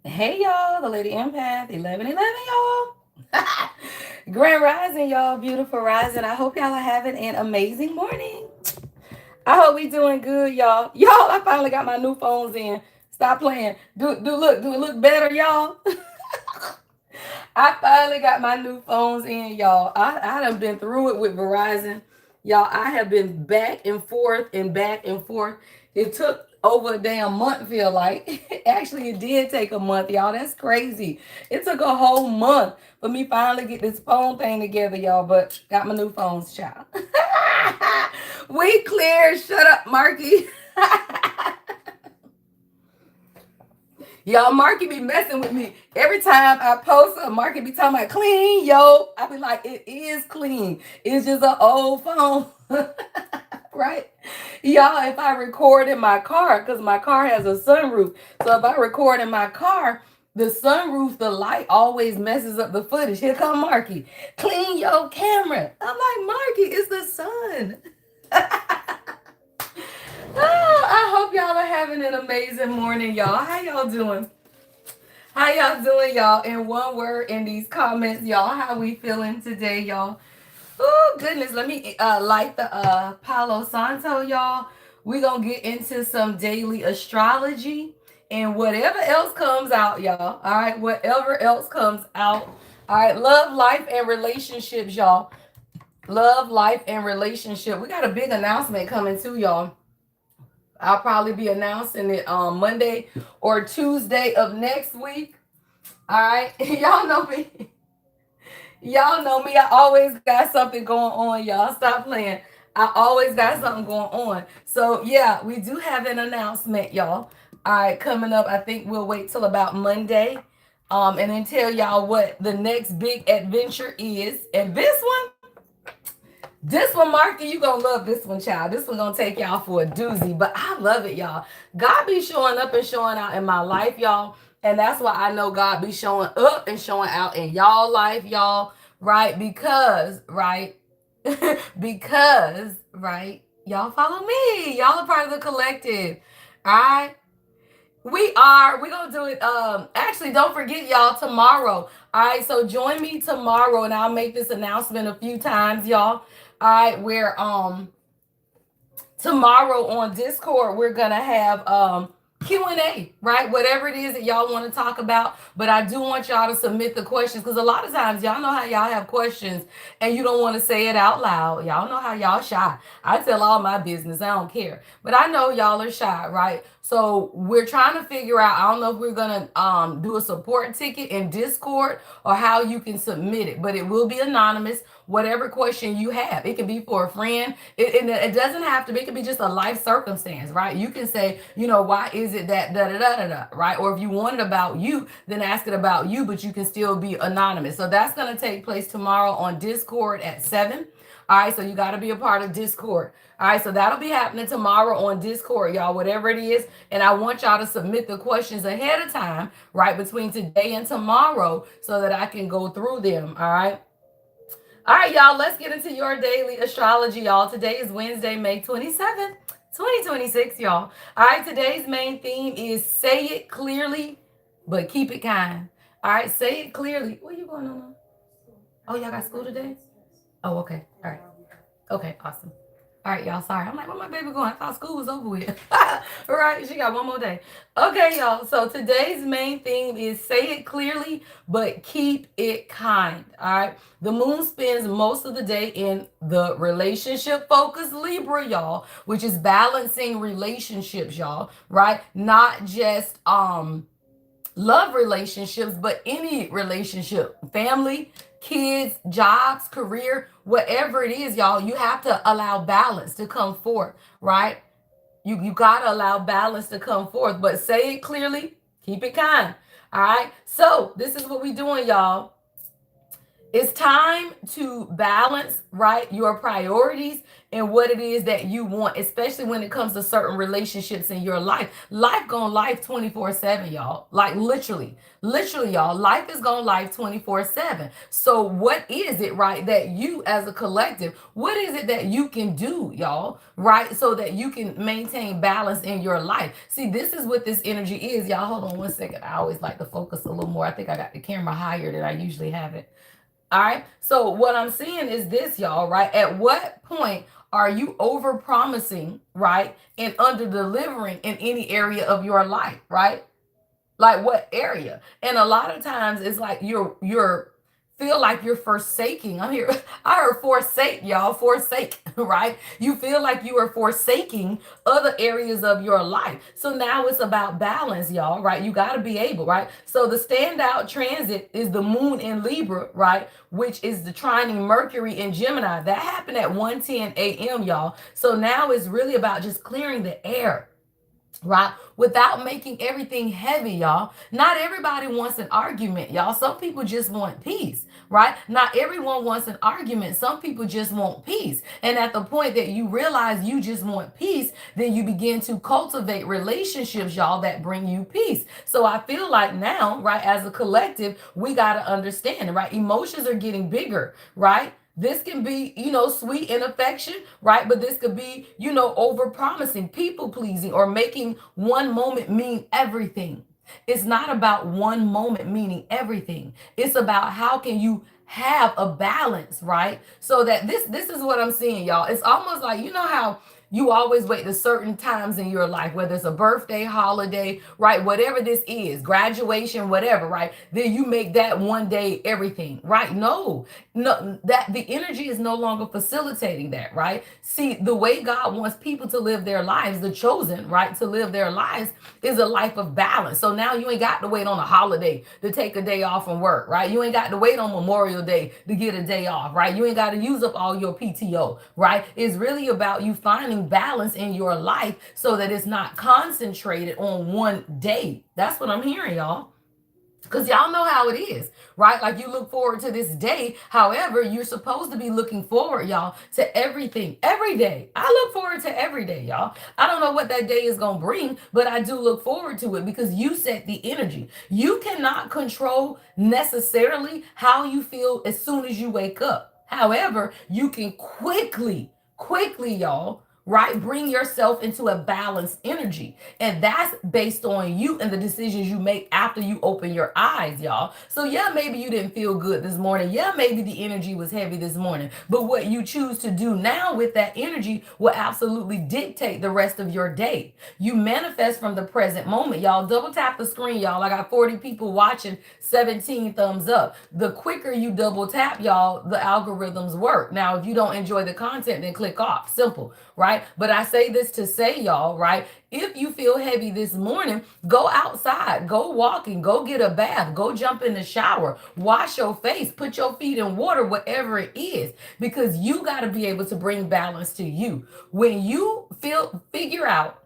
Hey y'all, the Lady Empath, 1111 y'all. Grand Rising, y'all, beautiful rising. I hope y'all are having an amazing morning. I hope we doing good, y'all. Y'all, I finally got my new phones in. Stop playing. Do it look better, y'all? I finally got my new phones in, y'all. I done been through it with Verizon. Y'all, I have been back and forth and back and forth. It took over a damn month, feel like. Actually, it did take a month, y'all. That's crazy. It took a whole month for me finally get this phone thing together, y'all. But got my new phones, child. We clear. Shut up, Marky. Y'all, Marky be messing with me. Every time I post a Marky be talking about clean, yo. I be like, it is clean. It's just an old phone. Right? Y'all, if I record in my car, because my car has a sunroof. So if I record in my car, the sunroof, the light always messes up the footage. Here come Marky. Clean your camera. I'm like, Marky, it's the sun. Oh, I hope y'all are having an amazing morning, y'all. How y'all doing? How y'all doing, y'all? In one word, in these comments, y'all. How we feeling today, y'all? Oh goodness, let me light the Palo Santo, y'all. We gonna get into some daily astrology and whatever else comes out, y'all. All right, whatever else comes out. All right, love, life, and relationships, y'all. Love, life, and relationship. We got a big announcement coming too, y'all. I'll probably be announcing it on Monday or Tuesday of next week. All right, y'all know me. Y'all know me. I always got something going on, y'all. Stop playing. I always got something going on. So yeah, we do have an announcement, y'all. All right, coming up. I think we'll wait till about Monday, and then tell y'all what the next big adventure is. And this one, Marky, you gonna love this one, child. This one gonna take y'all for a doozy, but I love it, y'all. God be showing up and showing out in my life, y'all. And that's why I know God be showing up and showing out in y'all life, y'all. Right? Because, right? Y'all follow me. Y'all are part of the collective. All right? We are. We're gonna do it. Actually, don't forget, y'all, tomorrow. All right, so join me tomorrow, and I'll make this announcement a few times, y'all. All right, where tomorrow on Discord we're gonna have Q&A, right? Whatever it is that y'all want to talk about, but I do want y'all to submit the questions because a lot of times y'all know how y'all have questions and you don't want to say it out loud. Y'all know how y'all shy. I tell all my business, I don't care, but I know y'all are shy, right? So we're trying to figure out. I don't know if we're gonna do a support ticket in Discord or how you can submit it, but it will be anonymous. Whatever question you have, it can be for a friend. It doesn't have to be. It can be just a life circumstance, right? You can say, why is it that da da da da da, right? Or if you want it about you, then ask it about you, but you can still be anonymous. So that's gonna take place tomorrow on Discord at 7. All right, so you got to be a part of Discord. All right, so that'll be happening tomorrow on Discord, y'all, whatever it is. And I want y'all to submit the questions ahead of time, right, between today and tomorrow, so that I can go through them. All right. All right, y'all, let's get into your daily astrology, y'all. Today is Wednesday, May 27th, 2026, y'all. All right, today's main theme is say it clearly, but keep it kind. All right, say it clearly. Where you going on? Oh, y'all got school today? Oh, okay. All right. Okay, awesome. All right, y'all. Sorry. I'm like, where my baby going? I thought school was over with. All right, she got one more day. Okay, y'all. So today's main theme is say it clearly, but keep it kind. All right. The moon spends most of the day in the relationship focused Libra, y'all, which is balancing relationships, y'all. Right? Not just love relationships, but any relationship, family, kids, jobs, career, whatever it is, y'all, you have to allow balance to come forth, right? You gotta allow balance to come forth, but say it clearly, keep it kind. All right. So this is what we doing, y'all. It's time to balance, right, your priorities and what it is that you want, especially when it comes to certain relationships in your life. Life gonna life 24/7, y'all. Like literally, literally, y'all. Life is gonna life 24/7. So what is it, right, that you as a collective, what is it that you can do, y'all, right, so that you can maintain balance in your life? See, this is what this energy is, y'all. Hold on one second. I always like to focus a little more. I think I got the camera higher than I usually have it. All right. So what I'm seeing is this, y'all, right? At what point are you over promising, right? And under delivering in any area of your life, right? Like what area? And a lot of times it's like you're feel like you're forsaking. I'm here. I heard forsake, y'all. Forsake, right? You feel like you are forsaking other areas of your life. So now it's about balance, y'all, right? You got to be able, right? So the standout transit is the moon in Libra, right? Which is the trining Mercury in Gemini. That happened at 1:10 a.m., y'all. So now it's really about just clearing the air, right? Without making everything heavy, y'all. Not everybody wants an argument, y'all. Some people just want peace, right? Not everyone wants an argument. Some people just want peace. And at the point that you realize you just want peace, then you begin to cultivate relationships, y'all, that bring you peace. So I feel like now, right, as a collective, we got to understand, right? Emotions are getting bigger, right? This can be, sweet and affection, right? But this could be, over promising, people pleasing, or making one moment mean everything. It's not about one moment meaning everything. It's about how can you have a balance, right? So that this is what I'm seeing, y'all. It's almost like, how you always wait to certain times in your life, whether it's a birthday, holiday, right? Whatever this is, graduation, whatever, right? Then you make that one day everything, right? No, no, that the energy is no longer facilitating that, right? See, the way God wants people to live their lives, the chosen, right, to live their lives is a life of balance. So now you ain't got to wait on a holiday to take a day off from work, right? You ain't got to wait on Memorial Day to get a day off, right? You ain't got to use up all your PTO, right? It's really about you finding balance in your life so that it's not concentrated on one day. That's what I'm hearing, y'all. Because y'all know how it is, right? Like you look forward to this day. However, you're supposed to be looking forward, y'all, to everything every day. I look forward to every day, y'all. I don't know what that day is going to bring, but I do look forward to it because you set the energy. You cannot control necessarily how you feel as soon as you wake up. However, you can quickly, y'all, right? Bring yourself into a balanced energy. And that's based on you and the decisions you make after you open your eyes, y'all. So, yeah, maybe you didn't feel good this morning. Yeah, maybe the energy was heavy this morning. But what you choose to do now with that energy will absolutely dictate the rest of your day. You manifest from the present moment, y'all. Double tap the screen, y'all. I got 40 people watching, 17 thumbs up. The quicker you double tap, y'all, the algorithms work. Now, if you don't enjoy the content, then click off. Simple, right? But I say this to say, y'all, right? If you feel heavy this morning, go outside, go walking, go get a bath, go jump in the shower, wash your face, put your feet in water, whatever it is, because you got to be able to bring balance to you. When you figure out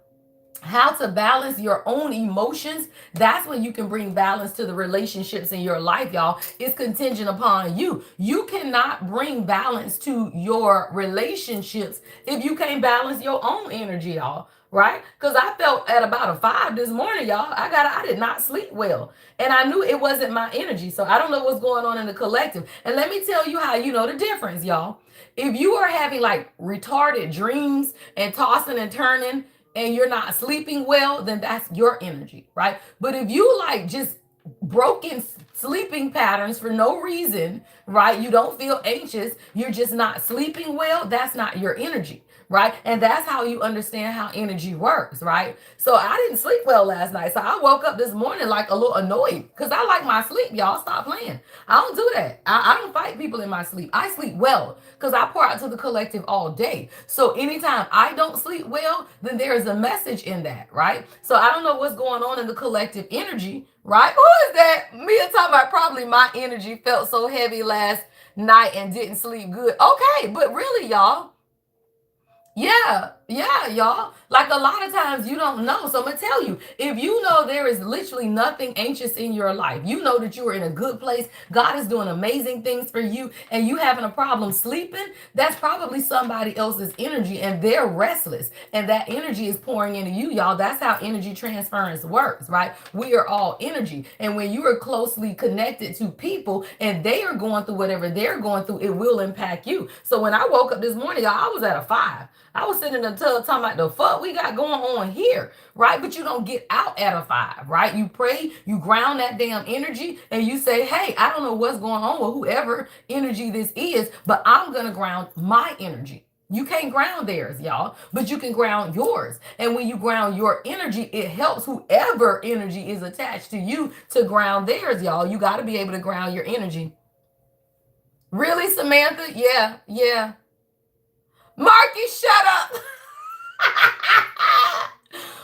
how to balance your own emotions, that's when you can bring balance to the relationships in your life, y'all. It's contingent upon you. You cannot bring balance to your relationships if you can't balance your own energy, y'all. Right? Because I felt at about a 5 this morning, y'all. I did not sleep well. And I knew it wasn't my energy. So I don't know what's going on in the collective. And let me tell you how you know the difference, y'all. If you are having like retarded dreams and tossing and turning, and you're not sleeping well, then that's your energy, right? But if you like just broken sleeping patterns for no reason, right? You don't feel anxious, you're just not sleeping well, that's not your energy, right? And that's how you understand how energy works, right? So I didn't sleep well last night. So I woke up this morning like a little annoyed because I like my sleep, y'all. Stop playing. I don't do that. I don't fight people in my sleep. I sleep well because I pour out to the collective all day. So anytime I don't sleep well, then there's a message in that, right? So I don't know what's going on in the collective energy, right? Who is that? Mia talking about probably my energy felt so heavy last night and didn't sleep good. Okay, but really, y'all, yeah, Yeah, y'all. Like a lot of times you don't know. So I'm gonna tell you, if you know there is literally nothing anxious in your life, you know that you are in a good place, God is doing amazing things for you, and you having a problem sleeping, that's probably somebody else's energy and they're restless. And that energy is pouring into you, y'all. That's how energy transference works, right? We are all energy. And when you are closely connected to people and they are going through whatever they're going through, it will impact you. So when I woke up this morning, y'all, I was at a 5. I was sitting in the tub talking about the fuck we got going on here, right? But you don't get out at a 5, right? You pray, you ground that damn energy, and you say, hey, I don't know what's going on with whoever energy this is, but I'm going to ground my energy. You can't ground theirs, y'all, but you can ground yours. And when you ground your energy, it helps whoever energy is attached to you to ground theirs, y'all. You got to be able to ground your energy. Really, Samantha? Yeah, yeah. Marky, shut up.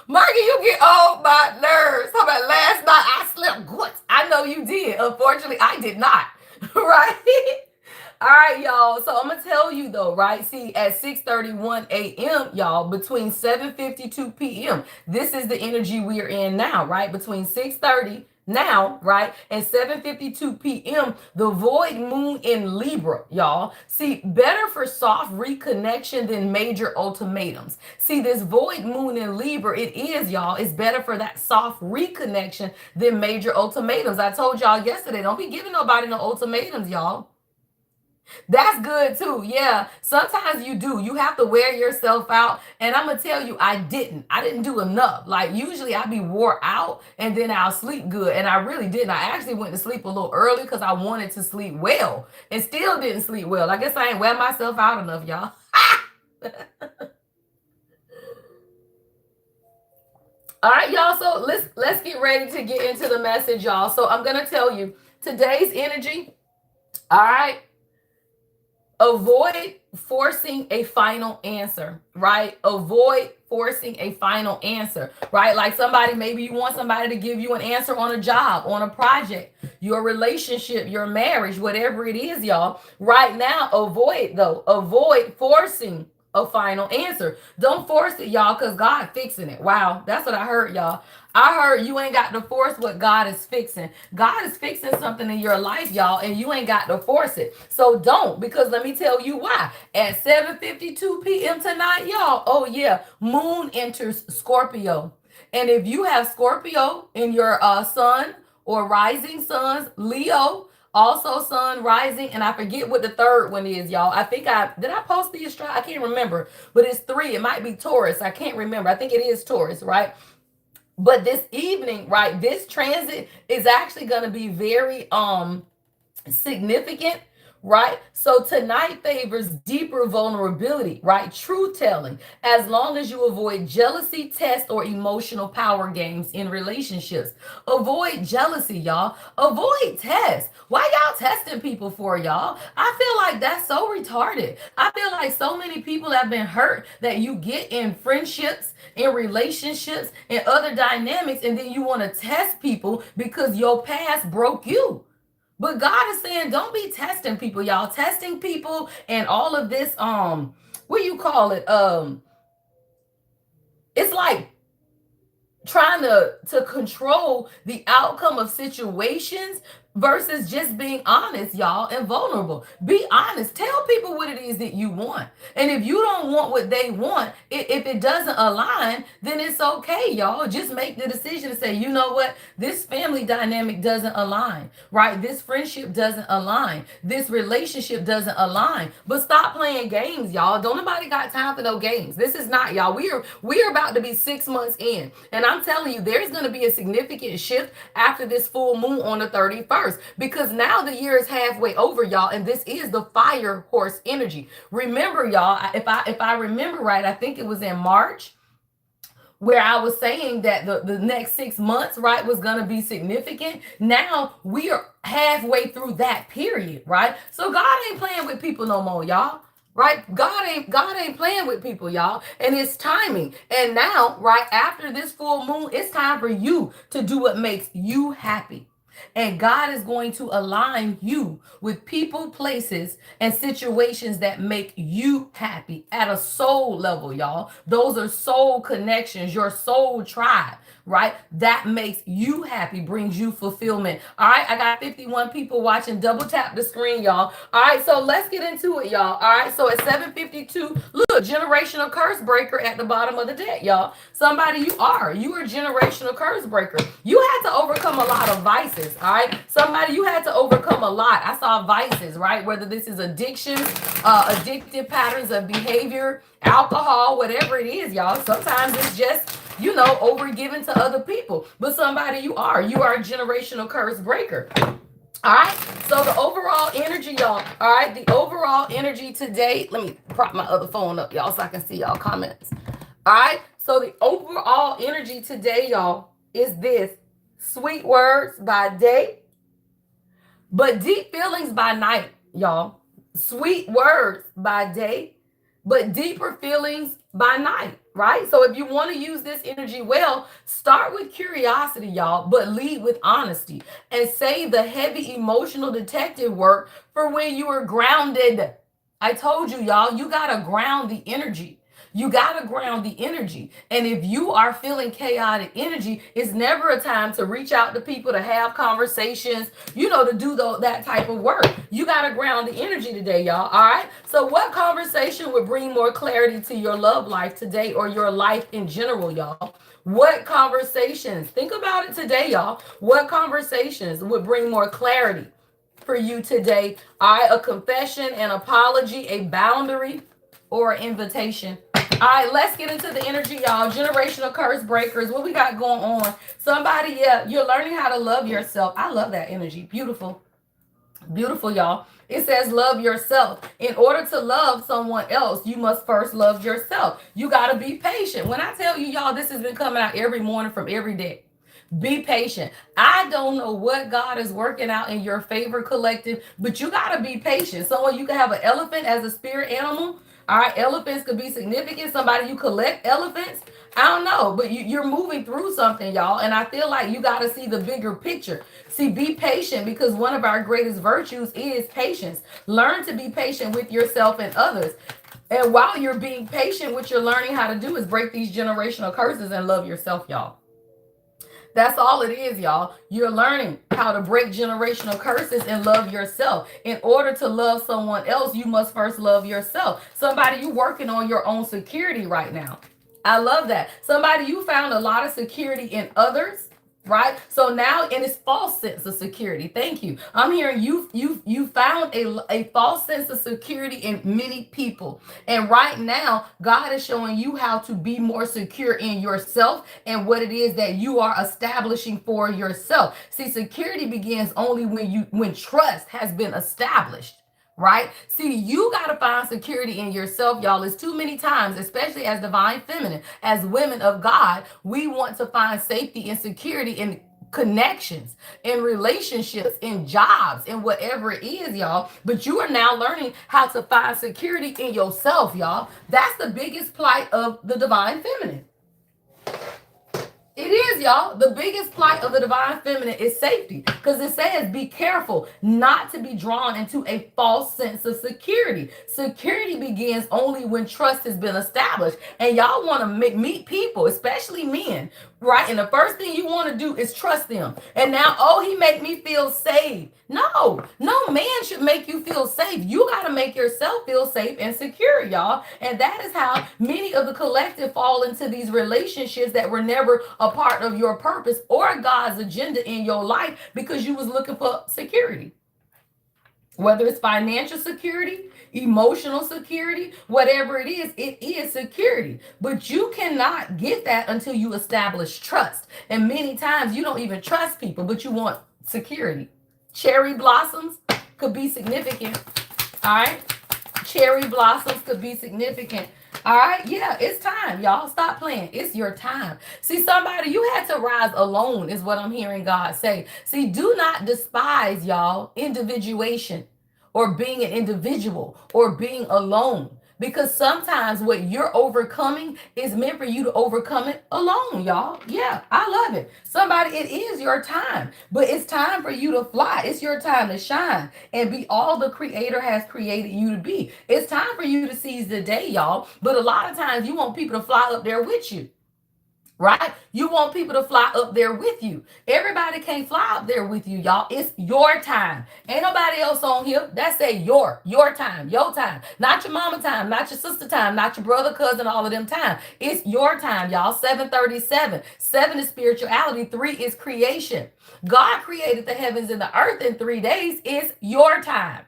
Marky, you get on my nerves. How about last night I slept good? I know you did. Unfortunately, I did not. Right? All right, y'all. So I'm gonna tell you though, right? See, at 6:31 a.m., y'all, between 7:52 p.m., this is the energy we are in now, right? Between 6:30 now, right, and 7:52 p.m., the void moon in Libra, y'all. See, better for soft reconnection than major ultimatums. See, this void moon in Libra, it is, y'all, it's better for that soft reconnection than major ultimatums. I told y'all yesterday, don't be giving nobody no ultimatums, y'all. That's good too. Yeah. Sometimes you do. You have to wear yourself out. And I'm gonna tell you, I didn't. I didn't do enough. Like usually I'd be wore out and then I'll sleep good. And I really didn't. I actually went to sleep a little early because I wanted to sleep well and still didn't sleep well. I guess I ain't wear myself out enough, y'all. All right, y'all. So let's get ready to get into the message, y'all. So I'm gonna tell you today's energy. All right. Avoid forcing a final answer, right? Avoid forcing a final answer, right? Like somebody, maybe you want somebody to give you an answer on a job, on a project, your relationship, your marriage, whatever it is, y'all. Right now, avoid forcing a final answer. Don't force it, y'all, because God fixing it. Wow, that's what I heard, y'all. I heard you ain't got to force what God is fixing. God is fixing something in your life, y'all, and you ain't got to force it. So don't, because let me tell you why. At 7:52 p.m. tonight, y'all, oh yeah, moon enters Scorpio. And if you have Scorpio in your sun or rising sons, Leo, also sun rising, and I forget what the third one is, y'all. I think I did I post the astrology? I can't remember, but it's 3. It might be Taurus. I can't remember. I think it is Taurus, right? But this evening, right, this transit is actually going to be very significant, right? So tonight favors deeper vulnerability, right? Truth telling, as long as you avoid jealousy, test, or emotional power games in relationships. Avoid jealousy, y'all. Avoid tests. Why y'all testing people for, y'all? I feel like that's so retarded. I feel like so many people have been hurt that you get in friendships, in relationships, and other dynamics, and then you want to test people because your past broke you. But God is saying, don't be testing people, y'all. Testing people and all of this, what do you call it? It's like trying to control the outcome of situations versus just being honest, y'all, and vulnerable. Be honest. Tell people what it is that you want. And if you don't want what they want, if it doesn't align, then it's okay, y'all. Just make the decision to say, you know what? This family dynamic doesn't align, right? This friendship doesn't align. This relationship doesn't align. But stop playing games, y'all. Don't nobody got time for no games. This is not, y'all. We are about to be 6 months in. And I'm telling you, there's going to be a significant shift after this full moon on the 31st, because now the year is halfway over, y'all, and this is the fire horse energy. Remember, y'all, if I remember right, I think it was in March where I was saying that the next 6 months, right, was going to be significant. Now we are halfway through that period, right? So God ain't playing with people no more, y'all. Right? God ain't playing with people, y'all. And it's timing. And now, right after this full moon, it's time for you to do what makes you happy. And God is going to align you with people, places, and situations that make you happy at a soul level, y'all. Those are soul connections, your soul tribe, right? That makes you happy, brings you fulfillment. All right, I got 51 people watching. Double tap the screen, y'all. All right, so let's get into it, y'all. All right, so at 7:52, look, generational curse breaker at the bottom of the deck, y'all. Somebody you are a generational curse breaker. You had to overcome a lot of vices, all right? Somebody, you had to overcome a lot. I saw vices, right? Whether this is addiction, addictive patterns of behavior, alcohol, whatever it is, y'all. Sometimes it's just, over giving to other people. But somebody, you are a generational curse breaker. All right. So the overall energy, y'all. All right. The overall energy today. Let me prop my other phone up, y'all, so I can see y'all comments. All right. So the overall energy today, y'all, is this: sweet words by day, but deep feelings by night, y'all. Sweet words by day, but deeper feelings by night, right? So if you want to use this energy well, start with curiosity, y'all, but lead with honesty, and save the heavy emotional detective work for when you are grounded. I told you, y'all, you got to ground the energy. You got to ground the energy. And if you are feeling chaotic energy, it's never a time to reach out to people, to have conversations, to do that type of work. You got to ground the energy today, y'all. All right. So what conversation would bring more clarity to your love life today, or your life in general, y'all? What conversations? Think about it today, y'all. What conversations would bring more clarity for you today? All right. A confession, an apology, a boundary, or an invitation. All right, let's get into the energy, y'all. Generational curse breakers. What we got going on? Somebody, yeah, you're learning how to love yourself. I love that energy. Beautiful. Beautiful, y'all. It says love yourself. In order to love someone else, you must first love yourself. You got to be patient. When I tell you, y'all, this has been coming out every morning from every day. Be patient. I don't know what God is working out in your favor, collective, but you got to be patient. Someone, you can have an elephant as a spirit animal. All right, elephants could be significant. Somebody, you collect elephants. I don't know, but you're moving through something, y'all. And I feel like you got to see the bigger picture. See, be patient, because one of our greatest virtues is patience. Learn to be patient with yourself and others. And while you're being patient, what you're learning how to do is break these generational curses and love yourself, y'all. That's all it is, y'all. You're learning how to break generational curses and love yourself. In order to love someone else, you must first love yourself. Somebody, you working on your own security right now. I love that. Somebody, you found a lot of security in others, right? So now, in this false sense of security, thank you. I'm hearing you found a false sense of security in many people. And right now, God is showing you how to be more secure in yourself and what it is that you are establishing for yourself. See, security begins only when trust has been established. Right? See, you got to find security in yourself, y'all. It's too many times, especially as divine feminine, as women of God, we want to find safety and security in connections, in relationships, in jobs, in whatever it is, y'all. But you are now learning how to find security in yourself, y'all. That's the biggest plight of the divine feminine. It is, y'all. The biggest plight of the divine feminine is safety, because it says be careful not to be drawn into a false sense of security. Security begins only when trust has been established. And y'all want to meet people, especially men, right? And the first thing you want to do is trust them. And now, oh, he make me feel safe. No man should make you feel safe. You got to make yourself feel safe and secure, y'all. And that is how many of the collective fall into these relationships that were never a part of your purpose or God's agenda in your life, because you was looking for security. Whether it's financial security, emotional security, whatever it is security. But you cannot get that until you establish trust. And many times you don't even trust people, but you want security. Cherry blossoms could be significant. All right. Cherry blossoms could be significant. All right. Yeah, it's time, y'all. Stop playing. It's your time. See, somebody, you had to rise alone, is what I'm hearing God say. See, do not despise, y'all, individuation, or being an individual, or being alone. Because sometimes what you're overcoming is meant for you to overcome it alone, y'all. Yeah, I love it. Somebody, it is your time, but it's time for you to fly. It's your time to shine and be all the creator has created you to be. It's time for you to seize the day, y'all. But a lot of times you want people to fly up there with you. Right? You want people to fly up there with you. Everybody can't fly up there with you, y'all. It's your time. Ain't nobody else on here. That's your time, your time. Not your mama time, not your sister time, not your brother, cousin, all of them time. It's your time, y'all. 737. 7 is spirituality. 3 is creation. God created the heavens and the earth in 3 days. It's your time.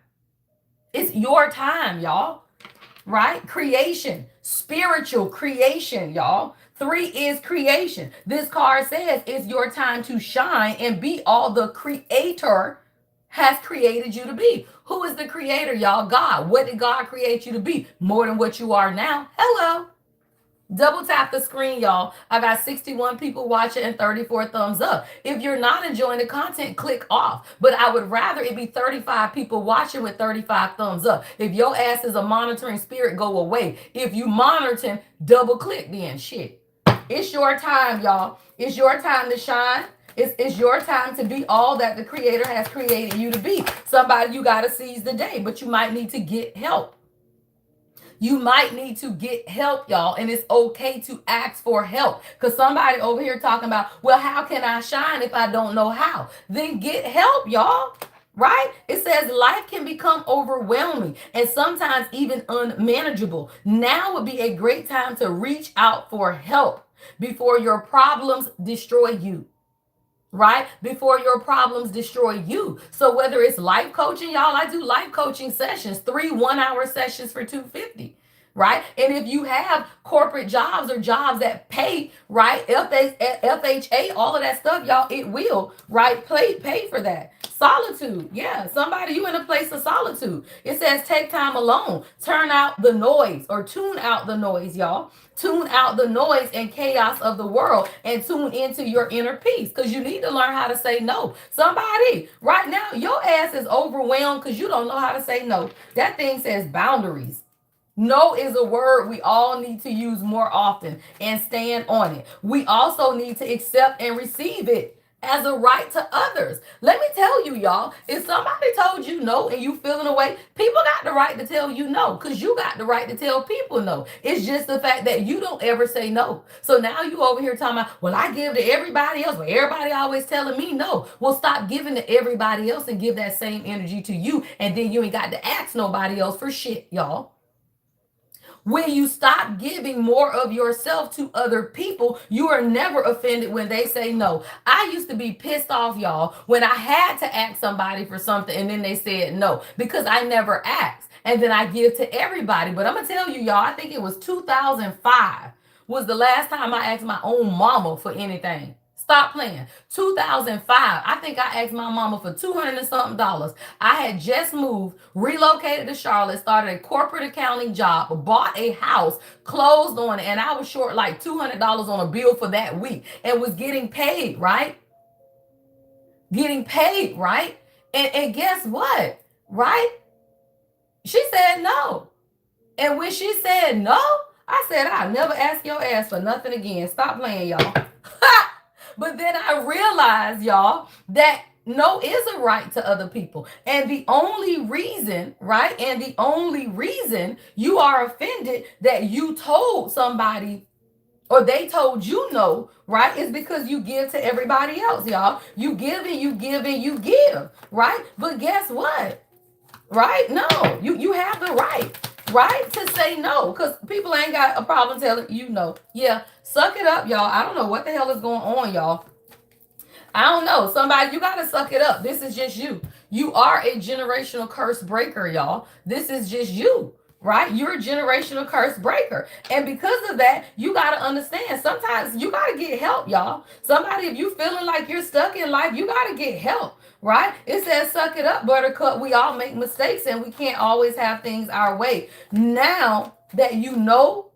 It's your time, y'all. Right? Creation, spiritual creation, y'all. 3 is creation. This card says it's your time to shine and be all the creator has created you to be. Who is the creator, y'all? God. What did God create you to be? More than what you are now. Hello. Double tap the screen, y'all. I got 61 people watching and 34 thumbs up. If you're not enjoying the content, click off. But I would rather it be 35 people watching with 35 thumbs up. If your ass is a monitoring spirit, go away. If you monitoring, double click then. Shit. It's your time, y'all. It's your time to shine. It's your time to be all that the creator has created you to be. Somebody, you got to seize the day, but you might need to get help. You might need to get help, y'all, and it's okay to ask for help. Because somebody over here talking about, well, how can I shine if I don't know how? Then get help, y'all. Right? It says life can become overwhelming and sometimes even unmanageable. Now would be a great time to reach out for help before your problems destroy you. Right? Before your problems destroy you. So whether it's life coaching, y'all, I do life coaching sessions, 3 1-hour sessions for $250. Right? And if you have corporate jobs or jobs that pay, right? FHA, all of that stuff, y'all, it will, right? Pay for that. Solitude. Yeah. Somebody, you in a place of solitude. It says take time alone. Turn out the noise or tune out the noise, y'all. Tune out the noise and chaos of the world and tune into your inner peace because you need to learn how to say no. Somebody, right now, your ass is overwhelmed because you don't know how to say no. That thing says boundaries. No is a word we all need to use more often and stand on it. We also need to accept and receive it as a right to others. Let me tell you, y'all, if somebody told you no and you feeling away, people got the right to tell you no because you got the right to tell people no. It's just the fact that you don't ever say no. So now you over here talking about, well, I give to everybody else, but everybody always telling me no. Well, stop giving to everybody else and give that same energy to you, and then you ain't got to ask nobody else for shit, y'all. When you stop giving more of yourself to other people, you are never offended when they say no. I used to be pissed off, y'all, when I had to ask somebody for something and then they said no because I never asked. And then I give to everybody. But I'm going to tell you, y'all, I think it was 2005 was the last time I asked my own mama for anything. Stop playing. 2005. I think I asked my mama for $200 and something. I had just moved, relocated to Charlotte, started a corporate accounting job, bought a house, closed on it, and I was short like $200 on a bill for that week and was getting paid, right? Getting paid, right? And guess what? Right? She said no. And when she said no, I said, I'll never ask your ass for nothing again. Stop playing, y'all. But then I realized, y'all, that no is a right to other people. And the only reason, right? And the only reason you are offended that you told somebody or they told you no, right? Is because you give to everybody else, y'all. You give and you give and you give, right? But guess what? Right? No, you have the right to say no, because people ain't got a problem telling you no. Yeah, suck it up, y'all. I don't know what the hell is going on, y'all. I don't know. Somebody, you got to suck it up. This is just you. You are a generational curse breaker, y'all. This is just you, right? You're a generational curse breaker. And because of that, you got to understand, sometimes you got to get help, y'all. Somebody, if you feeling like you're stuck in life, you got to get help. Right? It says, suck it up, buttercup. We all make mistakes and we can't always have things our way. Now that you know,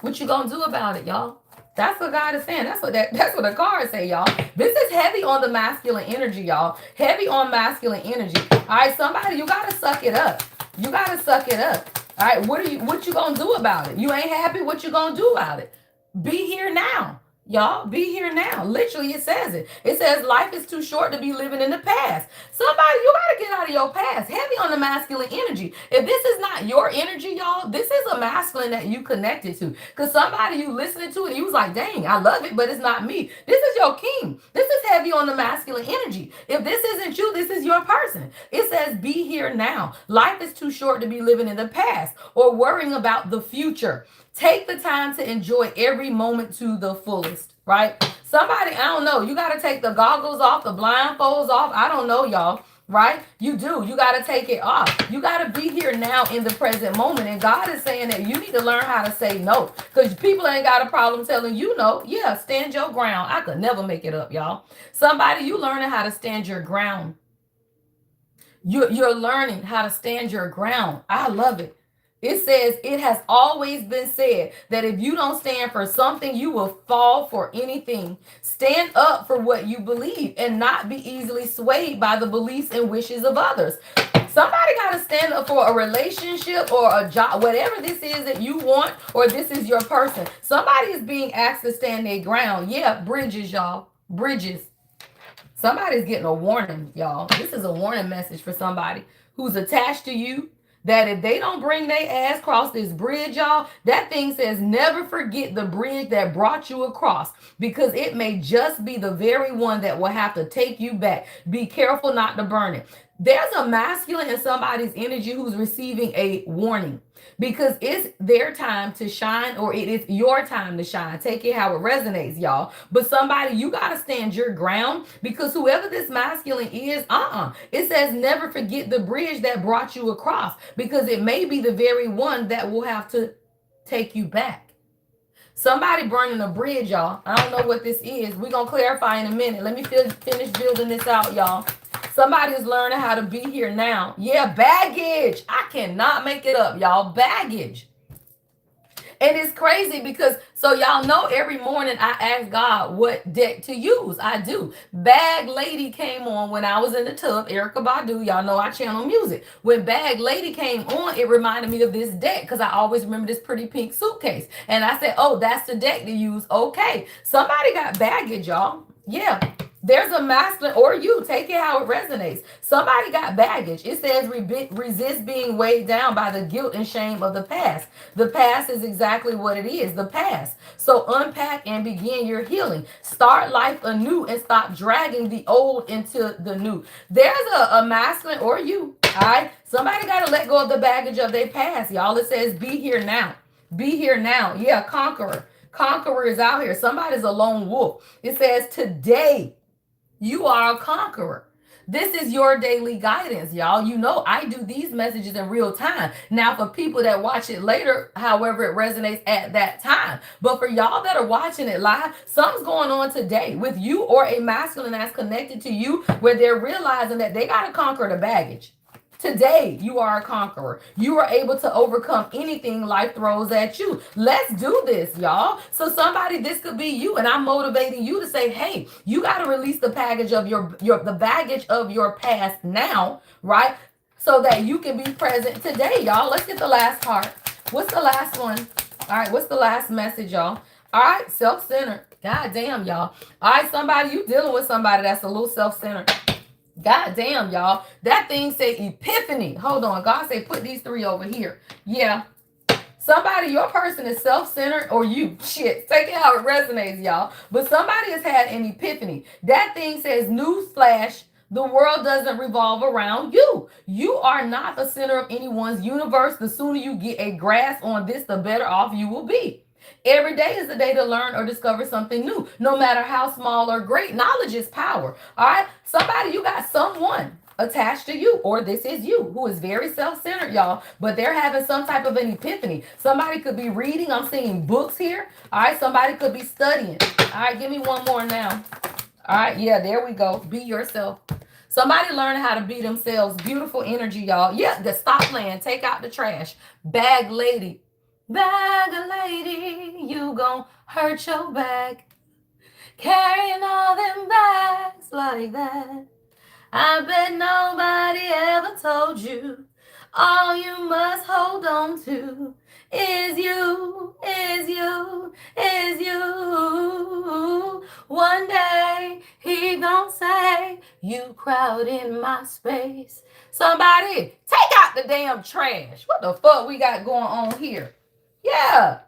what you gonna do about it, y'all? That's what God is saying. That's what the cards say, y'all. This is heavy on the masculine energy, y'all. Heavy on masculine energy. All right, somebody, you gotta suck it up. You gotta suck it up. All right, what you gonna do about it? You ain't happy, what you gonna do about it? Be here now. Y'all, be here now. Literally, it says it. It says life is too short to be living in the past. Somebody, you gotta get out of your past. Heavy on the masculine energy. If this is not your energy, y'all, this is a masculine that you connected to. Because somebody you listening to it, you was like, dang, I love it, but it's not me. This is your king. This is heavy on the masculine energy. If this isn't you, this is your person. It says, be here now. Life is too short to be living in the past or worrying about the future. Take the time to enjoy every moment to the fullest, right? Somebody, I don't know, you got to take the goggles off, the blindfolds off. I don't know, y'all, right? You do. You got to take it off. You got to be here now in the present moment. And God is saying that you need to learn how to say no, because people ain't got a problem telling you no. Yeah, stand your ground. I could never make it up, y'all. Somebody, you learning how to stand your ground. You're learning how to stand your ground. I love it. It says, it has always been said that if you don't stand for something, you will fall for anything. Stand up for what you believe and not be easily swayed by the beliefs and wishes of others. Somebody got to stand up for a relationship or a job, whatever this is that you want, or this is your person. Somebody is being asked to stand their ground. Yeah, bridges, y'all. Bridges. Somebody's getting a warning, y'all. This is a warning message for somebody who's attached to you, that if they don't bring their ass across this bridge, y'all, that thing says never forget the bridge that brought you across, because it may just be the very one that will have to take you back. Be careful not to burn it. There's a masculine in somebody's energy who's receiving a warning, because it's their time to shine, or it is your time to shine. Take it how it resonates, y'all. But somebody, you got to stand your ground, because whoever this masculine is, it says never forget the bridge that brought you across, because it may be the very one that will have to take you back. Somebody burning a bridge, y'all. I don't know what this is. We're going to clarify in a minute. Let me finish building this out, y'all. Somebody is learning how to be here now. Yeah, baggage. I cannot make it up, y'all. Baggage. And it's crazy because, so y'all know, every morning I ask God what deck to use. I do. Bag Lady came on when I was in the tub. Erykah Badu, y'all know I channel music. When Bag Lady came on, it reminded me of this deck, because I always remember this pretty pink suitcase. And I said, oh, that's the deck to use. Okay. Somebody got baggage, y'all. Yeah. There's a masculine, or you, take it how it resonates. Somebody got baggage. It says resist being weighed down by the guilt and shame of the past. The past is exactly what it is, the past. So unpack and begin your healing. Start life anew and stop dragging the old into the new. There's a masculine, or you, all right? Somebody got to let go of the baggage of their past, y'all. It says be here now. Be here now. Yeah, conqueror. Conqueror is out here. Somebody's a lone wolf. It says today, you are a conqueror. This is your daily guidance, y'all. You know, I do these messages in real time. Now, for people that watch it later, however it resonates at that time. But for y'all that are watching it live, something's going on today with you, or a masculine that's connected to you, where they're realizing that they got to conquer the baggage. Today, you are a conqueror. You are able to overcome anything life throws at you. Let's do this, y'all. So somebody, this could be you, and I'm motivating you to say, hey, you got to release the baggage of the baggage of your past now, right? So that you can be present today, y'all. Let's get the last part. What's the last one? All right, what's the last message, y'all? All right, self-centered. God damn, y'all. All right, somebody, you dealing with somebody that's a little self-centered. God damn, y'all. That thing say epiphany. Hold on. God say put these three over here. Yeah. Somebody, your person is self-centered, or you. Shit. Take it how it resonates, y'all. But somebody has had an epiphany. That thing says newsflash. The world doesn't revolve around you. You are not the center of anyone's universe. The sooner you get a grasp on this, the better off you will be. Every day is a day to learn or discover something new. No matter how small or great, knowledge is power. All right? Somebody, you got someone attached to you, or this is you, who is very self-centered, y'all, but they're having some type of an epiphany. Somebody could be reading. I'm seeing books here. All right? Somebody could be studying. All right? Give me one more now. All right? Yeah, there we go. Be yourself. Somebody learn how to be themselves. Beautiful energy, y'all. Yeah, the stop playing. Take out the trash. Bag Lady. Bag lady, you gon' hurt your back, carrying all them bags like that. I bet nobody ever told you All you must hold on to is you, is you, is you. One day he gon' say, you crowd in my space. Somebody, take out the damn trash. What the fuck we got going on here? Yeah.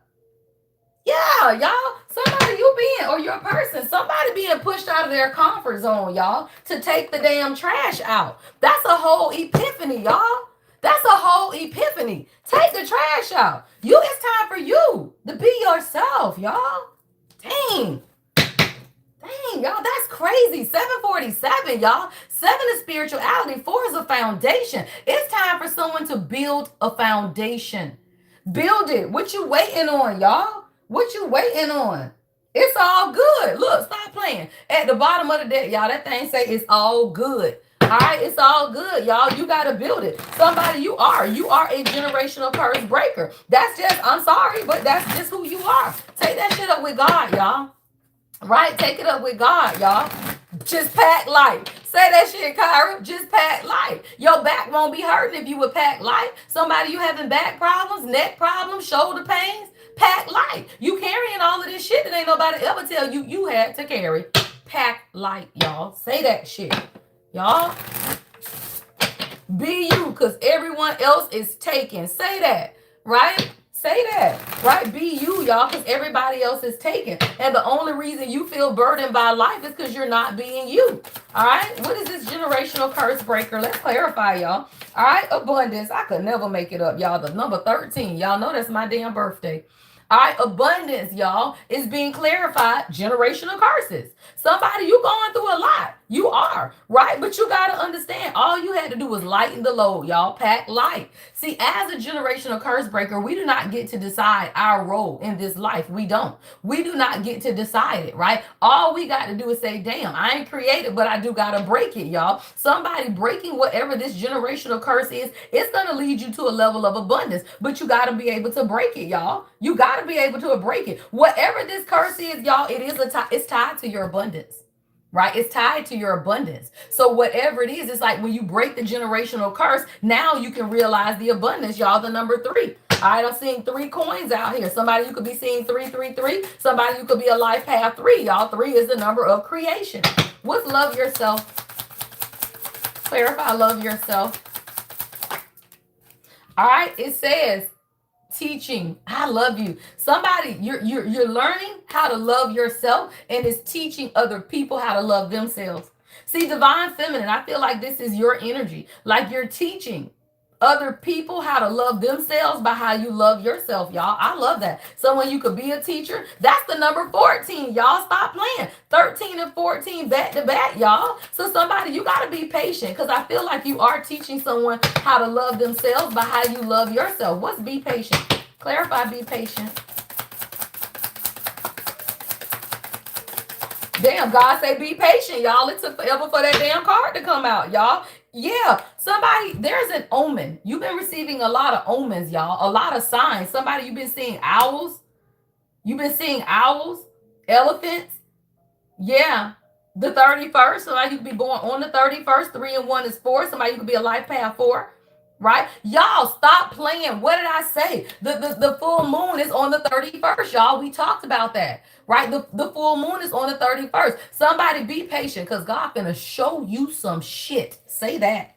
Yeah, y'all. Somebody you being, or your person, somebody being pushed out of their comfort zone, y'all, to take the damn trash out. That's a whole epiphany, y'all. That's a whole epiphany. Take the trash out. It's time for you to be yourself, y'all. Dang. Dang, y'all, that's crazy. 747, y'all. 7 is spirituality. 4 is a foundation. It's time for someone to build a foundation. Build it. What you waiting on, y'all? What you waiting on? It's all good. Look, stop playing. At the bottom of the deck, y'all, that thing say it's all good. All right, it's all good, y'all. You got to build it. Somebody you are a generational curse breaker. That's just, I'm sorry, but that's just who you are. Take that shit up with God, y'all. Right? Take it up with God, y'all. Just pack light. Say that shit, Kyra. Just pack light. Your back won't be hurting if you would pack light. Somebody you having back problems, neck problems, shoulder pains, pack light. You carrying all of this shit that ain't nobody ever tell you you had to carry. Pack light, y'all. Say that shit. Y'all. Be you, because everyone else is taken. Say that, right? Say that, right? Be you, y'all, because everybody else is taken. And the only reason you feel burdened by life is because you're not being you. All right? What is this generational curse breaker? Let's clarify, y'all. All right? Abundance. I could never make it up, y'all. The number 13. Y'all know that's my damn birthday. All right, abundance, y'all, is being clarified. Generational curses. Somebody, you going through a lot. You are, right? But you got to understand, all you had to do was lighten the load, y'all. Pack light. See, as a generational curse breaker, we do not get to decide our role in this life. We don't. We do not get to decide it, right? All we got to do is say, damn, I ain't created, but I do got to break it, y'all. Somebody breaking whatever this generational curse is, it's going to lead you to a level of abundance, but you got to be able to break it, y'all. You got to be able to break it. Whatever this curse is, y'all, it's tied to your abundance. Right? It's tied to your abundance. So whatever it is, it's like when you break the generational curse, now you can realize the abundance, y'all, the number 3. All right, I'm seeing 3 coins out here. Somebody you could be seeing 333. Somebody you could be a life path 3. Y'all, 3 is the number of creation. What's love yourself? Clarify love yourself. All right, it says teaching. I love you. Somebody, you're learning how to love yourself, and it's teaching other people how to love themselves. See, divine feminine, I feel like this is your energy. Like you're teaching other people how to love themselves by how you love yourself, y'all. I love that. Someone you could be a teacher. That's the number 14, y'all. Stop playing. 13 and 14 back to back, y'all. So somebody, you got to be patient, because I feel like you are teaching someone how to love themselves by how you love yourself. What's be patient? Clarify be patient. Damn, God say be patient, y'all. It took forever for that damn card to come out, y'all. Yeah, somebody, there's an omen. You've been receiving a lot of omens, y'all. A lot of signs. Somebody, you've been seeing owls. You've been seeing owls, elephants. Yeah. The 31st. Somebody, you could be born on the 31st. 3 and 1 is 4. Somebody, you could be a life path 4. Right? Y'all, stop playing. What did I say? The full moon is on the 31st, y'all. We talked about that. Right? The full moon is on the 31st. Somebody be patient, because God finna show you some shit. Say that.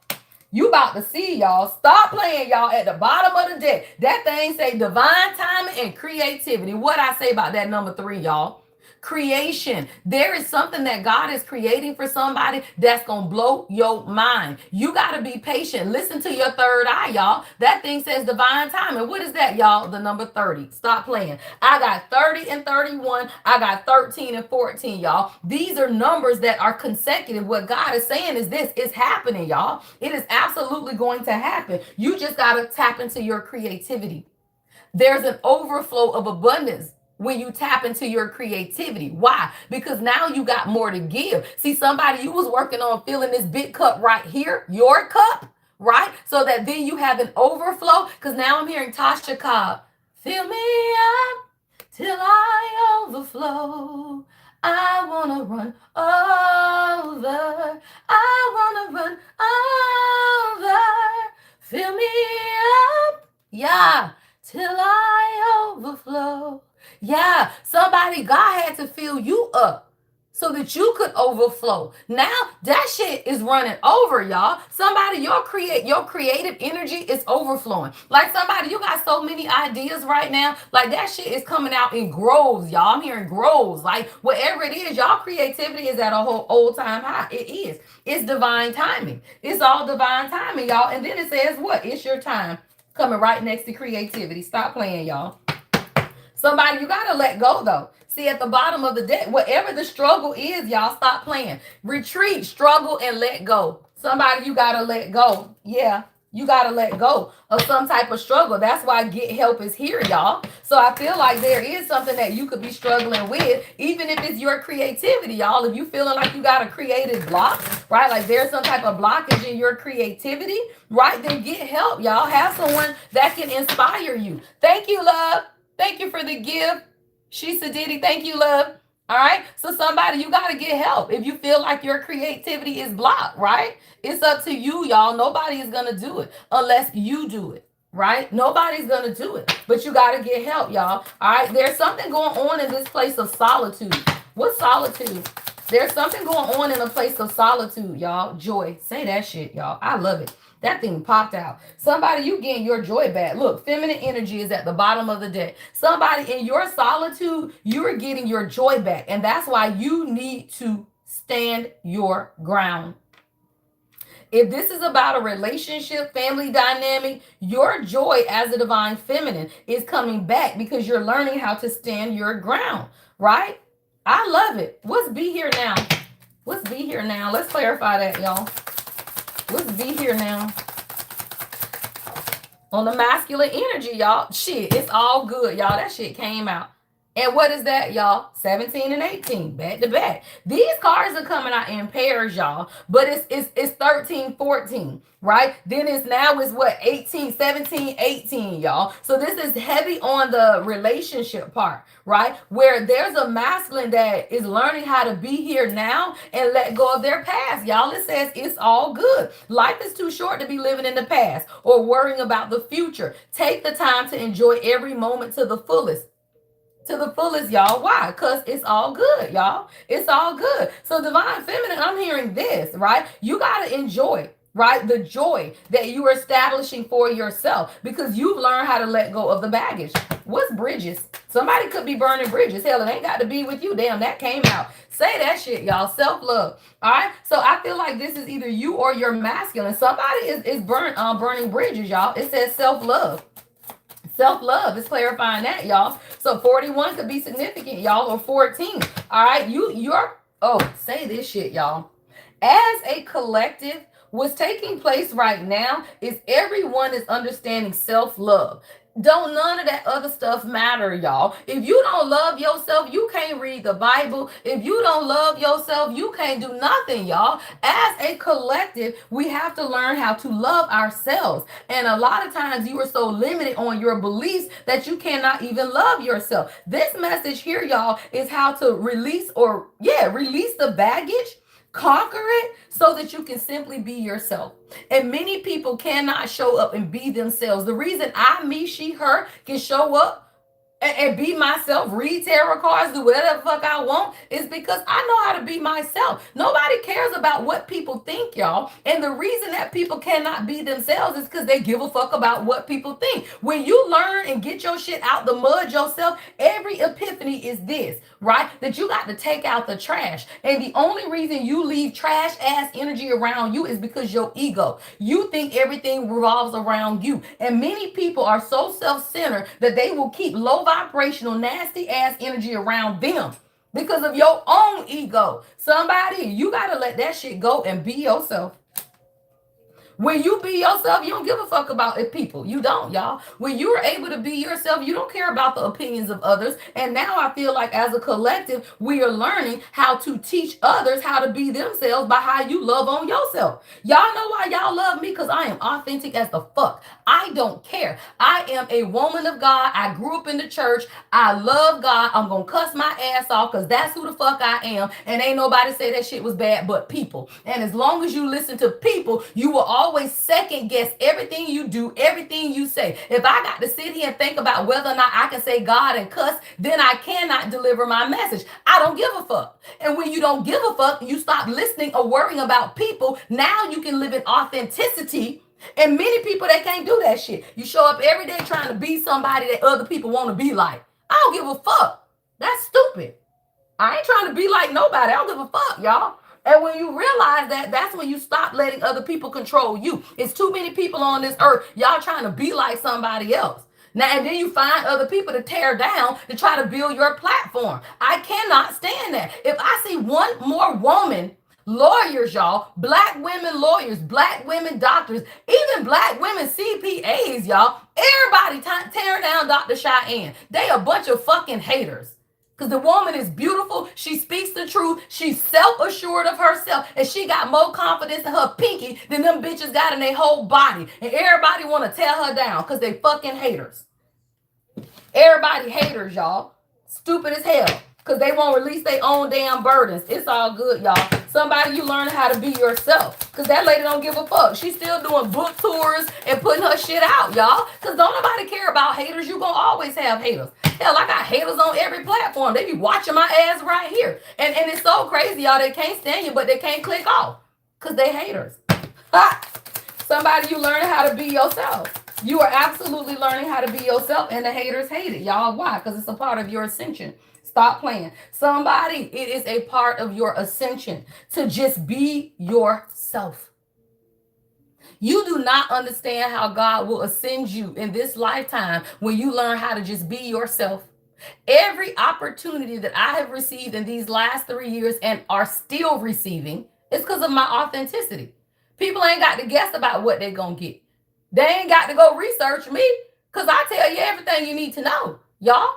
You about to see, y'all. Stop playing, y'all. At the bottom of the deck, that thing say divine timing and creativity. What I say about that number 3, y'all? Creation. There is something that God is creating for somebody that's gonna blow your mind. You got to be patient. Listen to your third eye, y'all. That thing says divine timing. What is that, y'all? The number 30. Stop playing. I got 30 and 31. I got 13 and 14, y'all. These are numbers that are consecutive. What God is saying is this is happening, y'all. It is absolutely going to happen. You just got to tap into your creativity. There's an overflow of abundance when you tap into your creativity. Why? Because now you got more to give. See, somebody, you was working on filling this big cup right here, your cup, right? So that then you have an overflow. Because now I'm hearing Tasha Cobb, fill me up till I overflow. I want to run over. I want to run over. Fill me Yeah, till I overflow. Yeah, somebody, God had to fill you up so that you could overflow. Now that shit is running over, y'all. Somebody, your creative energy is overflowing. Like somebody, you got so many ideas right now. Like that shit is coming out in groves, y'all. I'm hearing groves. Like whatever it is, y'all creativity is at a whole old time high. It is. It's divine timing. It's all divine timing, y'all. And then it says what? It's your time. Coming right next to creativity. Stop playing, y'all. Somebody, you gotta let go though. See, at the bottom of the deck, whatever the struggle is, y'all stop playing. Retreat, struggle, and let go. Somebody, you gotta let go. Yeah, you gotta let go of some type of struggle. That's why get help is here, y'all. So I feel like there is something that you could be struggling with, even if it's your creativity, y'all. If you feeling like you got a creative block, right? Like there's some type of blockage in your creativity, right? Then get help, y'all. Have someone that can inspire you. Thank you, love. Thank you for the gift. She's a Diddy. Thank you, love. All right. So somebody, you got to get help if you feel like your creativity is blocked, right? It's up to you, y'all. Nobody is going to do it unless you do it, right? Nobody's going to do it, but you got to get help, y'all. All right. There's something going on in this place of solitude. What's solitude? There's something going on in a place of solitude, y'all. Joy. Say that shit, y'all. I love it. That thing popped out. Somebody, you getting your joy back. Look, feminine energy is at the bottom of the deck. Somebody, in your solitude, you're getting your joy back. And that's why you need to stand your ground. If this is about a relationship, family dynamic, your joy as a divine feminine is coming back because you're learning how to stand your ground, right? I love it. What's be here now? What's be here now? Let's clarify that, y'all. What's be here now? On the masculine energy, y'all. Shit, it's all good, y'all. That shit came out. And what is that, y'all? 17 and 18, back to back. These cards are coming out in pairs, y'all. But it's 13, 14, right? Then it's what? 18, 17, 18, y'all. So this is heavy on the relationship part, right? Where there's a masculine that is learning how to be here now and let go of their past, y'all. It says it's all good. Life is too short to be living in the past or worrying about the future. Take the time to enjoy every moment to the fullest. To the fullest, y'all. Why? Because it's all good, y'all. It's all good. So divine feminine, I'm hearing this, right? You got to enjoy, right? The joy that you are establishing for yourself because you've learned how to let go of the baggage. What's bridges? Somebody could be burning bridges. Hell, it ain't got to be with you. Damn, that came out. Say that shit, y'all. Self-love. All right. So I feel like this is either you or your masculine. Somebody is burning bridges, y'all. It says self-love. Self-love is clarifying that, y'all. So 41 could be significant, y'all, or 14. All right. Say this shit, y'all. As a collective, what's taking place right now is everyone is understanding self-love. Don't none of that other stuff matter, y'all. If you don't love yourself, you can't read the Bible. If you don't love yourself, you can't do nothing, y'all. As a collective, we have to learn how to love ourselves. And a lot of times you are so limited on your beliefs that you cannot even love yourself. This message here, y'all, is how to release the baggage, conquer it so that you can simply be yourself. And many people cannot show up and be themselves. The reason I, me, she, her can show up and be myself, read tarot cards, do whatever the fuck I want, is because I know how to be myself. Nobody cares about what people think, y'all. And the reason that people cannot be themselves is because they give a fuck about what people think. When you learn and get your shit out the mud yourself, every epiphany is this, right? That you got to take out the trash. And the only reason you leave trash ass energy around you is because your ego. You think everything revolves around you. And many people are so self-centered that they will keep low vibrational, nasty ass energy around them because of your own ego. Somebody, you got to let that shit go and be yourself. When you be yourself, you don't give a fuck about people. You don't, y'all. When you're able to be yourself, you don't care about the opinions of others. And now I feel like as a collective, we are learning how to teach others how to be themselves by how you love on yourself. Y'all know why y'all love me? Because I am authentic as the fuck. I don't care. I am a woman of God. I grew up in the church. I love God. I'm going to cuss my ass off because that's who the fuck I am. And ain't nobody say that shit was bad but people. And as long as you listen to people, you will always always second guess everything you do, everything you say. If I got to sit here and think about whether or not I can say God and cuss, then I cannot deliver my message. I don't give a fuck. And when you don't give a fuck, you stop listening or worrying about people. Now you can live in authenticity. And many people, they can't do that shit. You show up every day trying to be somebody that other people want to be like. I don't give a fuck. That's stupid. I ain't trying to be like nobody. I don't give a fuck, y'all. And when you realize that, that's when you stop letting other people control you. It's too many people on this earth. Y'all trying to be like somebody else. Now, and then you find other people to tear down to try to build your platform. I cannot stand that. If I see one more woman, lawyers, y'all, black women lawyers, black women doctors, even black women CPAs, y'all, everybody tearing down Dr. Cheyenne. They a bunch of fucking haters. Because the woman is beautiful. She speaks the truth. She's self-assured of herself. And she got more confidence in her pinky than them bitches got in their whole body. And everybody want to tear her down because they fucking haters. Everybody haters, y'all. Stupid as hell. Because they won't release their own damn burdens. It's all good, y'all. Somebody, you learn how to be yourself. Because that lady don't give a fuck. She's still doing book tours and putting her shit out, y'all. Because don't nobody care about haters. You're going to always have haters. Hell, I got haters on every platform. They be watching my ass right here. And it's so crazy, y'all. They can't stand you, but they can't click off. Because they haters. Somebody, you learn how to be yourself. You are absolutely learning how to be yourself. And the haters hate it, y'all. Why? Because it's a part of your ascension. Stop playing. Somebody, it is a part of your ascension to just be yourself. You do not understand how God will ascend you in this lifetime when you learn how to just be yourself. Every opportunity that I have received in these last 3 years and are still receiving is because of my authenticity. People ain't got to guess about what they're going to get. They ain't got to go research me because I tell you everything you need to know, y'all.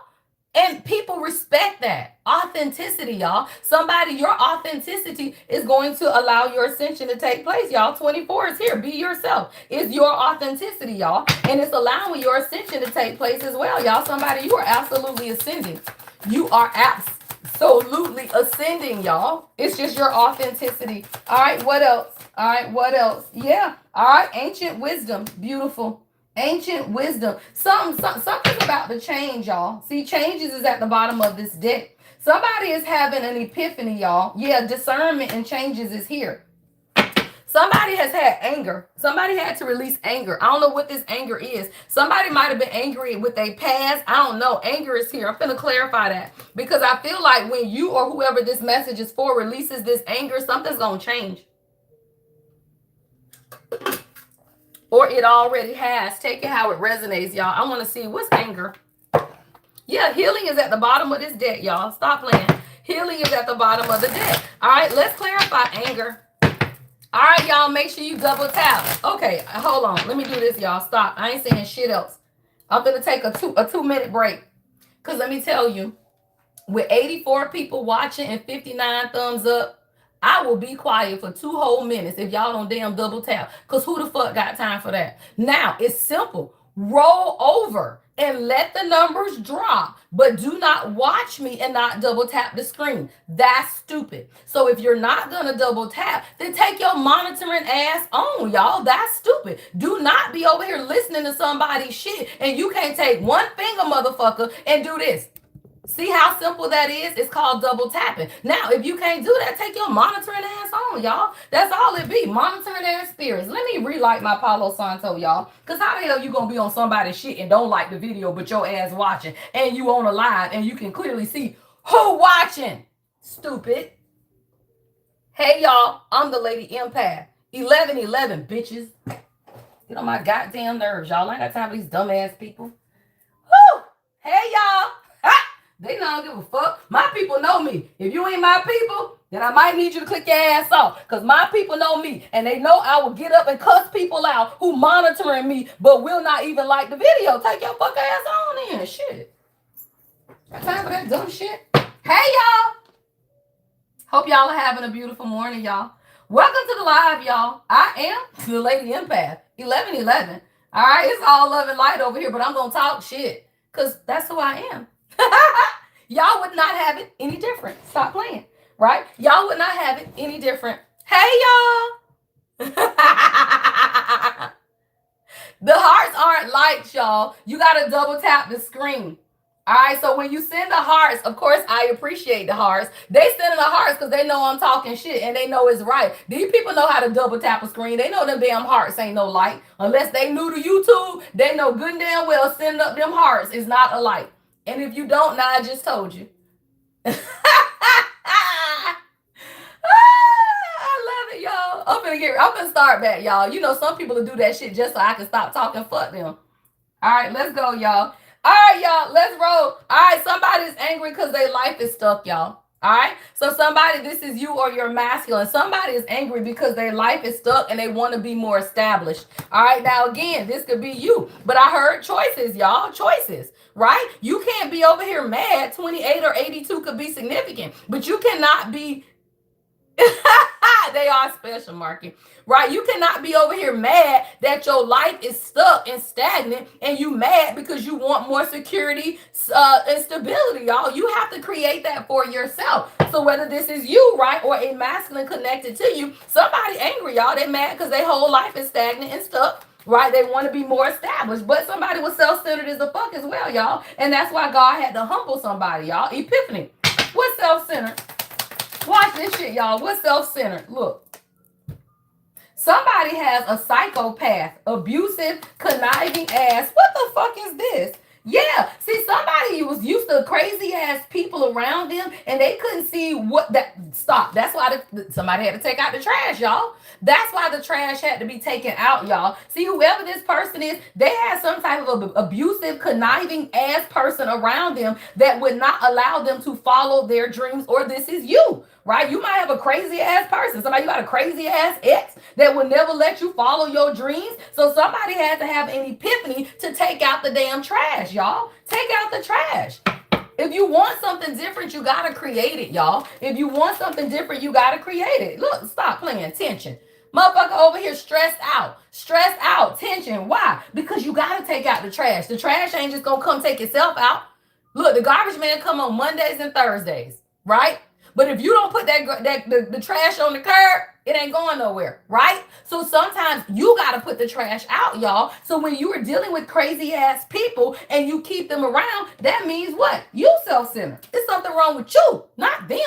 And people respect that. Authenticity, y'all. Somebody, your authenticity is going to allow your ascension to take place, y'all. 24 is here. Be yourself. It's your authenticity, y'all. And it's allowing your ascension to take place as well, y'all. Somebody, you are absolutely ascending. You are absolutely ascending, y'all. It's just your authenticity. All right, what else? All right, what else? Yeah. All right, ancient wisdom. Beautiful. Ancient wisdom. Something's about to change, y'all. See, changes is at the bottom of this deck. Somebody is having an epiphany, y'all. Yeah, discernment and changes is here. Somebody has had anger. Somebody had to release anger. I don't know what this anger is. Somebody might have been angry with their past. I don't know. Anger is here. I'm going to clarify that. Because I feel like when you or whoever this message is for releases this anger, something's going to change. Or it already has. Take it how it resonates, y'all. I want to see what's anger. Yeah, healing is at the bottom of this deck, y'all. Stop playing. Healing is at the bottom of the deck. All right, let's clarify anger. All right, y'all, make sure you double tap. Okay, hold on. Let me do this, y'all. Stop. I ain't saying shit else. I'm going to take a 2-minute break. Because let me tell you, with 84 people watching and 59 thumbs up, I will be quiet for 2 whole minutes if y'all don't damn double tap. Because who the fuck got time for that? Now, it's simple. Roll over and let the numbers drop. But do not watch me and not double tap the screen. That's stupid. So if you're not going to double tap, then take your monitoring ass on, y'all. That's stupid. Do not be over here listening to somebody's shit and you can't take one finger, motherfucker, and do this. See how simple that is? It's called double tapping. Now, if you can't do that, take your monitoring ass on, y'all. That's all it be. Monitoring ass spirits. Let me relight my Palo Santo, y'all. Because how the hell you going to be on somebody's shit and don't like the video, but your ass watching, and you on a live, and you can clearly see who watching? Stupid. Hey, y'all. I'm the Lady Empath. 1111, bitches. Get on my goddamn nerves, y'all. I ain't got time for these dumbass people. Woo! Hey, y'all. They don't give a fuck. My people know me. If you ain't my people, then I might need you to click your ass off. Because my people know me. And they know I will get up and cuss people out who monitoring me but will not even like the video. Take your fuck ass on in. Shit. Got time for that dumb shit? Hey, y'all. Hope y'all are having a beautiful morning, y'all. Welcome to the live, y'all. I am the Lady Empath. 1111. All right, it's all love and light over here, but I'm going to talk shit. Because that's who I am. Y'all would not have it any different. Stop playing, right? Y'all would not have it any different. Hey, y'all. The hearts aren't lights, y'all. You got to double tap the screen. All right, so when you send the hearts, of course, I appreciate the hearts. They send the hearts because they know I'm talking shit and they know it's right. These people know how to double tap a screen. They know them damn hearts ain't no light. Unless they new to YouTube, they know good and damn well sending up them hearts is not a light. And if you don't, now I just told you. I love it, y'all. I'm gonna start back, y'all. You know, some people will do that shit just so I can stop talking. Fuck them. All right, let's go, y'all. All right, y'all, let's roll. All right, somebody's angry because their life is stuck, y'all. All right, so somebody, this is you or your masculine. Somebody is angry because their life is stuck and they want to be more established. All right, now again, this could be you, but I heard choices, y'all, choices, right? You can't be over here mad. 28 or 82 could be significant, but you cannot be. They are special, Marky. Right? You cannot be over here mad that your life is stuck and stagnant and you mad because you want more security and stability, y'all. You have to create that for yourself. So whether this is you, right, or a masculine connected to you, somebody angry, y'all. They mad because their whole life is stagnant and stuck. Right? They want to be more established. But somebody was self-centered as the fuck as well, y'all. And that's why God had to humble somebody, y'all. Epiphany. What's self-centered? Watch this shit, y'all. What's self-centered? Look. Somebody has a psychopath, abusive, conniving ass. What the fuck is this? Yeah, see, somebody was used to crazy ass people around them and they couldn't see what that. Stop. That's why somebody had to take out the trash, y'all. That's why the trash had to be taken out, y'all. See, whoever this person is, they had some type of abusive, conniving ass person around them that would not allow them to follow their dreams, or this is you. Right? You might have a crazy ass person. Somebody, you got a crazy ass ex that will never let you follow your dreams. So somebody had to have an epiphany to take out the damn trash, y'all. Take out the trash. If you want something different, you got to create it, y'all. If you want something different, you got to create it. Look, stop playing tension. Motherfucker over here stressed out, tension. Why? Because you got to take out the trash. The trash ain't just going to come take itself out. Look, the garbage man come on Mondays and Thursdays, right? But if you don't put the trash on the curb, it ain't going nowhere, right? So sometimes you got to put the trash out, y'all. So when you are dealing with crazy ass people and you keep them around, that means what? You self-centered. There's something wrong with you, not them.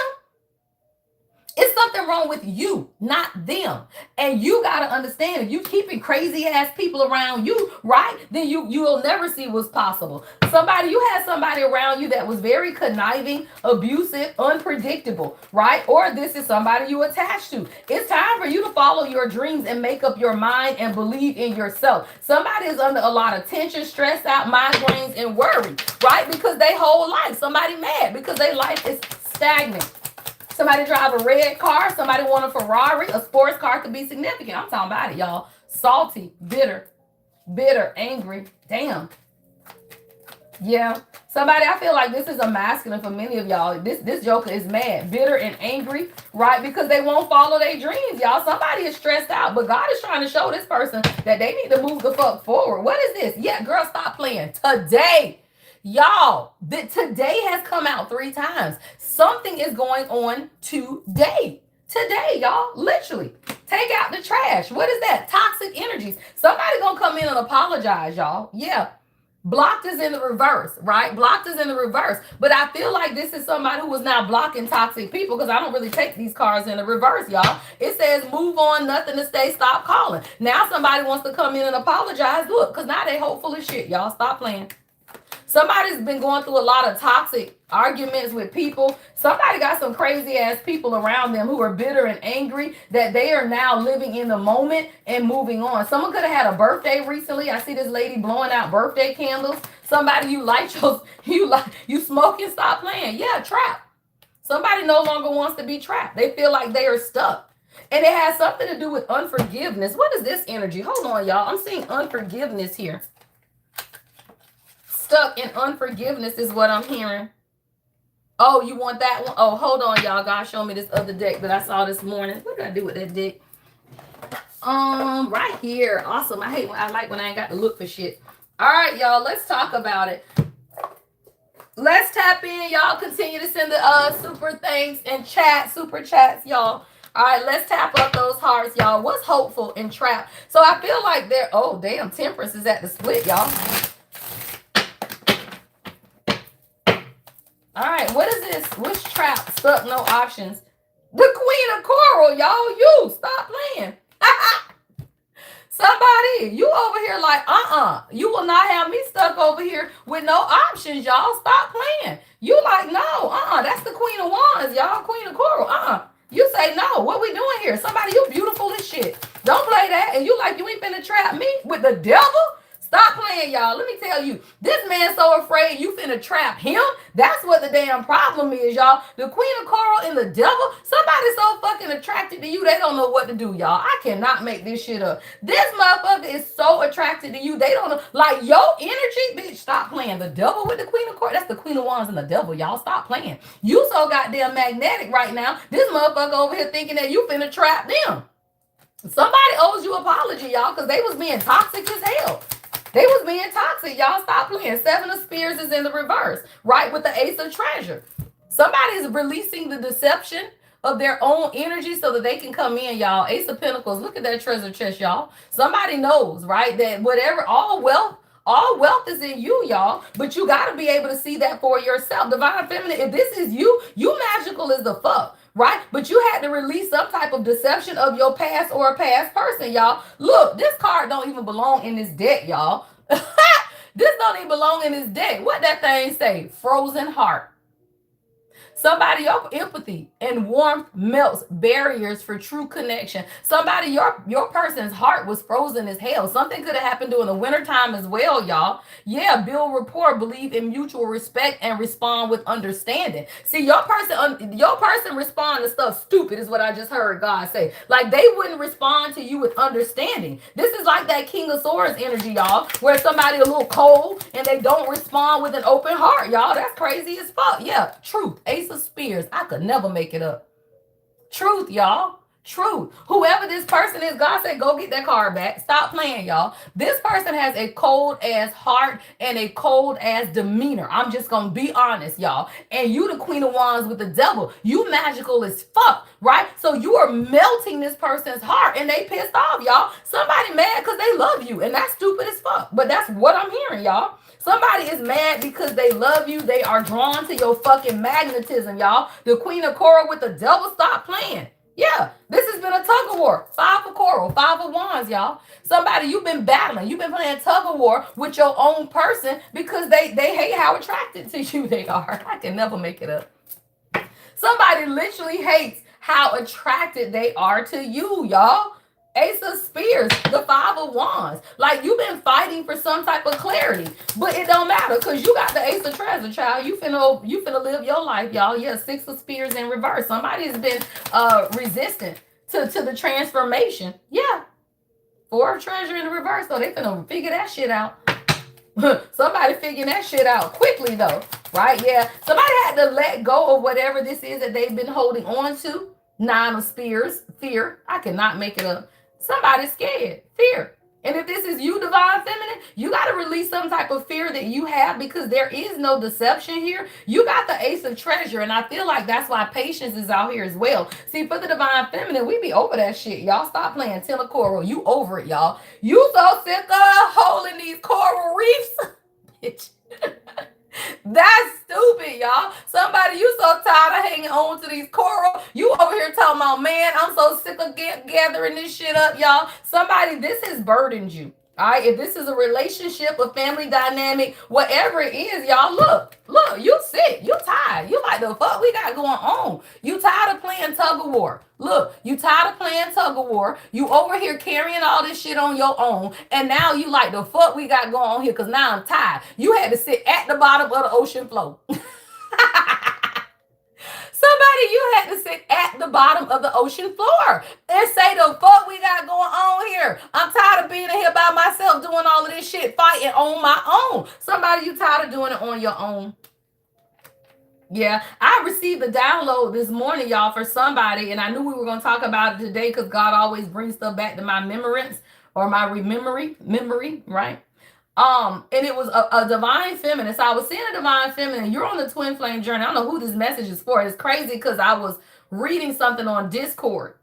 It's something wrong with you, not them. And you got to understand, if you keeping crazy ass people around you, right, then you'll never see what's possible. You had somebody around you that was very conniving, abusive, unpredictable, right? Or this is somebody you attached to. It's time for you to follow your dreams and make up your mind and believe in yourself. Somebody is under a lot of tension, stress out, migraines, and worry, right? Because they whole life, somebody mad because their life is stagnant. Somebody drive a red car. Somebody want a Ferrari. A sports car could be significant. I'm talking about it, y'all. Salty, bitter, angry. Damn. Yeah. Somebody, I feel like this is a masculine for many of y'all. This joker is mad, bitter, and angry, right? Because they won't follow their dreams, y'all. Somebody is stressed out, but God is trying to show this person that they need to move the fuck forward. What is this? Yeah, girl, stop playing. Today. Y'all, today has come out 3 times. Something is going on today. Today, y'all, literally. Take out the trash. What is that? Toxic energies. Somebody gonna come in and apologize, y'all. Yeah. Blocked is in the reverse, right? Blocked is in the reverse. But I feel like this is somebody who is now blocking toxic people, because I don't really take these cards in the reverse, y'all. It says move on, nothing to stay, stop calling. Now somebody wants to come in and apologize. Look, because now they hopeful as shit, y'all. Stop playing. Somebody's been going through a lot of toxic arguments with people. Somebody got some crazy ass people around them who are bitter and angry that they are now living in the moment and moving on. Someone could have had a birthday recently. I see this lady blowing out birthday candles. Somebody you smoking, stop playing. Yeah, trap. Somebody no longer wants to be trapped. They feel like they are stuck. And it has something to do with unforgiveness. What is this energy? Hold on, y'all. I'm seeing unforgiveness here. Stuck in unforgiveness is what I'm hearing. Oh, you want that one? Oh, hold on, y'all. God showed me this other deck that I saw this morning. What did I do with that deck? Right here. Awesome. I like when I ain't got to look for shit. All right, y'all. Let's talk about it. Let's tap in, y'all. Continue to send the super thanks and super chats, y'all. All right, let's tap up those hearts, y'all. What's hopeful and trapped? So I feel like they're, oh, damn, Temperance is at the split, y'all. All right, what is this? What's trapped, stuck, no options? The Queen of Coral, y'all. You, stop playing. Somebody, you over here like, you will not have me stuck over here with no options, y'all. Stop playing. You like, no, that's the Queen of Wands, y'all. Queen of Coral, You say no. What we doing here? Somebody, you beautiful as shit. Don't play that. And you like, you ain't finna trap me with the devil? Stop playing, y'all. Let me tell you, this man so afraid you finna trap him. That's what the damn problem is, y'all. The Queen of Coral and the devil. Somebody so fucking attracted to you, they don't know what to do, y'all. I cannot make this shit up. This motherfucker is so attracted to you, they don't know. Like, your energy, bitch, stop playing. The devil with the Queen of Coral, that's the Queen of Wands and the devil, y'all. Stop playing. You so goddamn magnetic right now. This motherfucker over here thinking that you finna trap them. Somebody owes you apology, y'all, because they was being toxic as hell. They was being toxic. Y'all stop playing. Seven of Spears is in the reverse, right? With the Ace of Treasure. Somebody's releasing the deception of their own energy so that they can come in, y'all. Ace of Pentacles. Look at that treasure chest, y'all. Somebody knows, right? That whatever, all wealth is in you, y'all. But you got to be able to see that for yourself. Divine Feminine, if this is you, you magical as the fuck. Right? But you had to release some type of deception of your past or a past person, y'all. Look, this card don't even belong in this deck, y'all. This don't even belong in this deck. What that thing say? Frozen heart. Somebody, your empathy and warmth melts barriers for true connection. Somebody, your person's heart was frozen as hell. Something could have happened during the wintertime as well, y'all. Yeah, build rapport, believe in mutual respect, and respond with understanding. See, your person respond to stuff stupid is what I just heard God say. Like, they wouldn't respond to you with understanding. This is like that King of Swords energy, y'all, where somebody a little cold and they don't respond with an open heart, y'all. That's crazy as fuck. Yeah, truth. Ace of Spears. I could never make it up. Truth, y'all. Truth. Whoever this person is, God said, go get that card back. Stop playing, y'all. This person has a cold ass heart and a cold ass demeanor. I'm just gonna be honest, y'all. And you the Queen of Wands with the devil. You magical as fuck, right? So you are melting this person's heart and they pissed off, y'all. Somebody mad because they love you, and that's stupid as fuck. But that's what I'm hearing, y'all. Somebody is mad because they love you. They are drawn to your fucking magnetism, y'all. The Queen of Coral with the devil. Stop playing. Yeah, this has been a tug of war. Five of Coral, Five of Wands, y'all. Somebody, you've been battling. You've been playing tug of war with your own person because they hate how attracted to you they are. I can never make it up. Somebody literally hates how attracted they are to you, y'all. Ace of Spears, the Five of Wands. Like, you've been fighting for some type of clarity, but it don't matter because you got the Ace of Treasure, child. You finna live your life, y'all. Yeah, Six of Spears in reverse. Somebody's been resistant to the transformation. Yeah. Four of Treasure in the reverse, so they finna figure that shit out. Somebody figuring that shit out quickly, though, right? Yeah. Somebody had to let go of whatever this is that they've been holding on to. Nine of Spears, fear. I cannot make it up. Somebody's scared, fear. And if this is you, Divine Feminine, you got to release some type of fear that you have because there is no deception here. You got the Ace of Treasure, and I feel like that's why patience is out here as well. See, for the Divine Feminine, we be over that shit. Y'all stop playing Ten of Coral. You over it, y'all. You so sick of holding these coral reefs. Bitch. That's stupid, y'all. Somebody, you so tired of hanging on to these coral. You over here talking about, man, I'm so sick of gathering this shit up, y'all. Somebody, this has burdened you. All right, if this is a relationship, a family dynamic, whatever it is, y'all, look, you sick, you tired. You like, the fuck we got going on? You tired of playing tug of war. Look, you tired of playing tug of war. You over here carrying all this shit on your own. And now you like, the fuck we got going on here because now I'm tired. You had to sit at the bottom of the ocean floor. Somebody, you had to sit at the bottom of the ocean floor and say, the fuck we got going on here? I'm tired of being in here by myself doing all of this shit, fighting on my own. Somebody, you tired of doing it on your own. Yeah, I received a download this morning, y'all, for somebody, and I knew we were going to talk about it today because God always brings stuff back to my remembrance or my memory, right? And it was a divine feminine. So I was seeing a divine feminine. You're on the twin flame journey. I don't know who this message is for. It's crazy because I was reading something on Discord.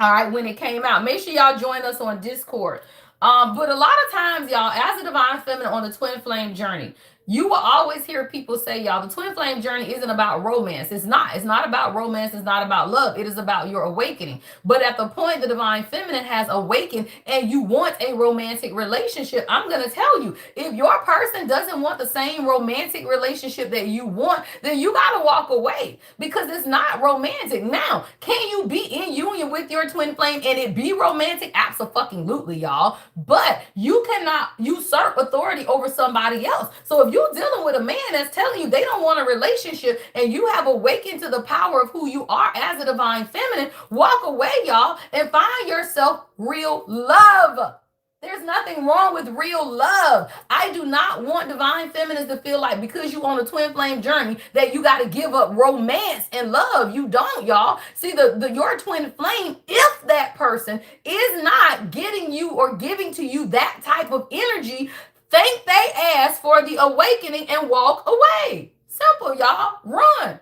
All right, when it came out. Make sure y'all join us on Discord. But a lot of times, y'all, as a divine feminine on the twin flame journey, you will always hear people say, y'all, the twin flame journey isn't about romance. It's not. It's not about romance. It's not about love. It is about your awakening. But at the point the divine feminine has awakened and you want a romantic relationship, I'm going to tell you, if your person doesn't want the same romantic relationship that you want, then you got to walk away because it's not romantic. Now, can you be in union with your twin flame and it be romantic? Absolutely, y'all. But you cannot usurp authority over somebody else. So if you're dealing with a man that's telling you they don't want a relationship and you have awakened to the power of who you are as a divine feminine, walk away, y'all, and find yourself real love. There's nothing wrong with real love. I do not want divine feminines to feel like because you on a twin flame journey that you got to give up romance and love. You don't, y'all. See, your twin flame, if that person is not getting you or giving to you that type of energy, thank they ass for the awakening and walk away. Simple, y'all. Run.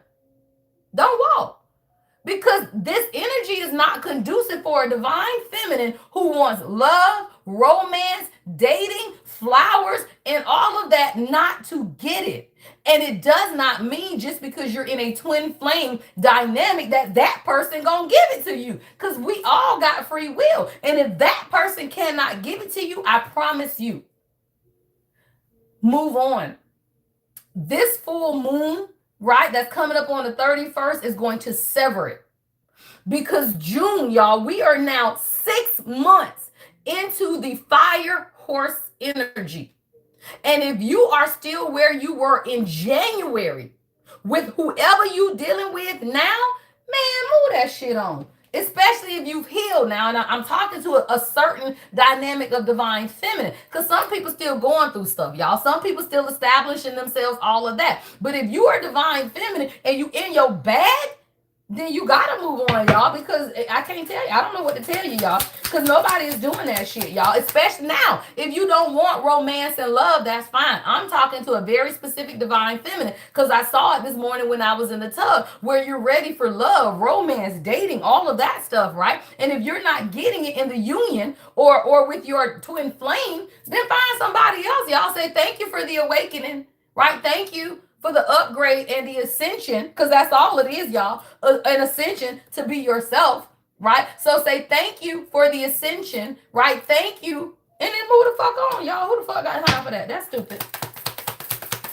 Don't walk. Because this energy is not conducive for a divine feminine who wants love, romance, dating, flowers, and all of that not to get it. And it does not mean just because you're in a twin flame dynamic that person gonna give it to you. Because we all got free will. And if that person cannot give it to you, I promise you, move on. This full moon, right, that's coming up on the 31st is going to sever it. Because June, y'all, we are now 6 months into the fire horse energy. And if you are still where you were in January with whoever you dealing with now, man, move that shit on. Especially if you've healed now. And I'm talking to a certain dynamic of divine feminine. Because some people still going through stuff, y'all. Some people still establishing themselves, all of that. But if you are divine feminine and you in your bag, then you gotta move on, y'all, because I can't tell you. I don't know what to tell you, y'all, because nobody is doing that shit, y'all. Especially now, if you don't want romance and love, that's fine. I'm talking to a very specific divine feminine because I saw it this morning when I was in the tub, where you're ready for love, romance, dating, all of that stuff, right? And if you're not getting it in the union or with your twin flame, then find somebody else, y'all. Say thank you for the awakening, right? Thank you for the upgrade and the ascension, because that's all it is, y'all. An ascension to be yourself, right? So say thank you for the ascension, right? Thank you. And then move the fuck on, y'all. Who the fuck got time for that? That's stupid.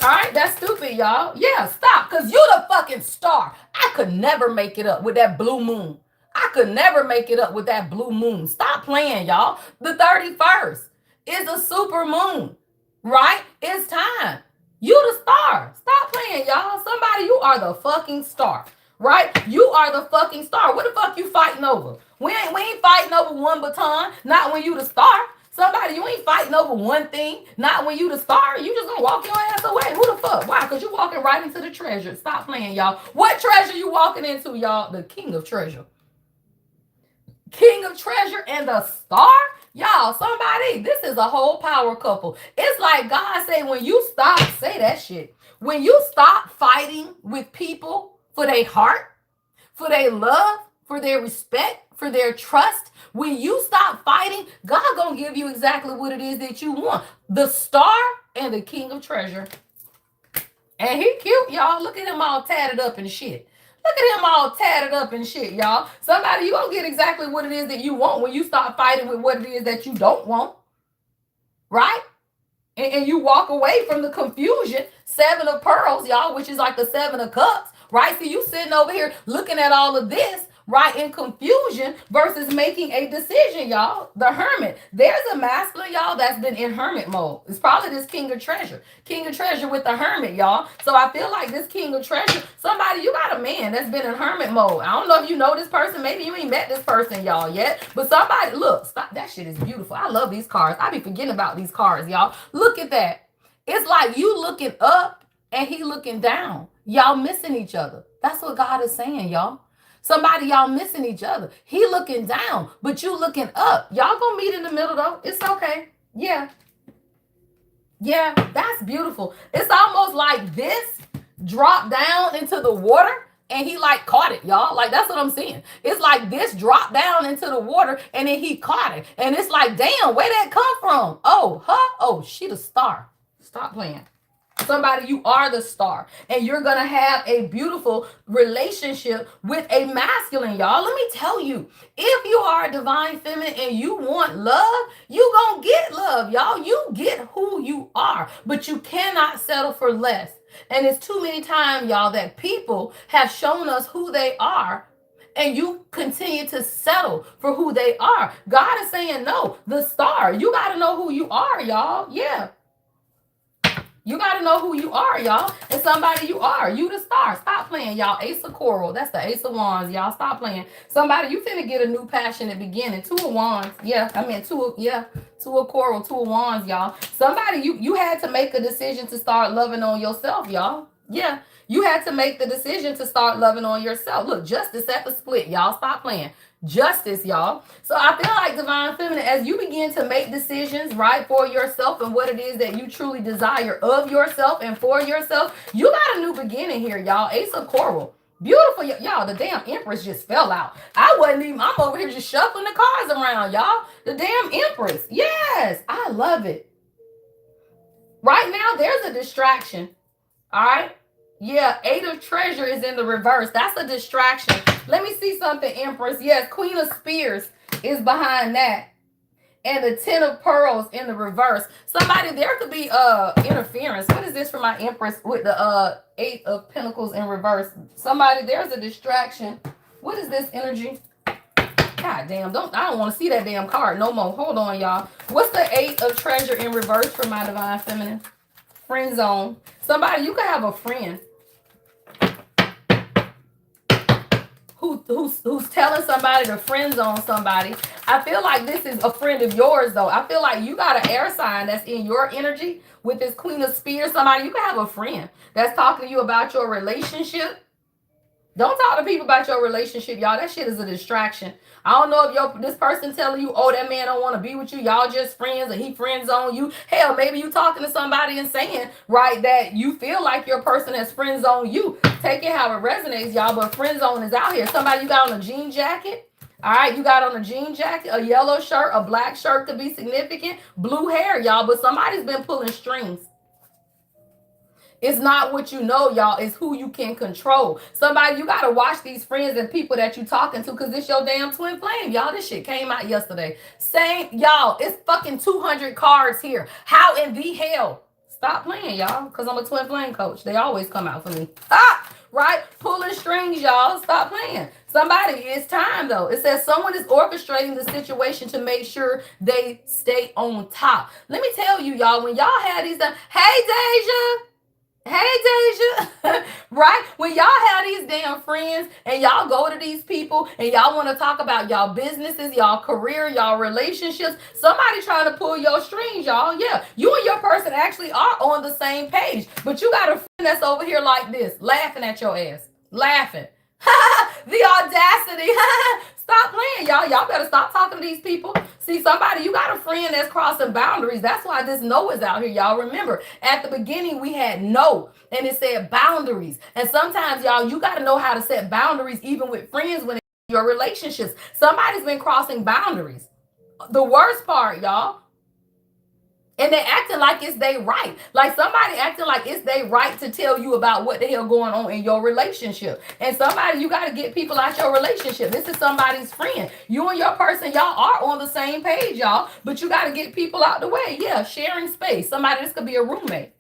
All right, that's stupid, y'all. Yeah, stop, because you the fucking star. I could never make it up with that blue moon. I could never make it up with that blue moon. Stop playing, y'all. The 31st is a super moon, right? It's time. You the star. Stop playing, y'all. Somebody, you are the fucking star, right? You are the fucking star. What the fuck you fighting over? We ain't fighting over one baton. Not when you the star. Somebody, you ain't fighting over one thing. Not when you the star. You just gonna walk your ass away. Who the fuck? Why? Because you walking right into the treasure. Stop playing, y'all. What treasure you walking into, y'all? The king of treasure. King of treasure and the star? Y'all, somebody, this is a whole power couple. It's like God say, when you stop, say that shit. When you stop fighting with people for their heart, for their love, for their respect, for their trust, when you stop fighting, God gonna give you exactly what it is that you want. The star and the king of treasure. And he cute, y'all. Look at him all tatted up and shit. Look at him all tatted up and shit, y'all. Somebody, you gonna get exactly what it is that you want when you start fighting with what it is that you don't want. Right? And you walk away from the confusion. 7 of pearls, y'all, which is like the 7 of cups. Right? So you sitting over here looking at all of this, right, in confusion versus making a decision, y'all. The hermit. There's a masculine, y'all, that's been in hermit mode. It's probably this king of treasure. King of treasure with the hermit, y'all. So I feel like this king of treasure, somebody, you got a man that's been in hermit mode. I don't know if you know this person. Maybe you ain't met this person, y'all, yet. But somebody, look, stop. That shit is beautiful. I love these cards. I be forgetting about these cards, y'all. Look at that. It's like you looking up and he looking down. Y'all missing each other. That's what God is saying, y'all. Somebody, y'all missing each other. He looking down, but you looking up. Y'all gonna meet in the middle, though. It's okay. Yeah. Yeah, that's beautiful. It's almost like this drop down into the water. and he like caught it, y'all. Like that's what I'm saying. It's like this dropped down into the water and then he caught it. And it's like, damn, where that come from? Oh, huh? Oh, she the star. Stop playing. Somebody, you are the star, and you're gonna have a beautiful relationship with a masculine, y'all. Let me tell you, if you are a divine feminine and you want love, you gonna get love, y'all. You get who you are, but you cannot settle for less. And it's too many times, y'all, that people have shown us who they are, and you continue to settle for who they are. God is saying, no, the star, you got to know who you are, y'all. Yeah. You got to know who you are, y'all. And somebody, you are. You the star. Stop playing, y'all. Ace of coral. That's the ace of wands, y'all. Stop playing. Somebody, you finna get a new passionate beginning. Two of wands. Yeah, I mean, two of coral, two of wands, y'all. Somebody, you had to make a decision to start loving on yourself, y'all. Yeah, you had to make the decision to start loving on yourself. Look, justice at the split, y'all. Stop playing. Justice, y'all. So I feel like divine feminine, as you begin to make decisions, right, for yourself and what it is that you truly desire of yourself and for yourself, you got a new beginning here, y'all. Ace of coral. Beautiful, y'all. The damn Empress just fell out. I'm over here just shuffling the cards around, y'all. The damn Empress. Yes, I love it. Right now, there's a distraction. All right. Yeah, Eight of Treasure is in the reverse. That's a distraction. Let me see something, Empress. Yes, Queen of Spears is behind that. And the Ten of Pearls in the reverse. Somebody, there could be interference. What is this for my Empress with the Eight of Pentacles in reverse? Somebody, there's a distraction. What is this energy? God damn, I don't want to see that damn card no more. Hold on, y'all. What's the Eight of Treasure in reverse for my divine feminine? Friend zone. Somebody, you could have a friend who's telling somebody to friend zone somebody. I feel like this is a friend of yours, though. I feel like you got an air sign that's in your energy with this Queen of Spears. Somebody, you can have a friend that's talking to you about your relationship. Don't talk to people about your relationship, y'all. That shit is a distraction. I don't know if this person telling you, oh, that man don't want to be with you. Y'all just friends, or he friends on you. Hell, maybe you talking to somebody and saying, right, that you feel like your person has friends on you. Take it how it resonates, y'all. But friend zone is out here. Somebody, you got on a jean jacket. All right, you got on a jean jacket, a yellow shirt, a black shirt to be significant, blue hair, y'all. But somebody's been pulling strings. It's not what you know, y'all. It's who you can control. Somebody, you got to watch these friends and people that you talking to, because this your damn twin flame, y'all. This shit came out yesterday. Same, y'all. It's fucking 200 cards here. How in the hell? Stop playing, y'all, because I'm a twin flame coach. They always come out for me. Right? Pulling strings, y'all. Stop playing. Somebody, it's time, though. It says someone is orchestrating the situation to make sure they stay on top. Let me tell you, y'all, when y'all had these, hey, Deja. Hey, Deja, right? When y'all have these damn friends and y'all go to these people and y'all want to talk about y'all businesses, y'all career, y'all relationships, somebody trying to pull your strings, y'all. Yeah, you and your person actually are on the same page, but you got a friend that's over here like this, laughing at your ass, laughing. The audacity. Stop playing, y'all. Y'all better stop talking to these people. See, somebody, you got a friend that's crossing boundaries. That's why this no is out here, y'all. Remember, at the beginning, we had no, and it said boundaries. And sometimes, y'all, you got to know how to set boundaries, even with friends when it's your relationships. Somebody's been crossing boundaries. The worst part, y'all, and they acting like it's their right. Like somebody acting like it's their right to tell you about what the hell going on in your relationship. And somebody, you got to get people out your relationship. This is somebody's friend. You and your person, y'all are on the same page, y'all. But you got to get people out the way. Yeah, sharing space. Somebody, this could be a roommate.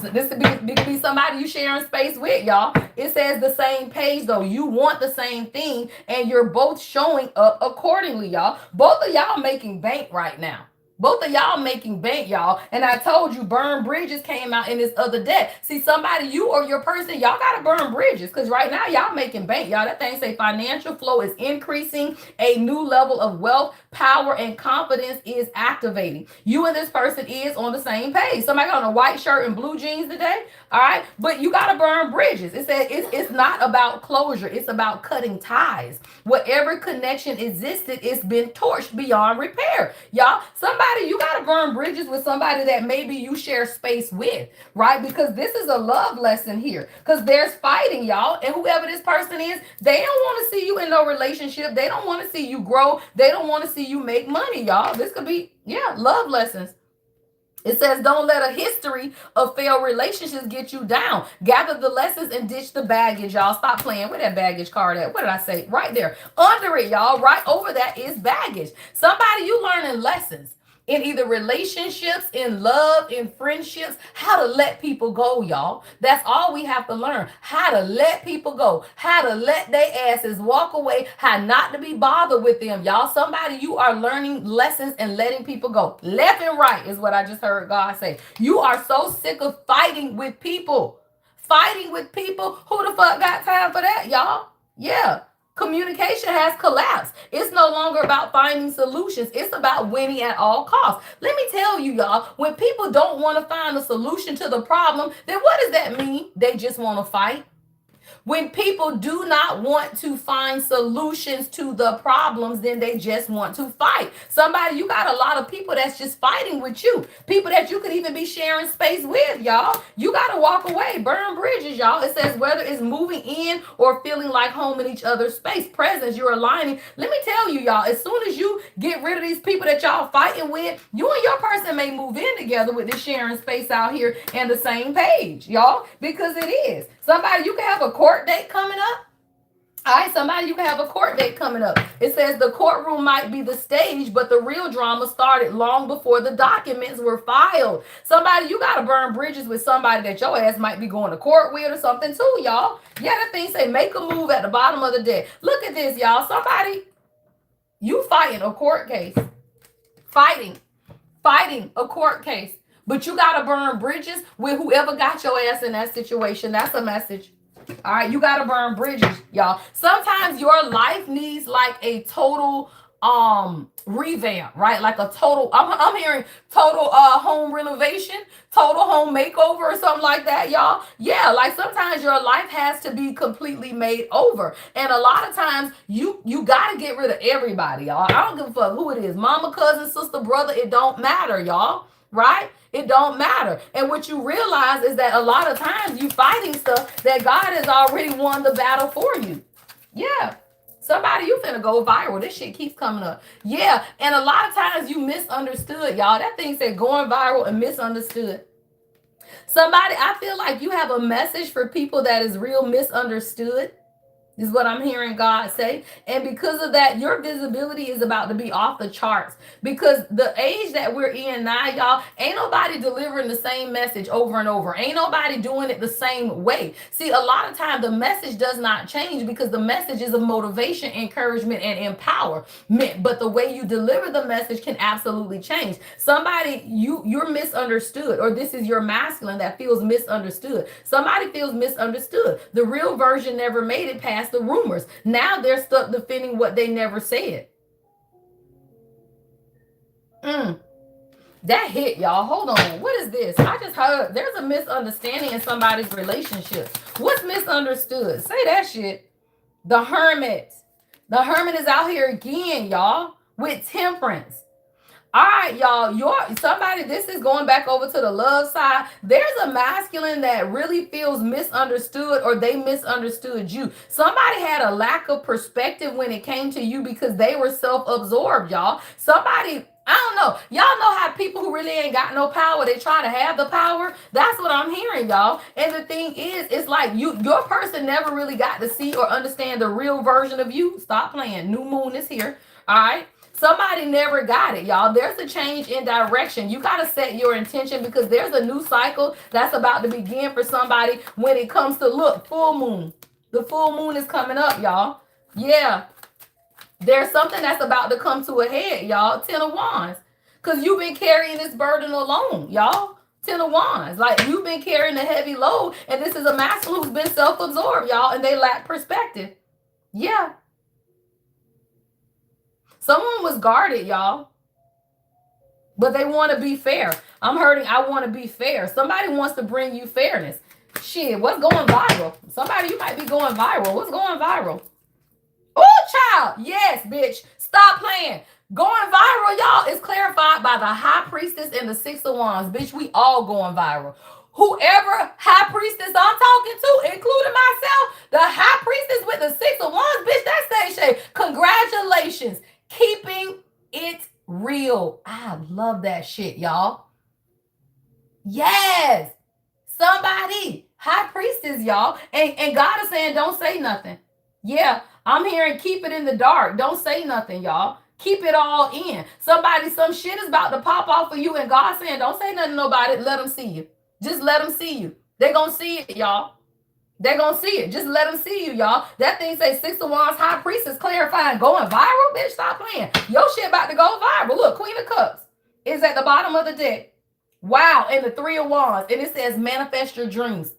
So this could be somebody you sharing space with, y'all. It says the same page, though. You want the same thing, and you're both showing up accordingly, y'all. Both of y'all making bank right now. Both of y'all making bank, y'all. And I told you, burn bridges came out in this other deck. See, somebody, you or your person, y'all got to burn bridges. Because right now, y'all making bank, y'all. That thing say financial flow is increasing. A new level of wealth, power, and confidence is activating. You and this person is on the same page. Somebody got on a white shirt and blue jeans today. All right. But you got to burn bridges. It said it's not about closure. It's about cutting ties. Whatever connection existed, it's been torched beyond repair. Y'all, somebody, somebody, you got to burn bridges with somebody that maybe you share space with, right? Because this is a love lesson here. Because there's fighting, y'all. And whoever this person is, they don't want to see you in no relationship. They don't want to see you grow. They don't want to see you make money, y'all. This could be, yeah, love lessons. It says, don't let a history of failed relationships get you down. Gather the lessons and ditch the baggage, y'all. Stop playing with that baggage card at. What did I say? Right there. Under it, y'all. Right over that is baggage. Somebody, you learning lessons in either relationships, in love, in friendships, how to let people go, y'all. That's all we have to learn. How to let people go. How to let their asses walk away. How not to be bothered with them, y'all. Somebody, you are learning lessons and letting people go. Left and right is what I just heard God say. You are so sick of fighting with people. Fighting with people. Who the fuck got time for that, y'all? Yeah. Communication has collapsed. It's no longer about finding solutions. It's about winning at all costs. Let me tell you, y'all, when people don't want to find a solution to the problem, then what does that mean? They just want to fight. When people do not want to find solutions to the problems, then they just want to fight. Somebody, you got a lot of people that's just fighting with you. People that you could even be sharing space with, y'all. You got to walk away. Burn bridges, y'all. It says whether it's moving in or feeling like home in each other's space. Presence, you're aligning. Let me tell you, y'all, as soon as you get rid of these people that y'all fighting with, you and your person may move in together with this sharing space out here and the same page, y'all, because it is. Somebody, you can have a court date coming up. All right, somebody, you can have a court date coming up. It says the courtroom might be the stage, but the real drama started long before the documents were filed. Somebody, you got to burn bridges with somebody that your ass might be going to court with or something too, y'all. Yeah, that thing say make a move at the bottom of the deck. Look at this, y'all. Somebody, you fighting a court case. Fighting a court case. But you got to burn bridges with whoever got your ass in that situation. That's a message. All right, you got to burn bridges, y'all. Sometimes your life needs like a total revamp, right? Like a total, I'm hearing total home renovation, total home makeover or something like that, y'all. Yeah, like sometimes your life has to be completely made over. And a lot of times you got to get rid of everybody, y'all. I don't give a fuck who it is. Mama, cousin, sister, brother, it don't matter, y'all. Right? It don't matter. And what you realize is that a lot of times you fighting stuff that God has already won the battle for you. Yeah. Somebody, you finna go viral. This shit keeps coming up. Yeah. And a lot of times you misunderstood, y'all. That thing said going viral and misunderstood. Somebody, I feel like you have a message for people that is real misunderstood. Is what I'm hearing God say. And because of that, your visibility is about to be off the charts. Because the age that we're in now, y'all, ain't nobody delivering the same message over and over. Ain't nobody doing it the same way. See, a lot of time the message does not change because the message is of motivation, encouragement, and empowerment. But the way you deliver the message can absolutely change. Somebody, you're misunderstood, or this is your masculine that feels misunderstood. Somebody feels misunderstood. The real version never made it past the rumors. Now they're stuck defending what they never said. That hit, y'all. Hold on. What is this? I just heard there's a misunderstanding in somebody's relationship. What's misunderstood? Say that shit. The hermit. The hermit is out here again, y'all, with temperance. All right, y'all, somebody, this is going back over to the love side. There's a masculine that really feels misunderstood, or they misunderstood you. Somebody had a lack of perspective when it came to you because they were self-absorbed, y'all. Somebody, I don't know. Y'all know how people who really ain't got no power, they try to have the power. That's what I'm hearing, y'all. And the thing is, it's like your person never really got to see or understand the real version of you. Stop playing. New moon is here. All right. Somebody never got it, y'all. There's a change in direction. You got to set your intention because there's a new cycle that's about to begin for somebody when it comes to, look, full moon. The full moon is coming up, y'all. Yeah. There's something that's about to come to a head, y'all. 10 of Wands. Because you've been carrying this burden alone, y'all. 10 of Wands. Like, you've been carrying a heavy load, and this is a masculine who's been self-absorbed, y'all, and they lack perspective. Yeah. Someone was guarded, y'all, but they want to be fair. I'm hurting. I want to be fair. Somebody wants to bring you fairness. Shit, what's going viral? Somebody, you might be going viral. What's going viral? Oh, child. Yes, bitch. Stop playing. Going viral, y'all, is clarified by the high priestess and the six of wands. Bitch, we all going viral. Whoever high priestess I'm talking to, including myself, the high priestess with the six of wands, bitch, that's Shay. Congratulations. Keeping it real. I love that shit, y'all. Yes. Somebody, high priestess, y'all. And God is saying, don't say nothing. Yeah, I'm hearing keep it in the dark. Don't say nothing, y'all. Keep it all in. Somebody, some shit is about to pop off of you, and God saying, don't say nothing to nobody. Let them see you. Just let them see you. They're going to see it, y'all. They're going to see it. Just let them see you, y'all. That thing say six of wands, high priestess, clarifying, going viral. Bitch, stop playing. Your shit about to go viral. Look, Queen of Cups is at the bottom of the deck. Wow, and the three of wands. And it says manifest your dreams.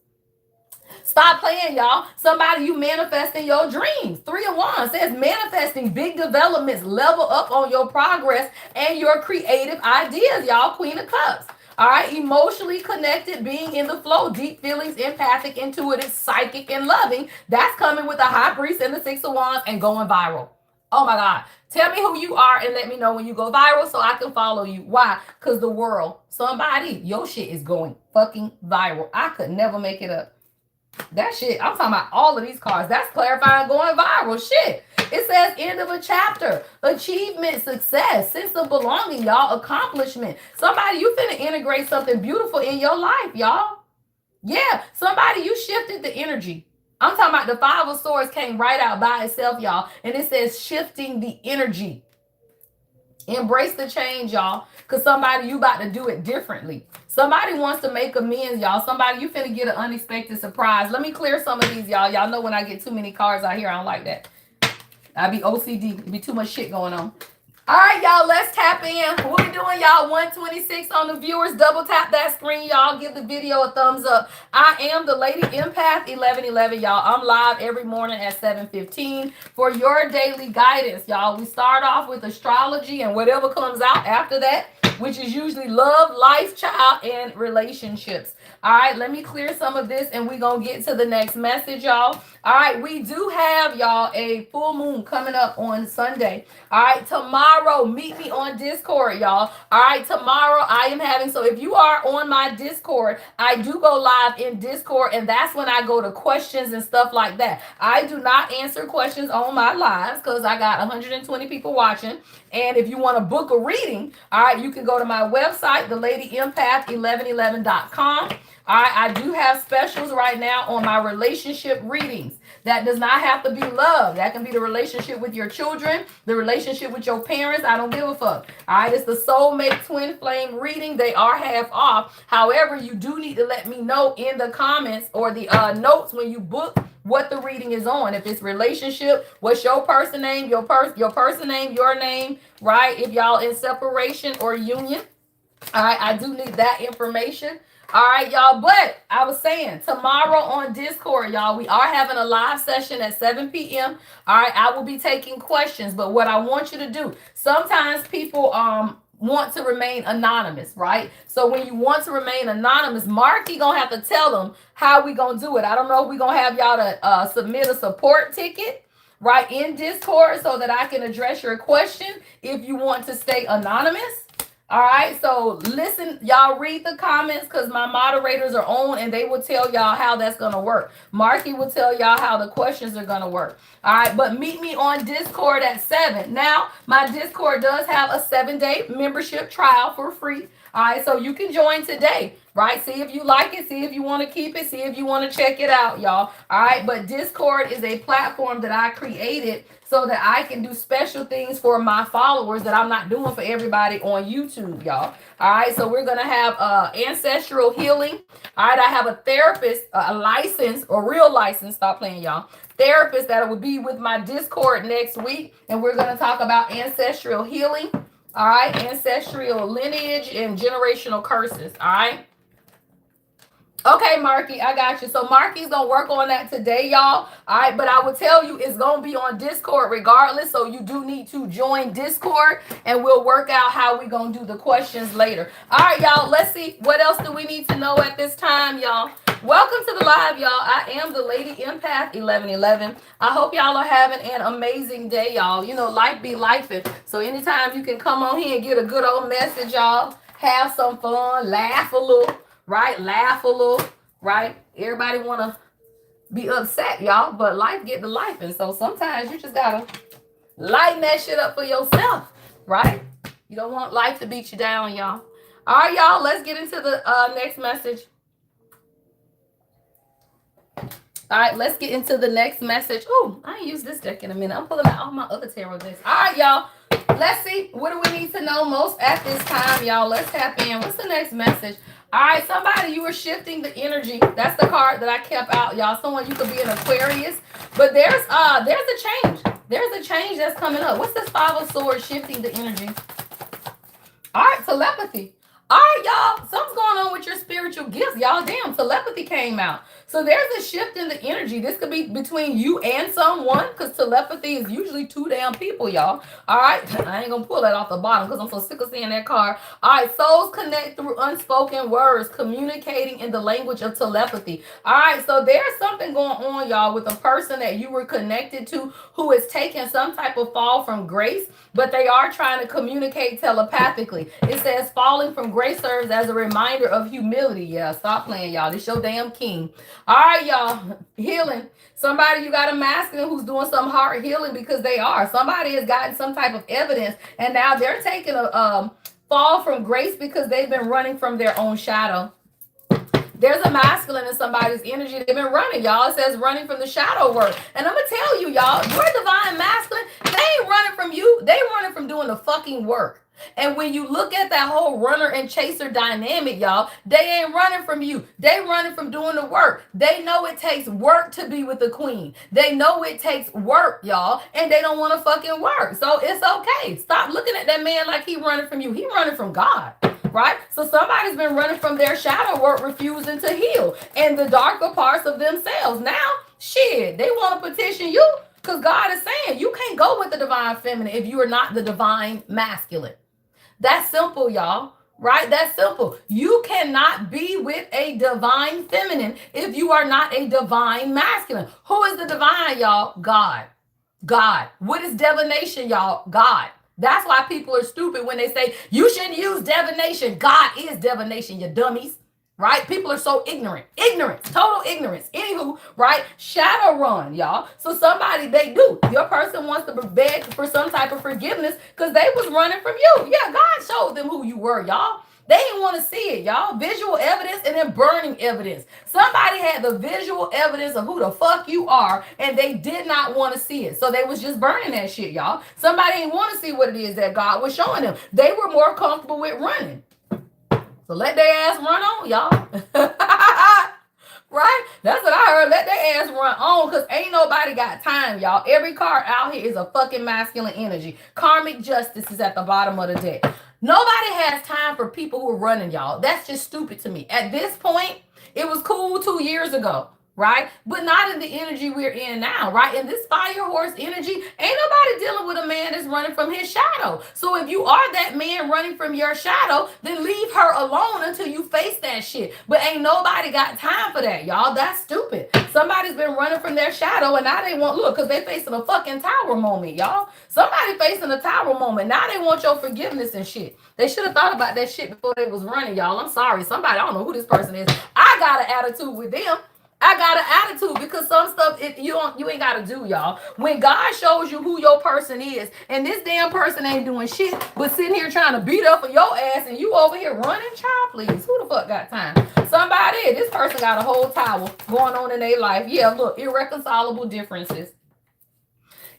Stop playing, y'all. Somebody, you manifesting your dreams. Three of wands says manifesting big developments, level up on your progress and your creative ideas, y'all. Queen of Cups. All right, emotionally connected, being in the flow, deep feelings, empathic, intuitive, psychic, and loving. That's coming with the high priest and the six of wands and going viral. Oh my God. Tell me who you are and let me know when you go viral so I can follow you. Why? Because the world, somebody, your shit is going fucking viral. I could never make it up. That shit, I'm talking about all of these cards. That's clarifying going viral. Shit. It says end of a chapter, achievement, success, sense of belonging, y'all, accomplishment. Somebody, you finna integrate something beautiful in your life, y'all. Yeah, somebody, you shifted the energy. I'm talking about the five of swords came right out by itself, y'all. And it says shifting the energy. Embrace the change, y'all. Because somebody, you about to do it differently. Somebody wants to make amends, y'all. Somebody, you finna get an unexpected surprise. Let me clear some of these, y'all. Y'all know when I get too many cards out here, I don't like that. I be OCD. It be too much shit going on. All right, y'all, let's tap in. What we doing, y'all? 126 on the viewers. Double tap that screen, y'all. Give the video a thumbs up. I am the Lady Empath 1111, y'all. I'm live every morning at 7:15 for your daily guidance, y'all. We start off with astrology and whatever comes out after that, which is usually love, life, child, and relationships. All right, let me clear some of this and we're going to get to the next message, y'all. All right, we do have, y'all, a full moon coming up on Sunday. All right, tomorrow, meet me on Discord, y'all. All right, tomorrow I am having, so if you are on my Discord, I do go live in Discord, and that's when I go to questions and stuff like that. I do not answer questions on my lives because I got 120 people watching. And if you want to book a reading, all right, you can go to my website, theladyempath1111.com. All right, I do have specials right now on my relationship readings. That does not have to be love. That can be the relationship with your children, the relationship with your parents. I don't give a fuck. All right, it's the soulmate twin flame reading. They are half off. However, you do need to let me know in the comments or the notes when you book what the reading is on. If it's relationship, what's your person name, your person name, your name, right? If y'all in separation or union. All right, I do need that information. All right, y'all. But I was saying tomorrow on Discord, y'all, we are having a live session at 7 p.m. All right, I will be taking questions. But what I want you to do, sometimes people want to remain anonymous, right? So when you want to remain anonymous, Marky gonna have to tell them how we gonna do it. I don't know if we gonna have y'all to submit a support ticket right in Discord so that I can address your question if you want to stay anonymous. All right, so listen, y'all read the comments because my moderators are on and they will tell y'all how that's going to work. Marky will tell y'all how the questions are going to work. All right, but meet me on Discord at 7. Now, my Discord does have a 7-day membership trial for free. All right, so you can join today, right? See if you like it, see if you want to keep it, see if you want to check it out, y'all. All right, but Discord is a platform that I created so that I can do special things for my followers that I'm not doing for everybody on YouTube, y'all. All right, so we're going to have ancestral healing. All right, I have a therapist, a license, or real license, stop playing, y'all, therapist that will be with my Discord next week, and we're going to talk about ancestral healing. All right, ancestral lineage and generational curses. All right. Okay, Marky, I got you. So Marky's going to work on that today, y'all. All right, but I will tell you it's going to be on Discord regardless. So you do need to join Discord and we'll work out how we're going to do the questions later. All right, y'all, let's see. What else do we need to know at this time, y'all? Welcome to the live, y'all. I am the Lady Empath 1111. I hope y'all are having an amazing day, y'all. You know, life be lifing. So anytime you can come on here and get a good old message, y'all, have some fun, laugh a little, right? Laugh a little, right? Everybody wanna be upset, y'all, but life get to life, and so sometimes you just gotta lighten that shit up for yourself, right? You don't want life to beat you down, y'all. All right, y'all. Let's get into the next message. All right, let's get into the next message. Oh, I ain't used this deck in a minute. I'm pulling out all my other tarot decks. All right, y'all. Let's see. What do we need to know most at this time, y'all? Let's tap in. What's the next message? All right, somebody, you were shifting the energy. That's the card that I kept out, y'all. Someone, you could be an Aquarius, but there's a change. There's a change that's coming up. What's this Five of Swords shifting the energy? All right, telepathy. All right, y'all. Something's going on with your spiritual gifts, y'all. Damn, telepathy came out. So there's a shift in the energy. This could be between you and someone, because telepathy is usually two damn people, y'all. All right, I ain't gonna pull that off the bottom because I'm so sick of seeing that card. All right, souls connect through unspoken words, communicating in the language of telepathy. All right, so there's something going on, y'all, with a person that you were connected to who is taking some type of fall from grace, but they are trying to communicate telepathically. It says falling from grace serves as a reminder of humility. Yeah, stop playing, y'all. This your damn king. All right, y'all. Healing. Somebody, you got a masculine who's doing some hard healing because they are. Somebody has gotten some type of evidence, and now they're taking a fall from grace because they've been running from their own shadow. There's a masculine in somebody's energy. They've been running, y'all. It says running from the shadow work. And I'm going to tell you, y'all, your divine masculine, they ain't running from you. They running from doing the fucking work. And when you look at that whole runner and chaser dynamic, y'all, they ain't running from you. They running from doing the work. They know it takes work to be with the queen. They know it takes work, y'all, and they don't want to fucking work. So it's okay. Stop looking at that man like he running from you. He running from God. Right? So somebody's been running from their shadow work, refusing to heal and the darker parts of themselves. Now, shit, they want to petition you because God is saying you can't go with the divine feminine if you are not the divine masculine. That's simple, y'all. Right? That's simple. You cannot be with a divine feminine if you are not a divine masculine. Who is the divine, y'all? God. God. What is divination, y'all? God. That's why people are stupid when they say you shouldn't use divination. God is divination, you dummies. Right? People are so ignorant. Ignorance. Total ignorance. Anywho, right? Shadow run, y'all. So somebody, they do. Your person wants to beg for some type of forgiveness because they was running from you. Yeah, God showed them who you were, y'all. They didn't want to see it, y'all. Visual evidence and then burning evidence. Somebody had the visual evidence of who the fuck you are, and they did not want to see it. So they was just burning that shit, y'all. Somebody didn't want to see what it is that God was showing them. They were more comfortable with running. So let their ass run on, y'all. Right? That's what I heard. Let their ass run on because ain't nobody got time, y'all. Every card out here is a fucking masculine energy. Karmic justice is at the bottom of the deck. Nobody has time for people who are running, y'all. That's just stupid to me. At this point, it was cool 2 years ago, right? But not in the energy we're in now, right? In this fire horse energy, ain't nobody dealing with a man that's running from his shadow. So if you are that man running from your shadow, then leave her alone until you face that shit. But ain't nobody got time for that, y'all. That's stupid. Somebody's been running from their shadow and now they want, look, because they facing a fucking tower moment, y'all. Somebody facing a tower moment. Now they want your forgiveness and shit. They should have thought about that shit before they was running, y'all. I'm sorry. Somebody, I don't know who this person is. I got an attitude with them. I got an attitude because some stuff you ain't got to do, y'all. When God shows you who your person is, and this damn person ain't doing shit, but sitting here trying to beat up for your ass, and you over here running, child, please. Who the fuck got time? Somebody, this person got a whole tower going on in their life. Yeah, look, irreconcilable differences.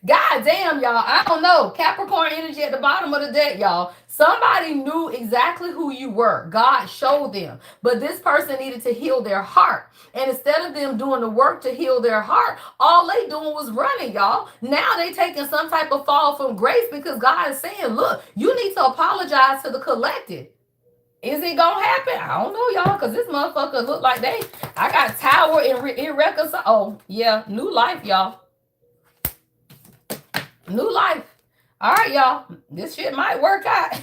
God damn, y'all. I don't know. Capricorn energy at the bottom of the deck, y'all. Somebody knew exactly who you were. God showed them. But this person needed to heal their heart. And instead of them doing the work to heal their heart, all they doing was running, y'all. Now they taking some type of fall from grace because God is saying, look, you need to apologize to the collective. Is it gonna happen? I don't know, y'all, because this motherfucker look like I got tower and irreconcilable. Oh, yeah, new life, y'all. New life. All right, y'all. This shit might work out.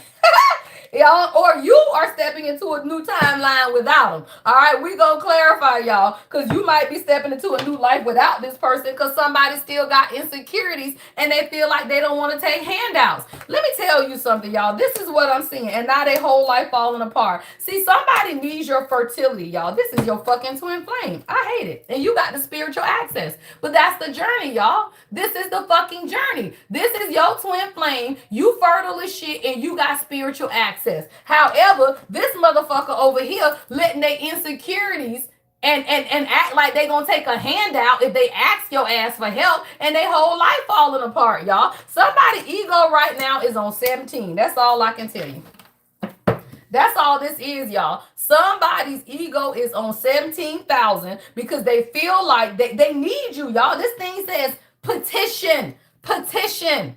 Y'all, or you are stepping into a new timeline without them. All right, we gonna clarify, y'all, because you might be stepping into a new life without this person because somebody still got insecurities and they feel like they don't want to take handouts. Let me tell you something, y'all. This is what I'm seeing, and now their whole life falling apart. See, somebody needs your fertility, y'all. This is your fucking twin flame. I hate it, and you got the spiritual access, but that's the journey, y'all. This is the fucking journey. This is your twin flame. You fertile as shit, and you got spiritual access. However, this motherfucker over here letting their insecurities and act like they gonna take a handout if they ask your ass for help, and their whole life falling apart, y'all. Somebody ego right now is on 17. That's all I can tell you. That's all this is, y'all. Somebody's ego is on 17,000 because they feel like they need you, y'all. This thing says petition, petition,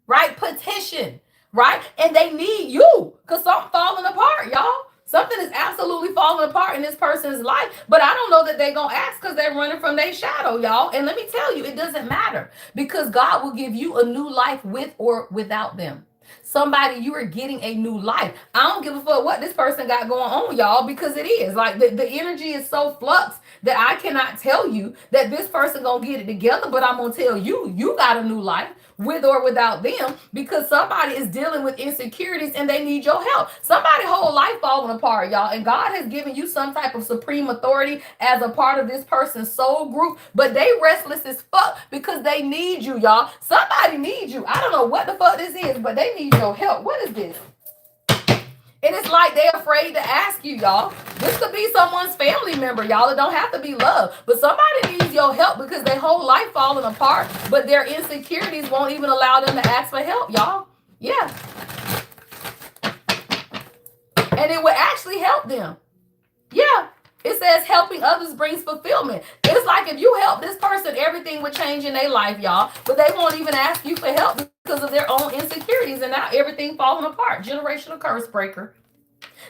right? Petition, right? And they need you because something's falling apart, y'all. Something is absolutely falling apart in this person's life, but I don't know that they're going to ask because they're running from their shadow, y'all. And let me tell you, it doesn't matter because God will give you a new life with or without them. Somebody, you are getting a new life. I don't give a fuck what this person got going on, y'all, because it is like the energy is so flux that I cannot tell you that this person gonna get it together, but I'm gonna tell you, you got a new life with or without them because somebody is dealing with insecurities and they need your help. Somebody whole life falling apart, y'all, and God has given you some type of supreme authority as a part of this person's soul group, but they restless as fuck because they need you, y'all. Somebody needs you. I don't know what the fuck this is, but they need your help. What is this? And it's like they're afraid to ask you, y'all. This could be someone's family member, y'all. It don't have to be love. But somebody needs your help because their whole life falling apart, but their insecurities won't even allow them to ask for help, y'all. Yeah. And it would actually help them. Yeah. It says helping others brings fulfillment. It's like if you help this person, everything would change in their life, y'all. But they won't even ask you for help because of their own insecurities, and now everything falling apart. Generational curse breaker.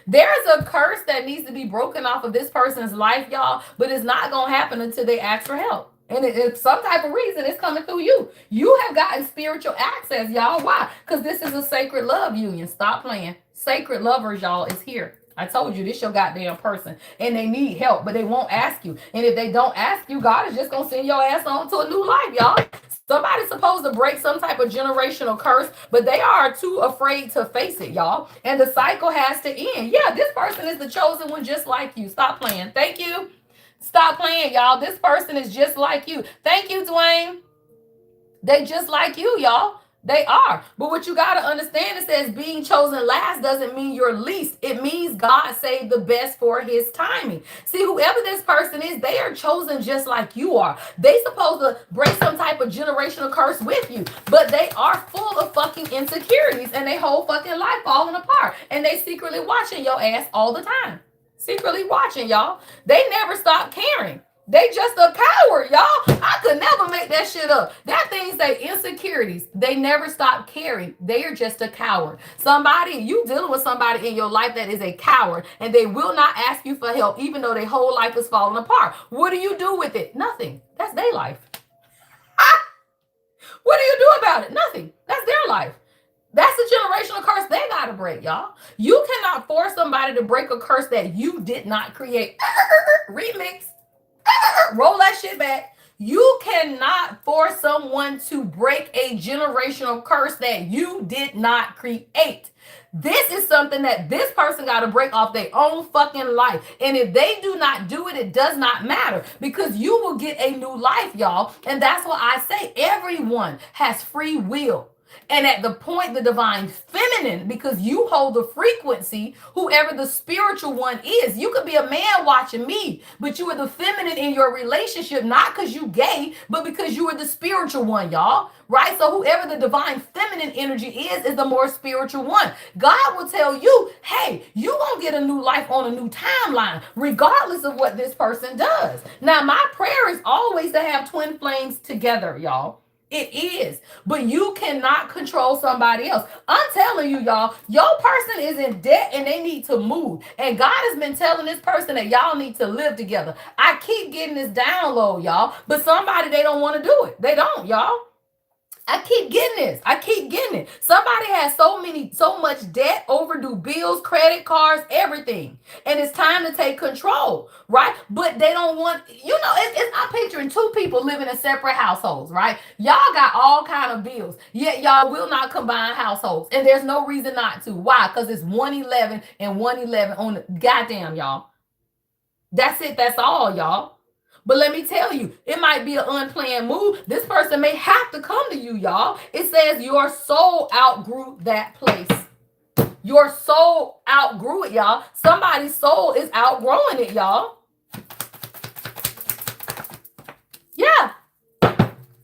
There's a curse that needs to be broken off of this person's life, y'all, but it's not going to happen until they ask for help. And it's some type of reason it's coming through you. You have gotten spiritual access, y'all. Why? Because this is a sacred love union. Stop playing. Sacred lovers, y'all, is here. I told you, this your goddamn person. And they need help, but they won't ask you. And if they don't ask you, God is just going to send your ass on to a new life, y'all. Somebody's supposed to break some type of generational curse, but they are too afraid to face it, y'all. And the cycle has to end. Yeah, this person is the chosen one just like you. Stop playing. Thank you. Stop playing, y'all. This person is just like you. Thank you, Dwayne. They just like you, y'all. They are. But what you got to understand, it says being chosen last doesn't mean you're least. It means God saved the best for his timing. See, whoever this person is, they are chosen just like you are. They supposed to break some type of generational curse with you, but they are full of fucking insecurities and they whole fucking life falling apart. And they secretly watching your ass all the time. Secretly watching, y'all. They never stop caring. They just a coward, y'all. I could never make that shit up. That thing say insecurities. They never stop caring. They are just a coward. Somebody, you dealing with somebody in your life that is a coward, and they will not ask you for help, even though their whole life is falling apart. What do you do with it? Nothing. That's their life. What do you do about it? Nothing. That's their life. That's a generational curse they got to break, y'all. You cannot force somebody to break a curse that you did not create. Remix. Roll that shit back. You cannot force someone to break a generational curse that you did not create. This is something that this person got to break off their own fucking life. And if they do not do it, it does not matter because you will get a new life, y'all. And that's why I say everyone has free will. And at the point, the divine feminine, because you hold the frequency, whoever the spiritual one is. You could be a man watching me, but you are the feminine in your relationship, not because you gay, but because you are the spiritual one, y'all. Right? So whoever the divine feminine energy is the more spiritual one. God will tell you, hey, you gonna get a new life on a new timeline, regardless of what this person does. Now, my prayer is always to have twin flames together, y'all. It is, but you cannot control somebody else. I'm telling you, y'all, your person is in debt and they need to move. And God has been telling this person that y'all need to live together. I keep getting this download, y'all, but somebody, they don't want to do it. They don't, y'all. I keep getting this. I keep getting it. Somebody has so much debt, overdue bills, credit cards, everything. And it's time to take control, right? But they don't want, I'm picturing two people living in separate households, right? Y'all got all kind of bills, yet y'all will not combine households. And there's no reason not to. Why? Because it's 111 and 111 on the goddamn, y'all. That's it. That's all, y'all. But let me tell you, it might be an unplanned move. This person may have to come to you, y'all. It says your soul outgrew that place. Your soul outgrew it, y'all. Somebody's soul is outgrowing it, y'all. Yeah.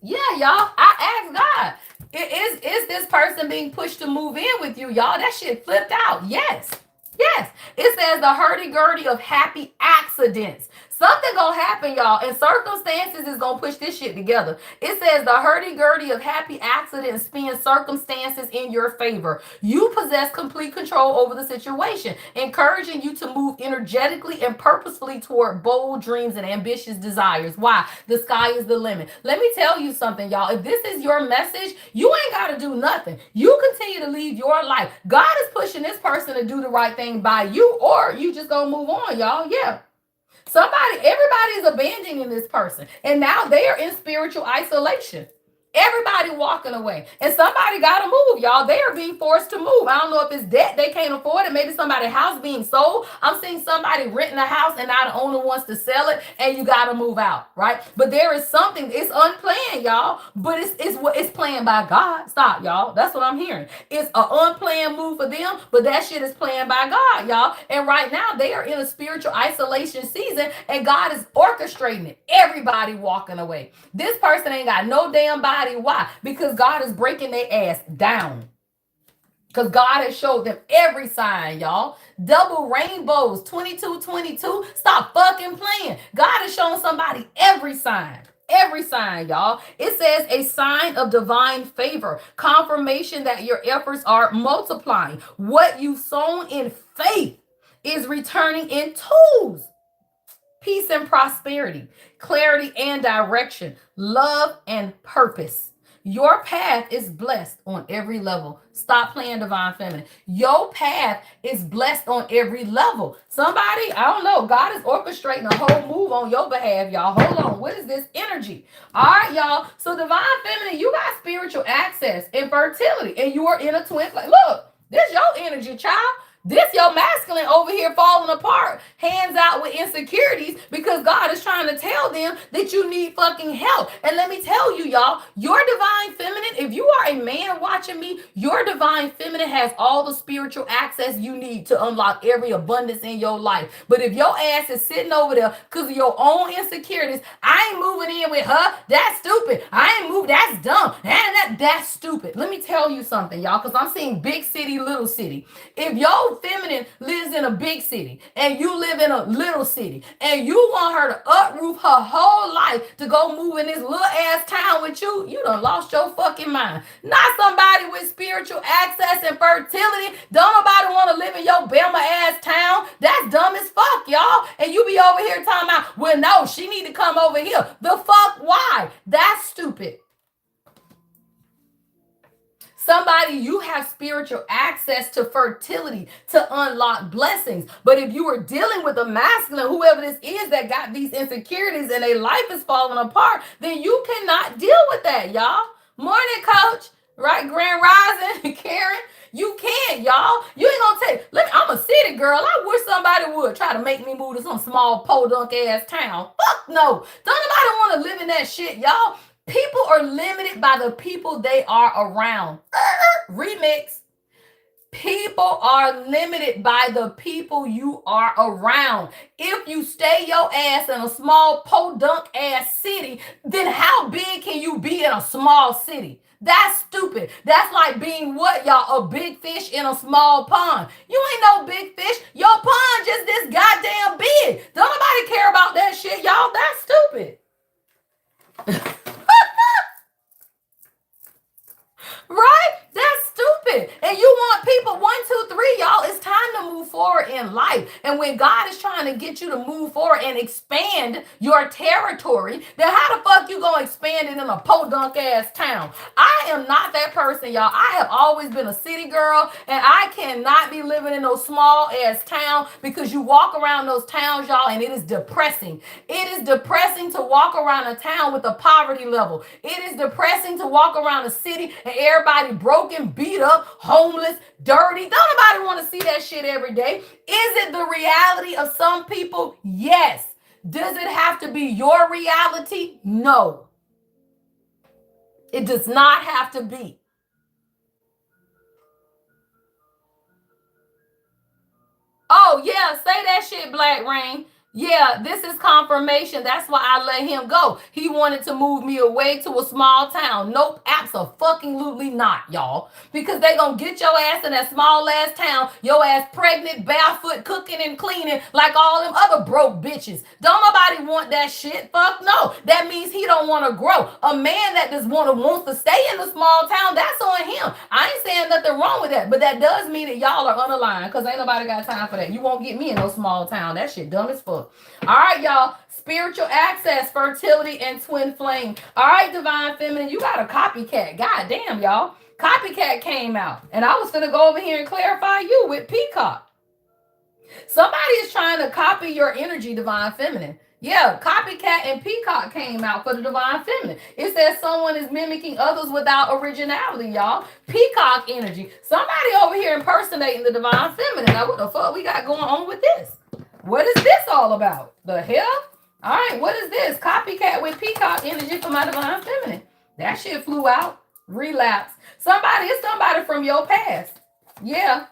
Yeah, y'all. I asked God, is this person being pushed to move in with you, y'all? That shit flipped out. Yes. Yes. It says the hurdy-gurdy of happy accidents. Something gonna happen, y'all, and circumstances is gonna push this shit together. It says the hurdy-gurdy of happy accidents spin circumstances in your favor. You possess complete control over the situation, encouraging you to move energetically and purposefully toward bold dreams and ambitious desires. Why? The sky is the limit. Let me tell you something, y'all. If this is your message, you ain't gotta do nothing. You continue to lead your life. God is pushing this person to do the right thing by you, or you just gonna move on, y'all. Yeah. Everybody is abandoning this person. And now they are in spiritual isolation. Everybody walking away. And somebody got to move, y'all. They are being forced to move. I don't know if it's debt they can't afford it. Maybe somebody's house being sold. I'm seeing somebody renting a house and now the owner wants to sell it and you got to move out, right? But there is something, it's unplanned, y'all. But it's planned by God. Stop, y'all. That's what I'm hearing. It's an unplanned move for them, but that shit is planned by God, y'all. And right now they are in a spiritual isolation season and God is orchestrating it. Everybody walking away. This person ain't got no damn body. Why? Because God is breaking their ass down. Because God has showed them every sign, y'all. Double rainbows, 2222. Stop fucking playing. God has shown somebody every sign. Every sign, y'all. It says a sign of divine favor. Confirmation that your efforts are multiplying. What you've sown in faith is returning in tools. Peace and prosperity, clarity and direction, love and purpose. Your path is blessed on every level. Stop playing divine feminine. Your path is blessed on every level. Somebody, I don't know, God is orchestrating a whole move on your behalf, y'all. Hold on. What is this energy? All right, y'all. So divine feminine, you got spiritual access and fertility, and you are in a twin flame. Look, this your energy, child. This your masculine over here falling apart, hands out with insecurities because God is trying to tell them that you need fucking help. And let me tell you, y'all, your divine feminine, if you are a man watching me, your divine feminine has all the spiritual access you need to unlock every abundance in your life. But if your ass is sitting over there because of your own insecurities, I ain't moving in with her. That's stupid. I ain't moving. That's dumb. And that's stupid. Let me tell you something, y'all, because I'm seeing big city, little city. If your feminine lives in a big city and you live in a little city and you want her to uproot her whole life to go move in this little ass town with you, you done lost your fucking mind. Not somebody with spiritual access and fertility. Don't nobody want to live in your Bama ass town. That's dumb as fuck, y'all. And you be over here talking about, well, no, she need to come over here. The fuck why? That's stupid. Somebody, you have spiritual access to fertility to unlock blessings. But if you are dealing with a masculine, whoever this is that got these insecurities and their life is falling apart, then you cannot deal with that, y'all. Morning, coach. Right? Grand Rising, Karen. You can't, y'all. You ain't gonna take. I'm a city girl. I wish somebody would try to make me move to some small podunk ass town. Fuck no. Don't nobody want to live in that shit, y'all. People are limited by the people they are around. Remix. People are limited by the people you are around. If you stay your ass in a small podunk ass city, then how big can you be in a small city? That's stupid. That's like being what, y'all? A big fish in a small pond. You ain't no big fish. Your pond just this goddamn big. Don't nobody care about that shit, y'all. That's stupid. Right? That's stupid. And you want people, 1, 2, 3, y'all. It's time to move forward in in life. And when God is trying to get you to move forward and expand your territory, then how the fuck you gonna expand it in a podunk ass town? I am not that person, y'all. I have always been a city girl, and I cannot be living in no small ass town, because you walk around those towns, y'all, and it is depressing. It is depressing to walk around a town with a poverty level. It is depressing to walk around a city and everybody broken, beat up, homeless, dirty. Don't nobody want to see that shit every day. Is it the reality of some people? Yes. Does it have to be your reality? No. It does not have to be. Oh, yeah, say that shit, Black Rain. Yeah, this is confirmation. That's why I let him go. He wanted to move me away to a small town. Nope, absolutely not, y'all. Because they gonna get your ass in that small ass town, your ass pregnant, barefoot, cooking and cleaning like all them other broke bitches. Don't nobody want that shit. Fuck no. That means he don't want to grow. A man that just wants to stay in the small town, that's on him. I ain't saying nothing wrong with that, but that does mean that y'all are unaligned, because ain't nobody got time for that. You won't get me in no small town. That shit dumb as fuck. All right, y'all. Spiritual access, fertility, and twin flame. All right, divine feminine, you got a copycat. God damn, y'all. Copycat came out, and I was gonna go over here and clarify you with Peacock. Somebody is trying to copy your energy, divine feminine. Yeah, copycat and Peacock came out for the divine feminine. It says someone is mimicking others without originality, y'all. Peacock energy. Somebody over here impersonating the divine feminine. Now, what the fuck we got going on with this? What is this all about? The hell? All right, what is this? Copycat with Peacock energy for my divine feminine. That shit flew out. Relapse. It's somebody from your past. Yeah.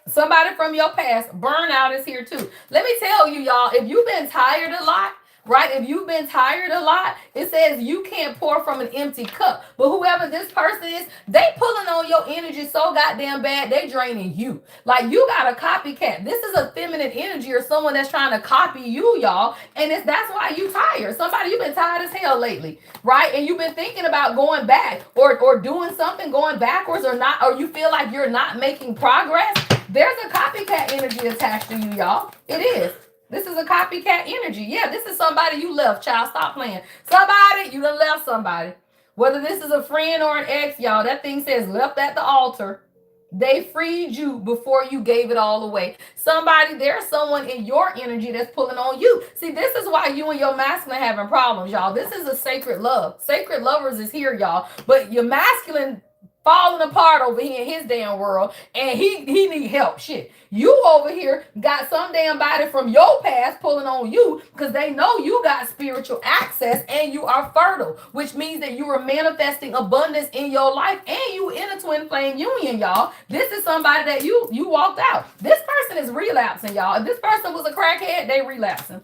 Somebody from your past. Burnout is here too. Let me tell you, y'all, if you've been tired a lot, right? If you've been tired a lot, it says you can't pour from an empty cup. But whoever this person is, they pulling on your energy so goddamn bad, they draining you. Like, you got a copycat. This is a feminine energy or someone that's trying to copy you, y'all. And that's why you tired. Somebody, you've been tired as hell lately, right? And you've been thinking about going back or doing something, going backwards or not, or you feel like you're not making progress. There's a copycat energy attached to you, y'all. It is. This is a copycat energy. Yeah, this is somebody you left, child. Stop playing. Somebody, you done left somebody. Whether this is a friend or an ex, y'all, that thing says left at the altar. They freed you before you gave it all away. There's someone in your energy that's pulling on you. See, this is why you and your masculine having problems, y'all. This is a sacred love. Sacred lovers is here, y'all. But your masculine falling apart over here in his damn world, and he need help. Shit, you over here got some damn body from your past pulling on you because they know you got spiritual access and you are fertile, which means that you are manifesting abundance in your life and you in a twin flame union, y'all. This is somebody that you walked out. This person is relapsing, y'all. If this person was a crackhead, they relapsing.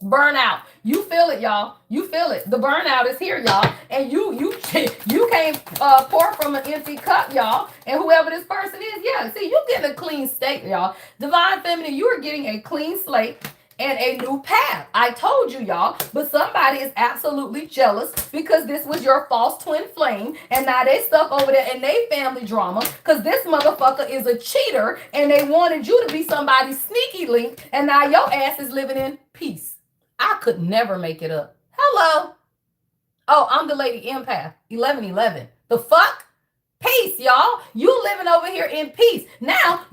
Burnout. You feel it, y'all. You feel it. The burnout is here, y'all. And you can't pour from an empty cup, y'all. And whoever this person is, yeah. See, you getting a clean slate, y'all. Divine feminine, you are getting a clean slate and a new path. I told you, y'all. But somebody is absolutely jealous because this was your false twin flame, and now they stuck over there in their family drama because this motherfucker is a cheater and they wanted you to be somebody's sneaky link, and now your ass is living in peace. I could never make it up. Hello. Oh, I'm the lady empath. 1111. The fuck? Peace, y'all. You living over here in peace. Now,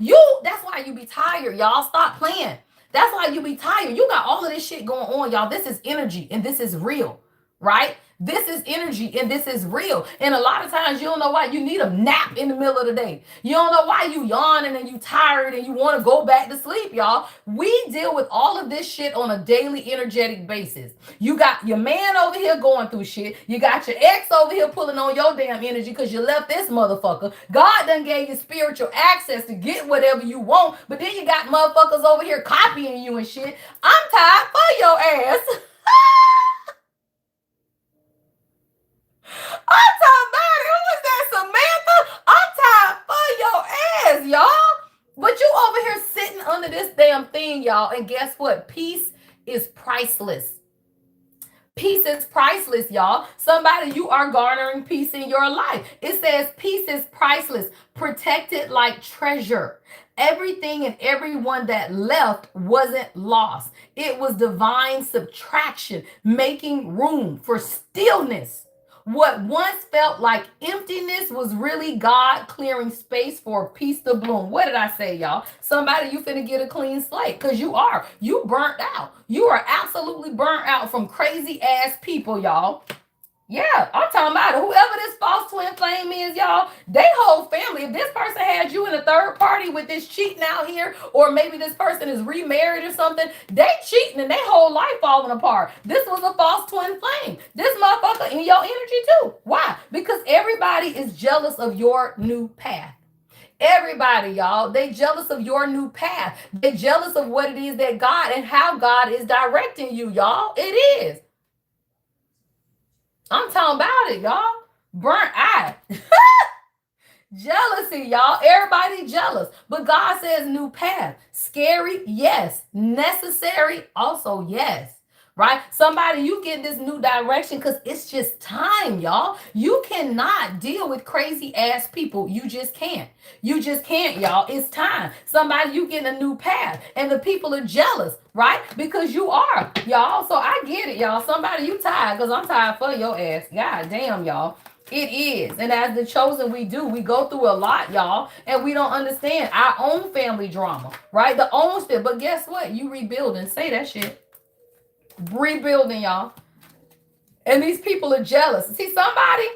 that's why you be tired, y'all. Stop playing. That's why you be tired. You got all of this shit going on, y'all. This is energy and this is real, right? This is energy and this is real. And a lot of times you don't know why you need a nap in the middle of the day. You don't know why you yawning and you tired and you want to go back to sleep, y'all. We deal with all of this shit on a daily energetic basis. You got your man over here going through shit. You got your ex over here pulling on your damn energy because you left this motherfucker. God done gave you spiritual access to get whatever you want. But then you got motherfuckers over here copying you and shit. I'm tired for your ass. I'm talking about it. Who was that, Samantha? I'm tired for your ass, y'all. But you over here sitting under this damn thing, y'all. And guess what? Peace is priceless. Peace is priceless, y'all. Somebody, you are garnering peace in your life. It says peace is priceless, protected like treasure. Everything and everyone that left wasn't lost. It was divine subtraction, making room for stillness. What once felt like emptiness was really God clearing space for peace to bloom. What did I say, y'all? Somebody, you finna get a clean slate because you are. You burnt out. You are absolutely burnt out from crazy ass people, y'all. Yeah, I'm talking about it. Whoever this false twin flame is, y'all, they whole family. If this person had you in a third party with this cheating out here, or maybe this person is remarried or something, they cheating and their whole life falling apart. This was a false twin flame. This motherfucker in your energy too. Why? Because everybody is jealous of your new path. Everybody, y'all, they jealous of your new path. They jealous of what it is that God and how God is directing you, y'all. It is. I'm talking about it, y'all. Burnt eye. Jealousy, y'all. Everybody jealous. But God says new path. Scary, yes. Necessary, also yes. Right? Somebody, you get this new direction because it's just time, y'all. You cannot deal with crazy ass people. You just can't. You just can't, y'all. It's time. Somebody, you get a new path and the people are jealous, right? Because you are, y'all. So I get it, y'all. Somebody, you tired because I'm tired for your ass. God damn, y'all. It is. And as the chosen, we go through a lot, y'all, and we don't understand our own family drama, right? The own stuff. But guess what? You rebuilding. Say that shit. Rebuilding, y'all. And these people are jealous. See, somebody,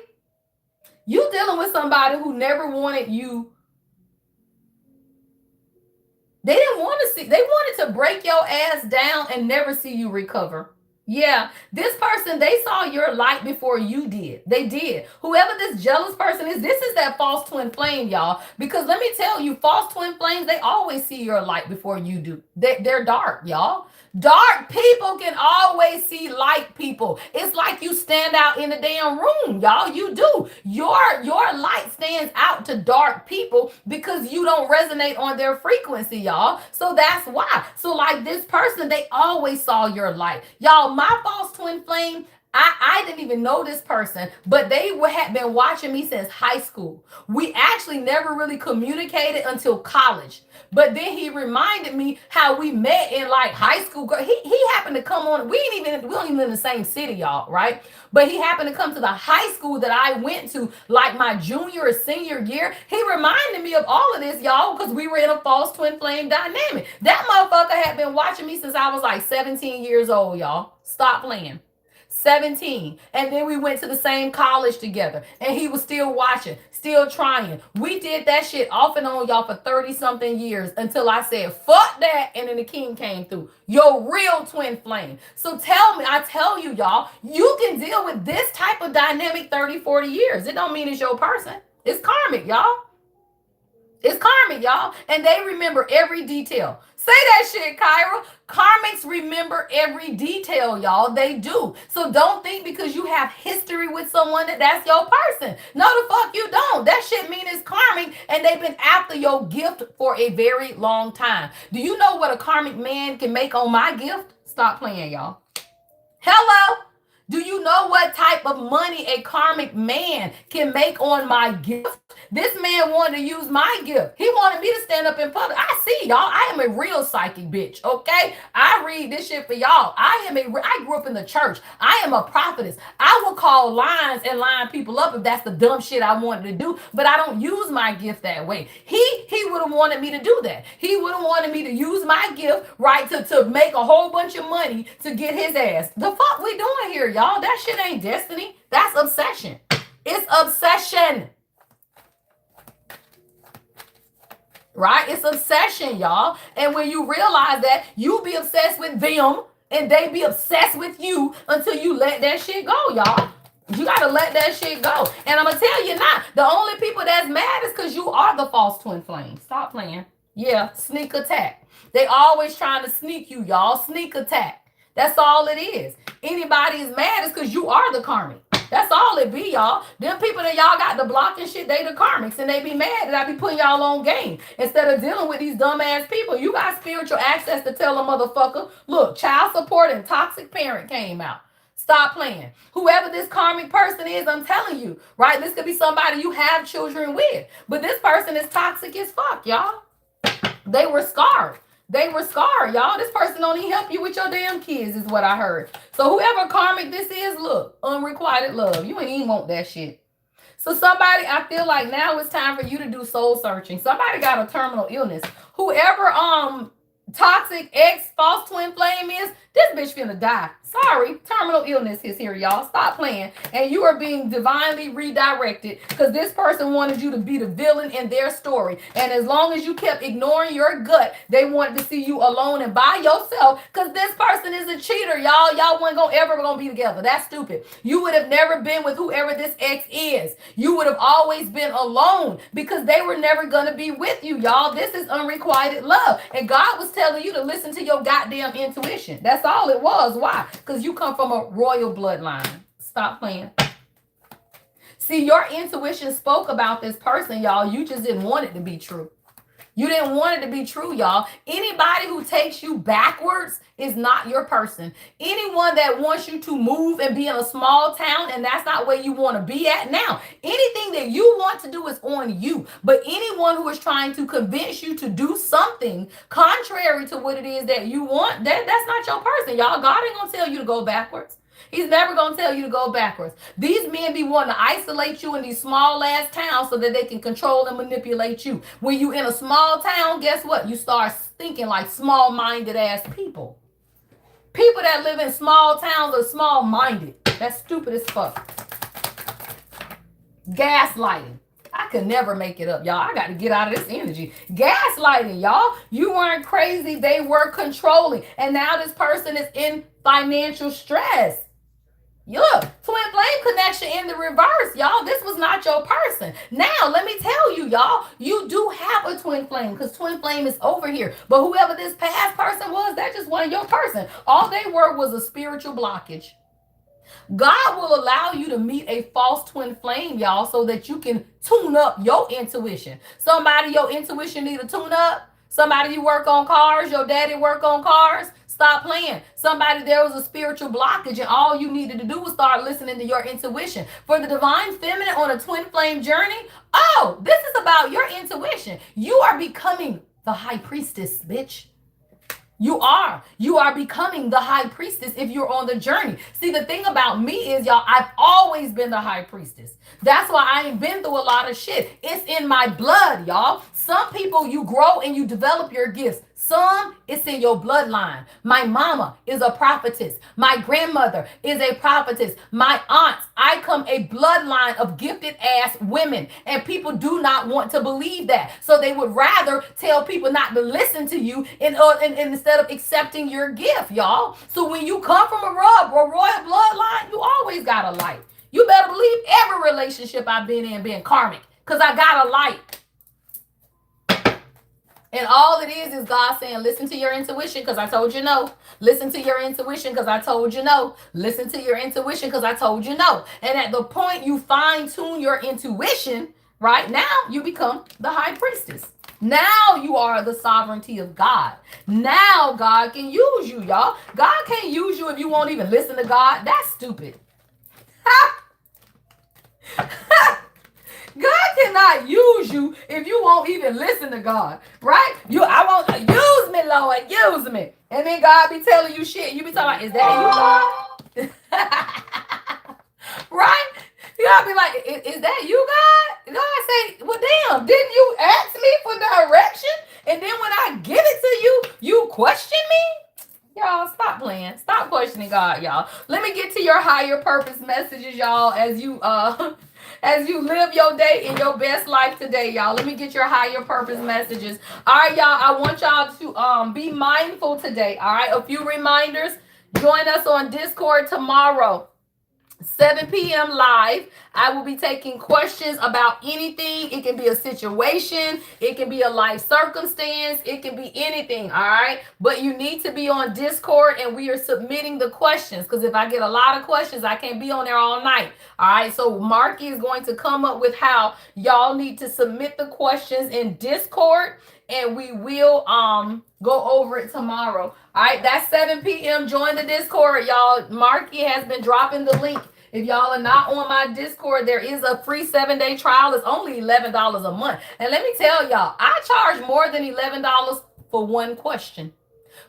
you dealing with somebody who never wanted you. They didn't want to see, they wanted to break your ass down and never see you recover. Yeah, this person, they saw your light before you did. They did. Whoever this jealous person is, this is that false twin flame, y'all. Because let me tell you, false twin flames, they always see your light before you do. They're dark, y'all. Dark people can always see light people. It's like you stand out in the damn room, y'all. You do. Your light stands out to dark people because you don't resonate on their frequency, y'all. So that's why. So like this person, they always saw your light. Y'all, my false twin flame, I didn't even know this person, but they had been watching me since high school. We actually never really communicated until college. But then he reminded me how we met in like high school. He happened to come on. We don't even live in the same city, y'all, right? But he happened to come to the high school that I went to like my junior or senior year. He reminded me of all of this, y'all, because we were in a false twin flame dynamic. That motherfucker had been watching me since I was like 17 years old, y'all. Stop playing. 17. And then we went to the same college together. And he was still watching, still trying. We did that shit off and on, y'all, for 30 something years until I said, fuck that. And then the king came through. Your real twin flame. So I tell you, y'all, you can deal with this type of dynamic 30, 40 years. It don't mean it's your person. It's karmic, y'all. It's karmic, y'all. And they remember every detail. Say that shit, Kyra. Karmics remember every detail, y'all. They do. So don't think because you have history with someone that's your person. No, the fuck you don't. That shit mean it's karmic and they've been after your gift for a very long time. Do you know what a karmic man can make on my gift? Stop playing, y'all. Hello? Do you know what type of money a karmic man can make on my gift? This man wanted to use my gift. He wanted me to stand up in public. I see, y'all. I am a real psychic bitch, okay? I read this shit for y'all. I grew up in the church. I am a prophetess. I will call lines and line people up if that's the dumb shit I wanted to do, but I don't use my gift that way. He would have wanted me to do that. He would have wanted me to use my gift, right, to make a whole bunch of money to get his ass. The fuck we doing here, y'all? That shit ain't destiny. That's obsession. It's obsession. Right? It's obsession, y'all. And when you realize that, you be obsessed with them and they be obsessed with you until you let that shit go, y'all. You got to let that shit go. And I'm going to tell you now, the only people that's mad is because you are the false twin flame. Stop playing. Yeah, sneak attack. They always trying to sneak you, y'all. Sneak attack. That's all it is. Anybody is mad is because you are the karmic. That's all it be, y'all. Them people that y'all got the block and shit, they the karmics, and they be mad that I be putting y'all on game. Instead of dealing with these dumbass people, you got spiritual access to tell a motherfucker, look, child support and toxic parent came out. Stop playing. Whoever this karmic person is, I'm telling you, right? This could be somebody you have children with, but this person is toxic as fuck, y'all. They were scarred. They were scarred, y'all. This person don't even help you with your damn kids, is what I heard. So whoever karmic this is, look, unrequited love. You ain't even want that shit. So somebody, I feel like now it's time for you to do soul searching. Somebody got a terminal illness. Whoever toxic ex false twin flame is, this bitch finna die. Sorry, terminal illness is here, y'all. Stop playing. And you are being divinely redirected because this person wanted you to be the villain in their story. And as long as you kept ignoring your gut, they wanted to see you alone and by yourself because this person is a cheater, y'all. Y'all weren't ever gonna be together. That's stupid. You would have never been with whoever this ex is. You would have always been alone because they were never gonna be with you, y'all. This is unrequited love. And God was telling you to listen to your goddamn intuition. That's all it was. Why? Because you come from a royal bloodline. Stop playing. See, your intuition spoke about this person, y'all. You just didn't want it to be true. You didn't want it to be true, y'all. Anybody who takes you backwards is not your person. Anyone that wants you to move and be in a small town and that's not where you want to be at now. Anything that you want to do is on you. But anyone who is trying to convince you to do something contrary to what it is that you want, that's not your person, y'all. God ain't going to tell you to go backwards. He's never going to tell you to go backwards. These men be wanting to isolate you in these small ass towns so that they can control and manipulate you. When you in a small town, guess what? You start thinking like small-minded ass people. People that live in small towns are small-minded. That's stupid as fuck. Gaslighting. I could never make it up, y'all. I got to get out of this energy. Gaslighting, y'all. You weren't crazy. They were controlling. And now this person is in financial stress. Look, twin flame connection in the reverse, y'all. This was not your person. Now, let me tell you, y'all, you do have a twin flame because twin flame is over here. But whoever this past person was, that just wasn't your person. All they were was a spiritual blockage. God will allow you to meet a false twin flame, y'all, so that you can tune up your intuition. Somebody, your intuition need a tune up. Somebody, you work on cars. Your daddy work on cars. Stop playing. Somebody, there was a spiritual blockage and all you needed to do was start listening to your intuition. For the divine feminine on a twin flame journey, oh, this is about your intuition. You are becoming the high priestess, bitch. You are becoming the high priestess if you're on the journey. See, the thing about me is, y'all, I've always been the high priestess. That's why I ain't been through a lot of shit. It's in my blood, y'all. Some people, you grow and you develop your gifts. Some, it's in your bloodline. My mama is a prophetess. My grandmother is a prophetess. My aunts, I come a bloodline of gifted ass women. And people do not want to believe that. So they would rather tell people not to listen to you instead of accepting your gift, y'all. So when you come from a royal bloodline, you always got a light. You better believe every relationship I've been in been karmic because I got a light. And all it is God saying, listen to your intuition because I told you no. Listen to your intuition because I told you no. Listen to your intuition because I told you no. And at the point you fine tune your intuition, right now you become the high priestess. Now you are the sovereignty of God. Now God can use you, y'all. God can't use you if you won't even listen to God. That's stupid. God cannot use you if you won't even listen to God, right? I want to use me, Lord, use me. And then God be telling you shit. You be talking about, is that you, God? Right? You gotta be like, is that you, God? God say, well, damn, didn't you ask me for direction? And then when I give it to you, you question me? Y'all, stop playing. Stop questioning God, y'all. Let me get to your higher purpose messages, y'all, as you live your day in your best life today, y'all. Let me get your higher purpose messages. All right, y'all. I want y'all to be mindful today. All right. A few reminders. Join us on Discord tomorrow. 7 p.m. live. I will be taking questions about anything. It can be a situation. It can be a life circumstance. It can be anything. All right. But you need to be on Discord and we are submitting the questions because if I get a lot of questions, I can't be on there all night. All right. So Marky is going to come up with how y'all need to submit the questions in Discord and we will go over it tomorrow. All right, that's 7 p.m. Join the Discord, y'all. Marky has been dropping the link. If y'all are not on my Discord, there is a free 7-day trial. It's only $11 a month. And let me tell y'all, I charge more than $11 for one question.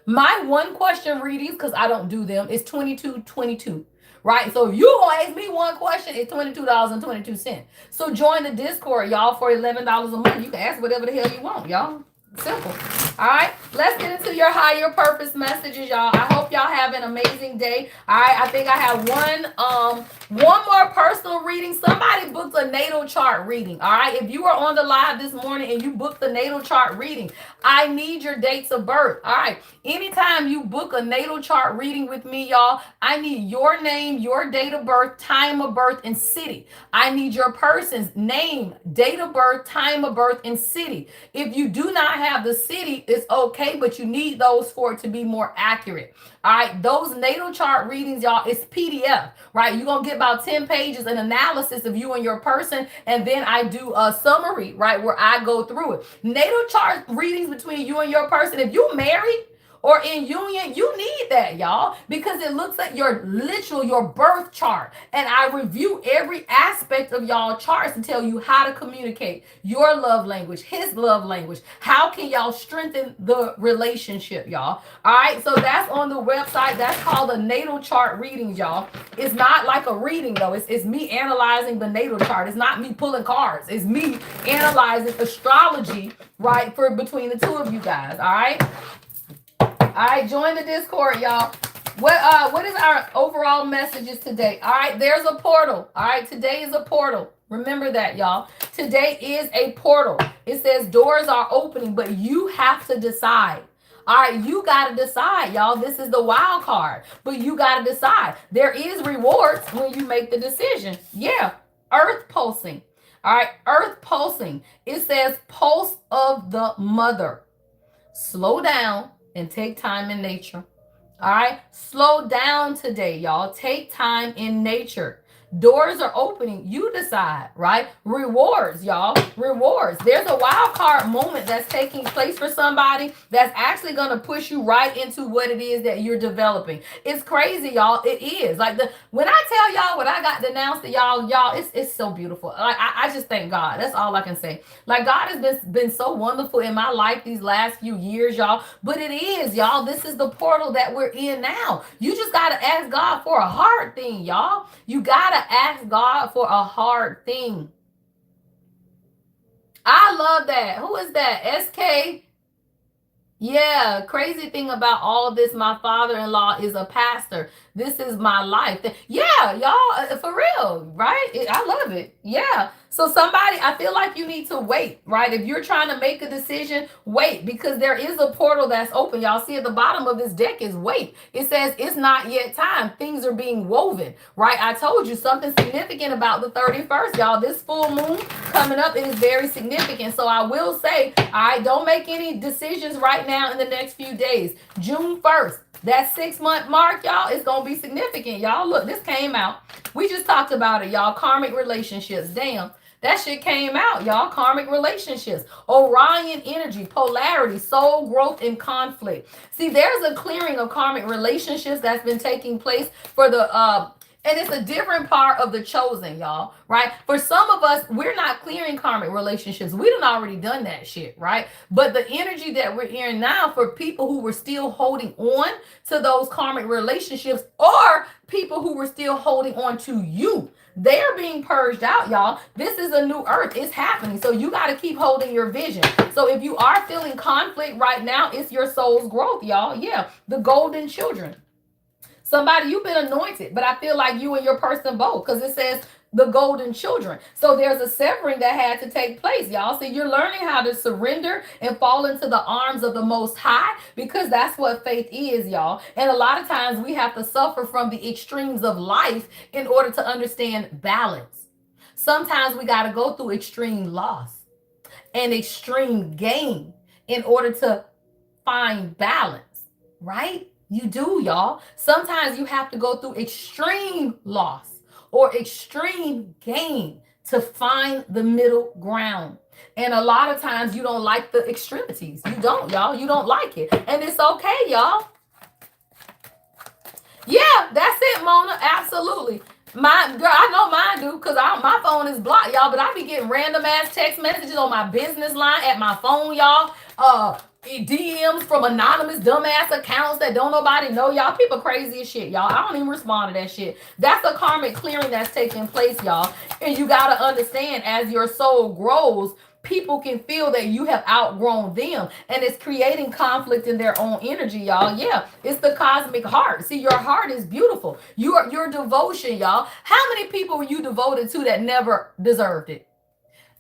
My one question readings, because I don't do them, is 22.22. Right? So if you gonna ask me one question, it's $22.22. So join the Discord, y'all, for $11 a month. You can ask whatever the hell you want, y'all. Simple. All right, let's get into your higher purpose messages, y'all. I hope y'all have an amazing day. All right, I think I have one more personal reading. Somebody booked a natal chart reading. All right, if you were on the live this morning and you booked the natal chart reading, I need your dates of birth. All right, anytime you book a natal chart reading with me, y'all, I need your name, your date of birth, time of birth, and city. I need your person's name, date of birth, time of birth, and city. If you do not have the city, it's okay, but you need those for it to be more accurate. All right, those natal chart readings, y'all, it's PDF, right? You're going to get about 10 pages, an analysis of you and your person, and then I do a summary, right, where I go through it. Natal chart readings between you and your person. If you're married or in union, you need that, y'all, because it looks at your birth chart. And I review every aspect of y'all charts to tell you how to communicate your love language, his love language. How can y'all strengthen the relationship, y'all? All right, so that's on the website. That's called the natal chart readings, y'all. It's not like a reading, though. It's me analyzing the natal chart. It's not me pulling cards. It's me analyzing astrology, right, for between the two of you guys, all right? All right, join the Discord, y'all. What is our overall messages today? All right, there's a portal. All right, today is a portal. Remember that, y'all. Today is a portal. It says doors are opening, but you have to decide. All right, you got to decide, y'all. This is the wild card, but you got to decide. There is rewards when you make the decision. Yeah, earth pulsing. All right, earth pulsing. It says pulse of the mother. Slow down and take time in nature. All right, slow down today, y'all. Take time in nature. Doors are opening. You decide, right? Rewards, y'all. Rewards. There's a wild card moment that's taking place for somebody that's actually going to push you right into what it is that you're developing. It's crazy, y'all. It is. Like when I tell y'all what I got announced to y'all, it's so beautiful. Like I just thank God. That's all I can say. Like God has been so wonderful in my life these last few years, y'all. But it is, y'all. This is the portal that we're in now. You just got to ask God for a hard thing, y'all. You got to ask God for a hard thing. I love that. Who is that? SK? Yeah, crazy thing about all of this, my father-in-law is a pastor. This is my life. Yeah, y'all, for real, right? I love it. Yeah. So somebody, I feel like you need to wait, right? If you're trying to make a decision, wait, because there is a portal that's open. Y'all see at the bottom of this deck is wait. It says it's not yet time. Things are being woven, right? I told you something significant about the 31st, y'all. This full moon coming up, it is very significant. So I will say, all right, don't make any decisions right now in the next few days. June 1st. That 6-month mark, y'all, is going to be significant, y'all. Look, this came out. We just talked about it, y'all. Karmic relationships. Damn. That shit came out, y'all. Karmic relationships. Orion energy, polarity, soul growth, and conflict. See, there's a clearing of karmic relationships that's been taking place for the and it's a different part of the chosen, y'all, right? For some of us, we're not clearing karmic relationships. We done already done that shit, right? But the energy that we're in now for people who were still holding on to those karmic relationships or people who were still holding on to you, they're being purged out, y'all. This is a new earth. It's happening. So you got to keep holding your vision. So if you are feeling conflict right now, it's your soul's growth, y'all. Yeah, the golden children. Somebody, you've been anointed, but I feel like you and your person both, because it says the golden children. So there's a severing that had to take place, y'all. So you're learning how to surrender and fall into the arms of the Most High, because that's what faith is, y'all. And a lot of times we have to suffer from the extremes of life in order to understand balance. Sometimes we got to go through extreme loss and extreme gain in order to find balance, right? You do, y'all. Sometimes you have to go through extreme loss or extreme gain to find the middle ground. And a lot of times you don't like the extremities. You don't, y'all. You don't like it. And it's okay, y'all. Yeah, that's it, Mona. Absolutely. My girl, I know mine do because my phone is blocked, y'all. But I be getting random ass text messages on my business line at my phone, y'all. DMs from anonymous dumbass accounts that don't nobody know, y'all. People crazy as shit, y'all. I don't even respond to that shit. That's a karmic clearing that's taking place, y'all. And you gotta understand, as your soul grows, people can feel that you have outgrown them, and it's creating conflict in their own energy, y'all. Yeah, it's the cosmic heart. See, your heart is beautiful. Your devotion, y'all. How many people were you devoted to that never deserved it?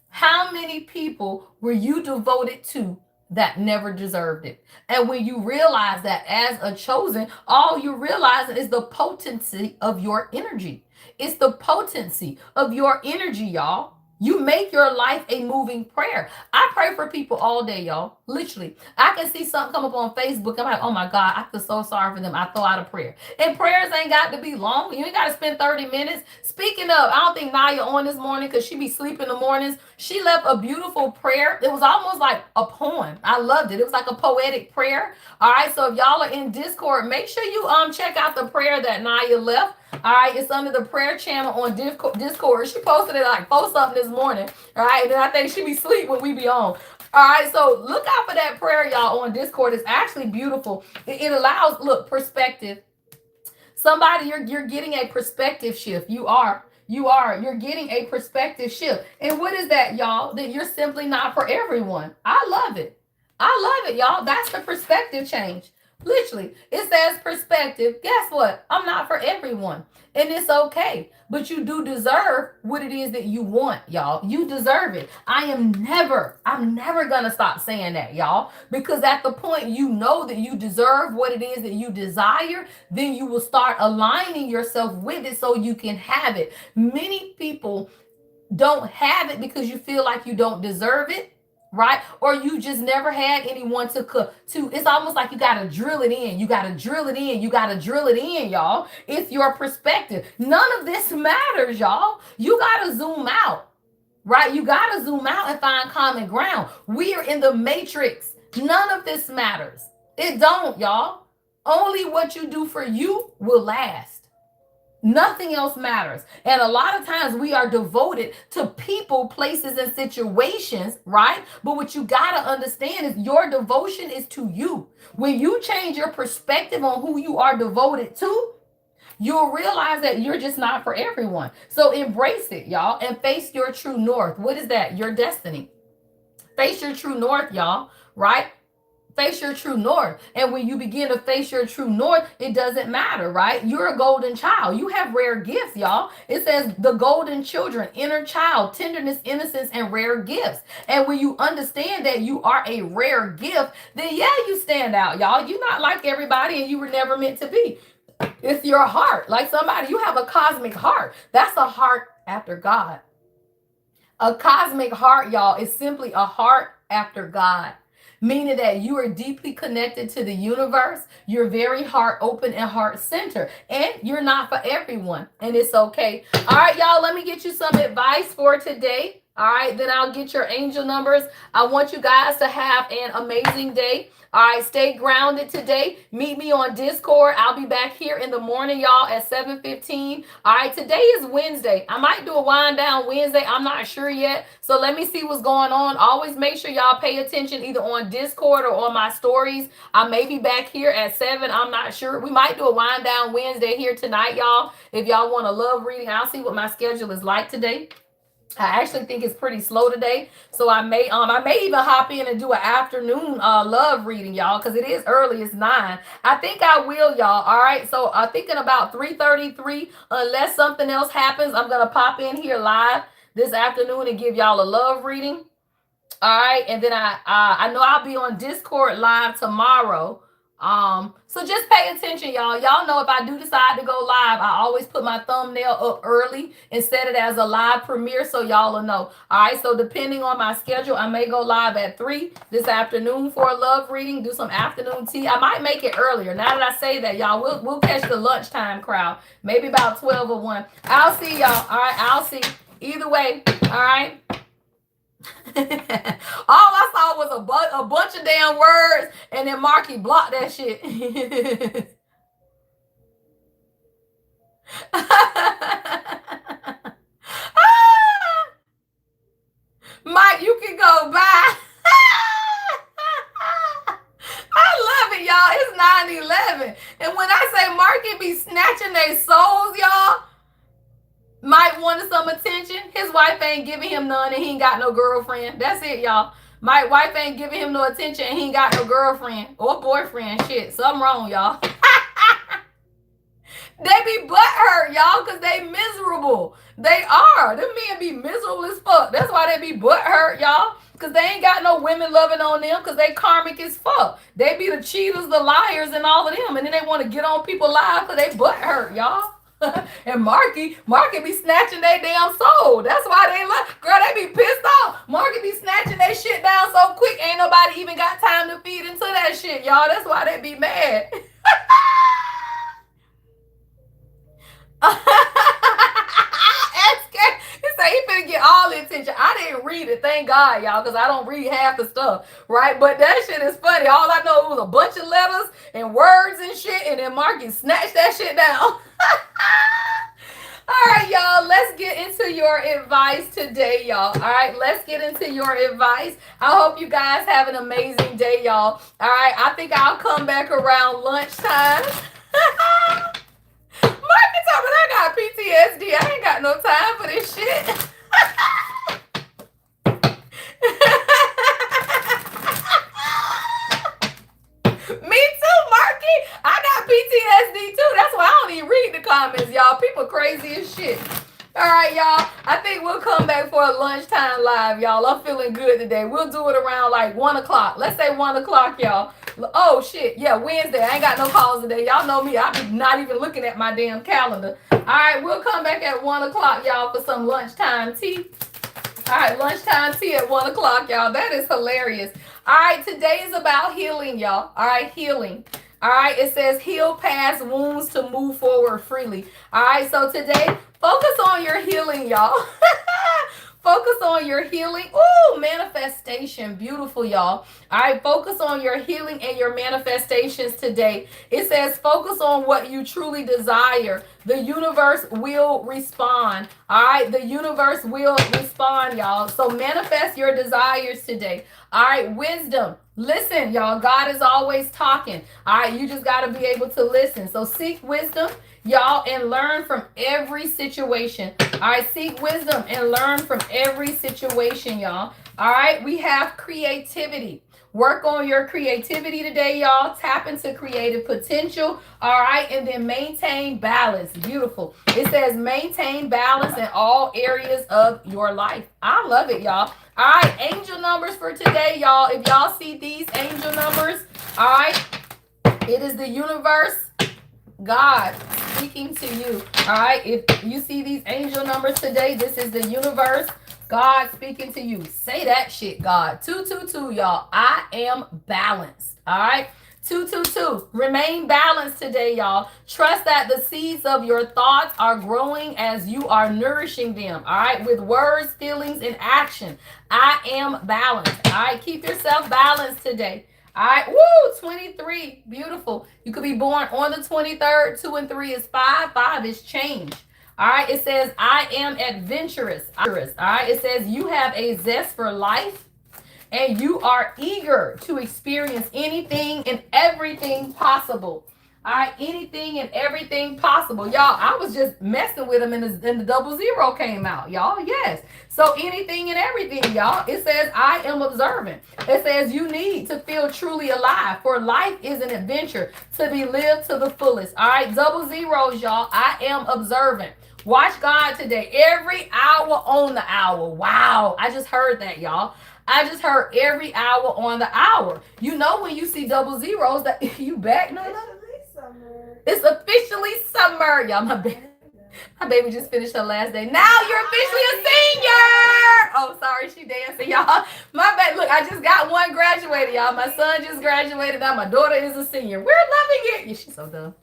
How many people were you devoted to that never deserved it? And when you realize that as a chosen, all you realize is the potency of your energy. It's the potency of your energy, y'all. You make your life a moving prayer. I pray for people all day, y'all. Literally. I can see something come up on Facebook. I'm like, oh my God, I feel so sorry for them. I throw out a prayer. And prayers ain't got to be long. You ain't got to spend 30 minutes. Speaking of, I don't think Naya on this morning because she be sleeping in the mornings. She left a beautiful prayer. It was almost like a poem. I loved it. It was like a poetic prayer. All right. So if y'all are in Discord, make sure you check out the prayer that Naya left. All right, it's under the prayer channel on Discord. She posted it like 4 something this morning. All right, and then I think she be asleep when we be on. All right, so look out for that prayer, y'all, on Discord. It's actually beautiful. It allows, look, perspective. Somebody, you're getting a perspective shift. You're getting a perspective shift. And what is that, y'all? That you're simply not for everyone. I love it. I love it, y'all. That's the perspective change. Literally, it says perspective. Guess what? I'm not for everyone. And it's okay. But you do deserve what it is that you want, y'all. You deserve it. I'm never going to stop saying that, y'all. Because at the point you know that you deserve what it is that you desire, then you will start aligning yourself with it so you can have it. Many people don't have it because you feel like you don't deserve it, right? Or you just never had anyone to it's almost like you got to drill it in. You got to drill it in. You got to drill it in, y'all. It's your perspective. None of this matters, y'all. You got to zoom out, right? You got to zoom out and find common ground. We are in the matrix. None of this matters. It don't, y'all. Only what you do for you will last. Nothing else matters. And a lot of times we are devoted to people, places, and situations, right? But what you got to understand is your devotion is to you. When you change your perspective on who you are devoted to, you'll realize that you're just not for everyone. So embrace it, y'all, and face your true north. What is that? Your destiny. Face your true north, y'all, right? Face your true north. And when you begin to face your true north, it doesn't matter, right? You're a golden child. You have rare gifts, y'all. It says the golden children, inner child, tenderness, innocence, and rare gifts. And when you understand that you are a rare gift, then yeah, you stand out, y'all. You're not like everybody and you were never meant to be. It's your heart. Like somebody, you have a cosmic heart. That's a heart after God. A cosmic heart, y'all, is simply a heart after God. Meaning that you are deeply connected to the universe. You're very heart open and heart centered. And you're not for everyone. And it's okay. All right, y'all, let me get you some advice for today. All right, then I'll get your angel numbers. I want you guys to have an amazing day. All right, stay grounded today. Meet me on Discord. I'll be back here in the morning, y'all, at 7:15. All right, today is Wednesday. I might do a wind down Wednesday. I'm not sure yet. So let me see what's going on. Always make sure y'all pay attention either on Discord or on my stories. I may be back here at 7. I'm not sure. We might do a wind down Wednesday here tonight, y'all. If y'all want a love reading, I'll see what my schedule is like today. I actually think it's pretty slow today, so I may even hop in and do an afternoon love reading, y'all, because it is early. It's 9. I think I will, y'all. All right, so I'm thinking about 3:33. Unless something else happens, I'm gonna pop in here live this afternoon and give y'all a love reading. All right, and then I know I'll be on Discord live tomorrow. So just pay attention, y'all. Y'all know if I do decide to go live, I always put my thumbnail up early and set it as a live premiere so y'all will know. All right, so depending on my schedule, I may go live at 3 this afternoon for a love reading, do some afternoon tea. I might make it earlier. Now that I say that, y'all, we'll catch the lunchtime crowd, maybe about 12 or 1. I'll see y'all. All right, I'll see. Either way, all right. All I saw was a bunch of damn words, and then Marky blocked that shit. Mike, you can go bye. I love it, y'all. It's 9/11. And when I say Marky be snatching their souls, y'all, Mike wanted some attention. His wife ain't giving him none, and he ain't got no girlfriend. That's it, y'all. Mike's wife ain't giving him no attention, and he ain't got no girlfriend or boyfriend. Shit, something wrong, y'all. They be butthurt, y'all, because they miserable. They are. Them men be miserable as fuck. That's why they be butthurt, y'all. Because they ain't got no women loving on them because they karmic as fuck. They be the cheaters, the liars, and all of them. And then they want to get on people live because they butthurt, y'all. And Marky be snatching their damn soul. That's why they like, girl, they be pissed off. Marky be snatching their shit down so quick, ain't nobody even got time to feed into that shit, y'all. That's why they be mad. He said he finna get all the attention. I didn't read it, thank God, y'all, because I don't read half the stuff, right? But that shit is funny. All I know was a bunch of letters and words and shit, and then Marky snatched that shit down. All right, y'all, let's get into your advice today, y'all. All right, let's get into your advice. I hope you guys have an amazing day, y'all. All right, I think I'll come back around lunchtime. Marky told me I got PTSD. I ain't got no time for this shit. Me too, Marky. I got PTSD too. That's why I don't even read the comments, y'all. People crazy as shit. All right, y'all. I think we'll come back for a lunchtime live, y'all. I'm feeling good today. We'll do it around like 1 o'clock. Let's say 1 o'clock, y'all. Oh, shit. Yeah, Wednesday. I ain't got no calls today. Y'all know me. I'm not even looking at my damn calendar. All right, we'll come back at 1 o'clock, y'all, for some lunchtime tea. All right, lunchtime tea at 1 o'clock, y'all. That is hilarious. All right, today is about healing, y'all. All right, healing. All right, it says heal past wounds to move forward freely. All right, so today, focus on your healing, y'all. Focus on your healing. Ooh, manifestation. Beautiful, y'all. All right, focus on your healing and your manifestations today. It says focus on what you truly desire. The universe will respond. All right, the universe will respond, y'all. So manifest your desires today. All right, wisdom. Listen, y'all. God is always talking. All right, you just got to be able to listen. So seek wisdom, y'all, and learn from every situation. All right, seek wisdom and learn from every situation, y'all. All right, we have creativity. Work on your creativity today, y'all. Tap into creative potential. All right, and then maintain balance. Beautiful. It says maintain balance in all areas of your life. I love it, y'all. All right, angel numbers for today, y'all. If y'all see these angel numbers, all right, it is the universe, God speaking to you. All right, if you see these angel numbers today, this is the universe, God speaking to you. Say that shit, God. 222, y'all. I am balanced. All right. 222. Remain balanced today, y'all. Trust that the seeds of your thoughts are growing as you are nourishing them. All right. With words, feelings, and action. I am balanced. All right. Keep yourself balanced today. All right. Woo. 23. Beautiful. You could be born on the 23rd. 2 and 3 is 5. 5 is change. All right, it says, I am adventurous. All right, it says, you have a zest for life and you are eager to experience anything and everything possible. All right, anything and everything possible. Y'all, I was just messing with them and the 00 came out, y'all. Yes. So anything and everything, y'all. It says, I am observant. It says, you need to feel truly alive, for life is an adventure to be lived to the fullest. All right, 00s, y'all. I am observant. Watch God today. Every hour on the hour. Wow. I just heard that, y'all. I just heard every hour on the hour. You know when you see 00s that you back, no. It's officially summer. Y'all, my baby just finished her last day. Now you're officially a senior. Oh, sorry, she dancing, y'all. My bad. Look, I just got one graduated, y'all. My son just graduated. Now my daughter is a senior. We're loving it. Yeah, she's so dumb.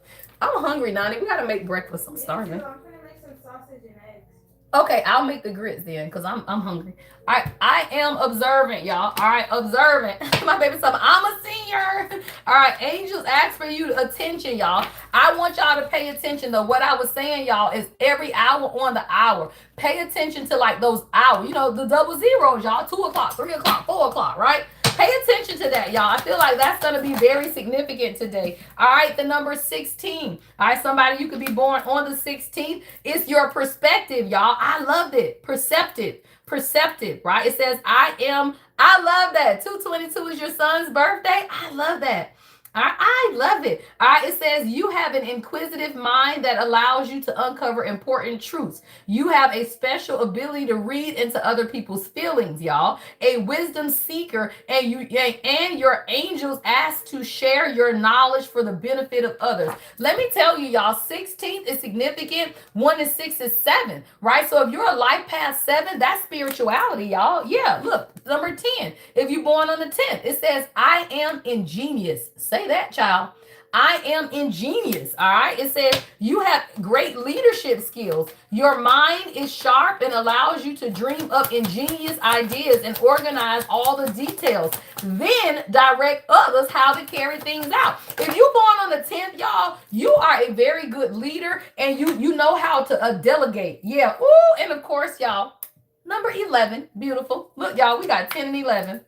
I'm hungry, Nani. We gotta make breakfast. I'm starving. I'm gonna make some sausage and eggs. Okay, I'll make the grits then because I'm hungry. All right, I am observant, y'all. All right, observant. My baby said, I'm a senior. All right, angels ask for you attention, y'all. I want y'all to pay attention though. What I was saying, y'all, is every hour on the hour. Pay attention to like those hours. You know, the double zeros, y'all. 2 o'clock, 3 o'clock, 4 o'clock, right? Pay attention to that, y'all. I feel like that's going to be very significant today. All right, the number 16. All right, somebody, you could be born on the 16th. It's your perspective, y'all. I loved it. Perceptive. Perceptive, right? It says, I am. I love that. 222 is your son's birthday. I love that. I love it. All right, it says you have an inquisitive mind that allows you to uncover important truths. You have a special ability to read into other people's feelings, y'all. A wisdom seeker, and your angels ask to share your knowledge for the benefit of others. Let me tell you, y'all, 16th is significant. 1 and 6 is 7, right? So if you're a life path 7, that's spirituality, y'all. Yeah, look, number 10. If you're born on the 10th, it says, I am ingenious. Say that, child. I am ingenious. All right. It says you have great leadership skills. Your mind is sharp and allows you to dream up ingenious ideas and organize all the details. Then direct others how to carry things out. If you're born on the 10th, y'all, you are a very good leader and you know how to delegate. Yeah. Ooh, and of course, y'all, number 11, beautiful. Look, y'all, we got 10 and 11.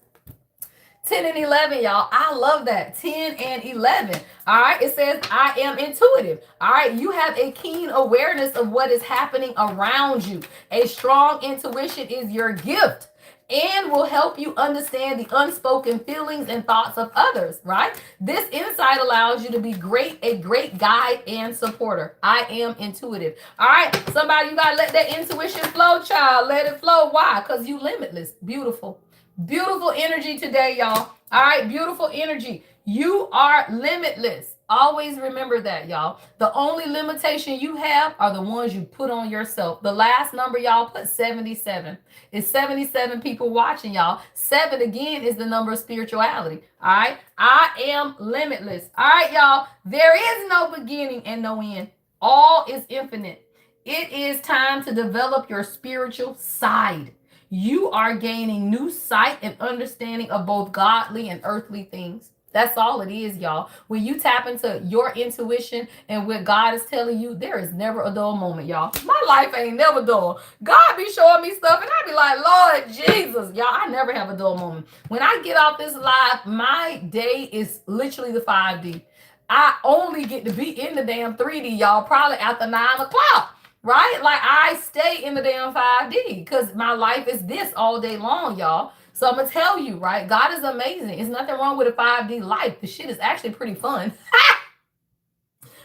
10 and 11, y'all. I love that. 10 and 11. All right. It says, I am intuitive. All right. You have a keen awareness of what is happening around you. A strong intuition is your gift and will help you understand the unspoken feelings and thoughts of others, right? This insight allows you to be a great guide and supporter. I am intuitive. All right. Somebody, you got to let that intuition flow, child. Let it flow. Why? Because you limitless. Beautiful. Beautiful energy today, y'all. All right, beautiful energy. You are limitless. Always remember that, y'all. The only limitation you have are the ones you put on yourself. The last number, y'all, put 77. It's 77 people watching, y'all. 7 again is the number of spirituality. All right. I am limitless. All right, y'all. There is no beginning and no end. All is infinite. It is time to develop your spiritual side. You are gaining new sight and understanding of both godly and earthly things. That's all it is, y'all. When you tap into your intuition and what God is telling you, there is never a dull moment, y'all. My life ain't never dull. God be showing me stuff and I be like, Lord Jesus, y'all, I never have a dull moment. When I get off this live, my day is literally the 5D. I only get to be in the damn 3D, y'all, probably after 9 o'clock. Right? Like I stay in the damn 5D because my life is this all day long, y'all. So I'm going to tell you, right? God is amazing. There's nothing wrong with a 5D life. The shit is actually pretty fun.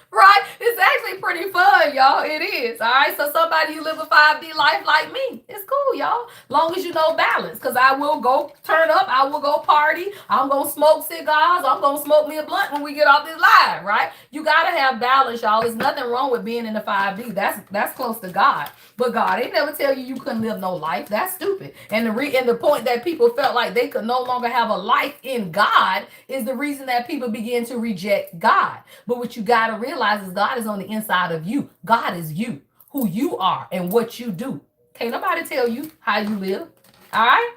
Right? It's actually pretty fun, y'all. It is. All right. So somebody you live a 5D life like me, it's cool, y'all. Long as you know balance. Because I will go turn up. I will go party. I'm going to smoke cigars. I'm going to smoke me a blunt when we get off this live, right? You got to have balance, y'all. There's nothing wrong with being in the 5D. That's close to God. But God ain't never tell you couldn't live no life. That's stupid. And the point that people felt like they could no longer have a life in God is the reason that people begin to reject God. But what you got to realize is God is on the inside of you. God is you, who you are and what you do. Can't nobody tell you how you live. All right?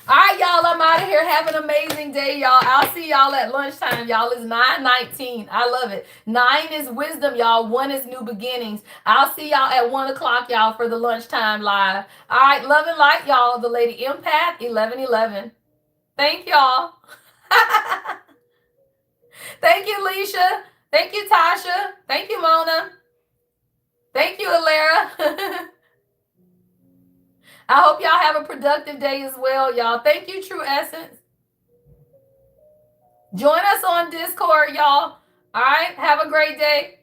All right, y'all, I'm out of here. Have an amazing day, y'all. I'll see y'all at lunchtime, y'all. It's 9:19. I love it. 9 is wisdom, y'all. 1 is new beginnings. I'll see y'all at 1 o'clock, y'all, for the lunchtime live. All right, love and light, y'all. The lady Empath, 1111. Thank y'all. Thank you, Leisha. Thank you, Tasha. Thank you, Mona. Thank you, Alara. I hope y'all have a productive day as well, y'all. Thank you, True Essence. Join us on Discord, y'all. All right. Have a great day.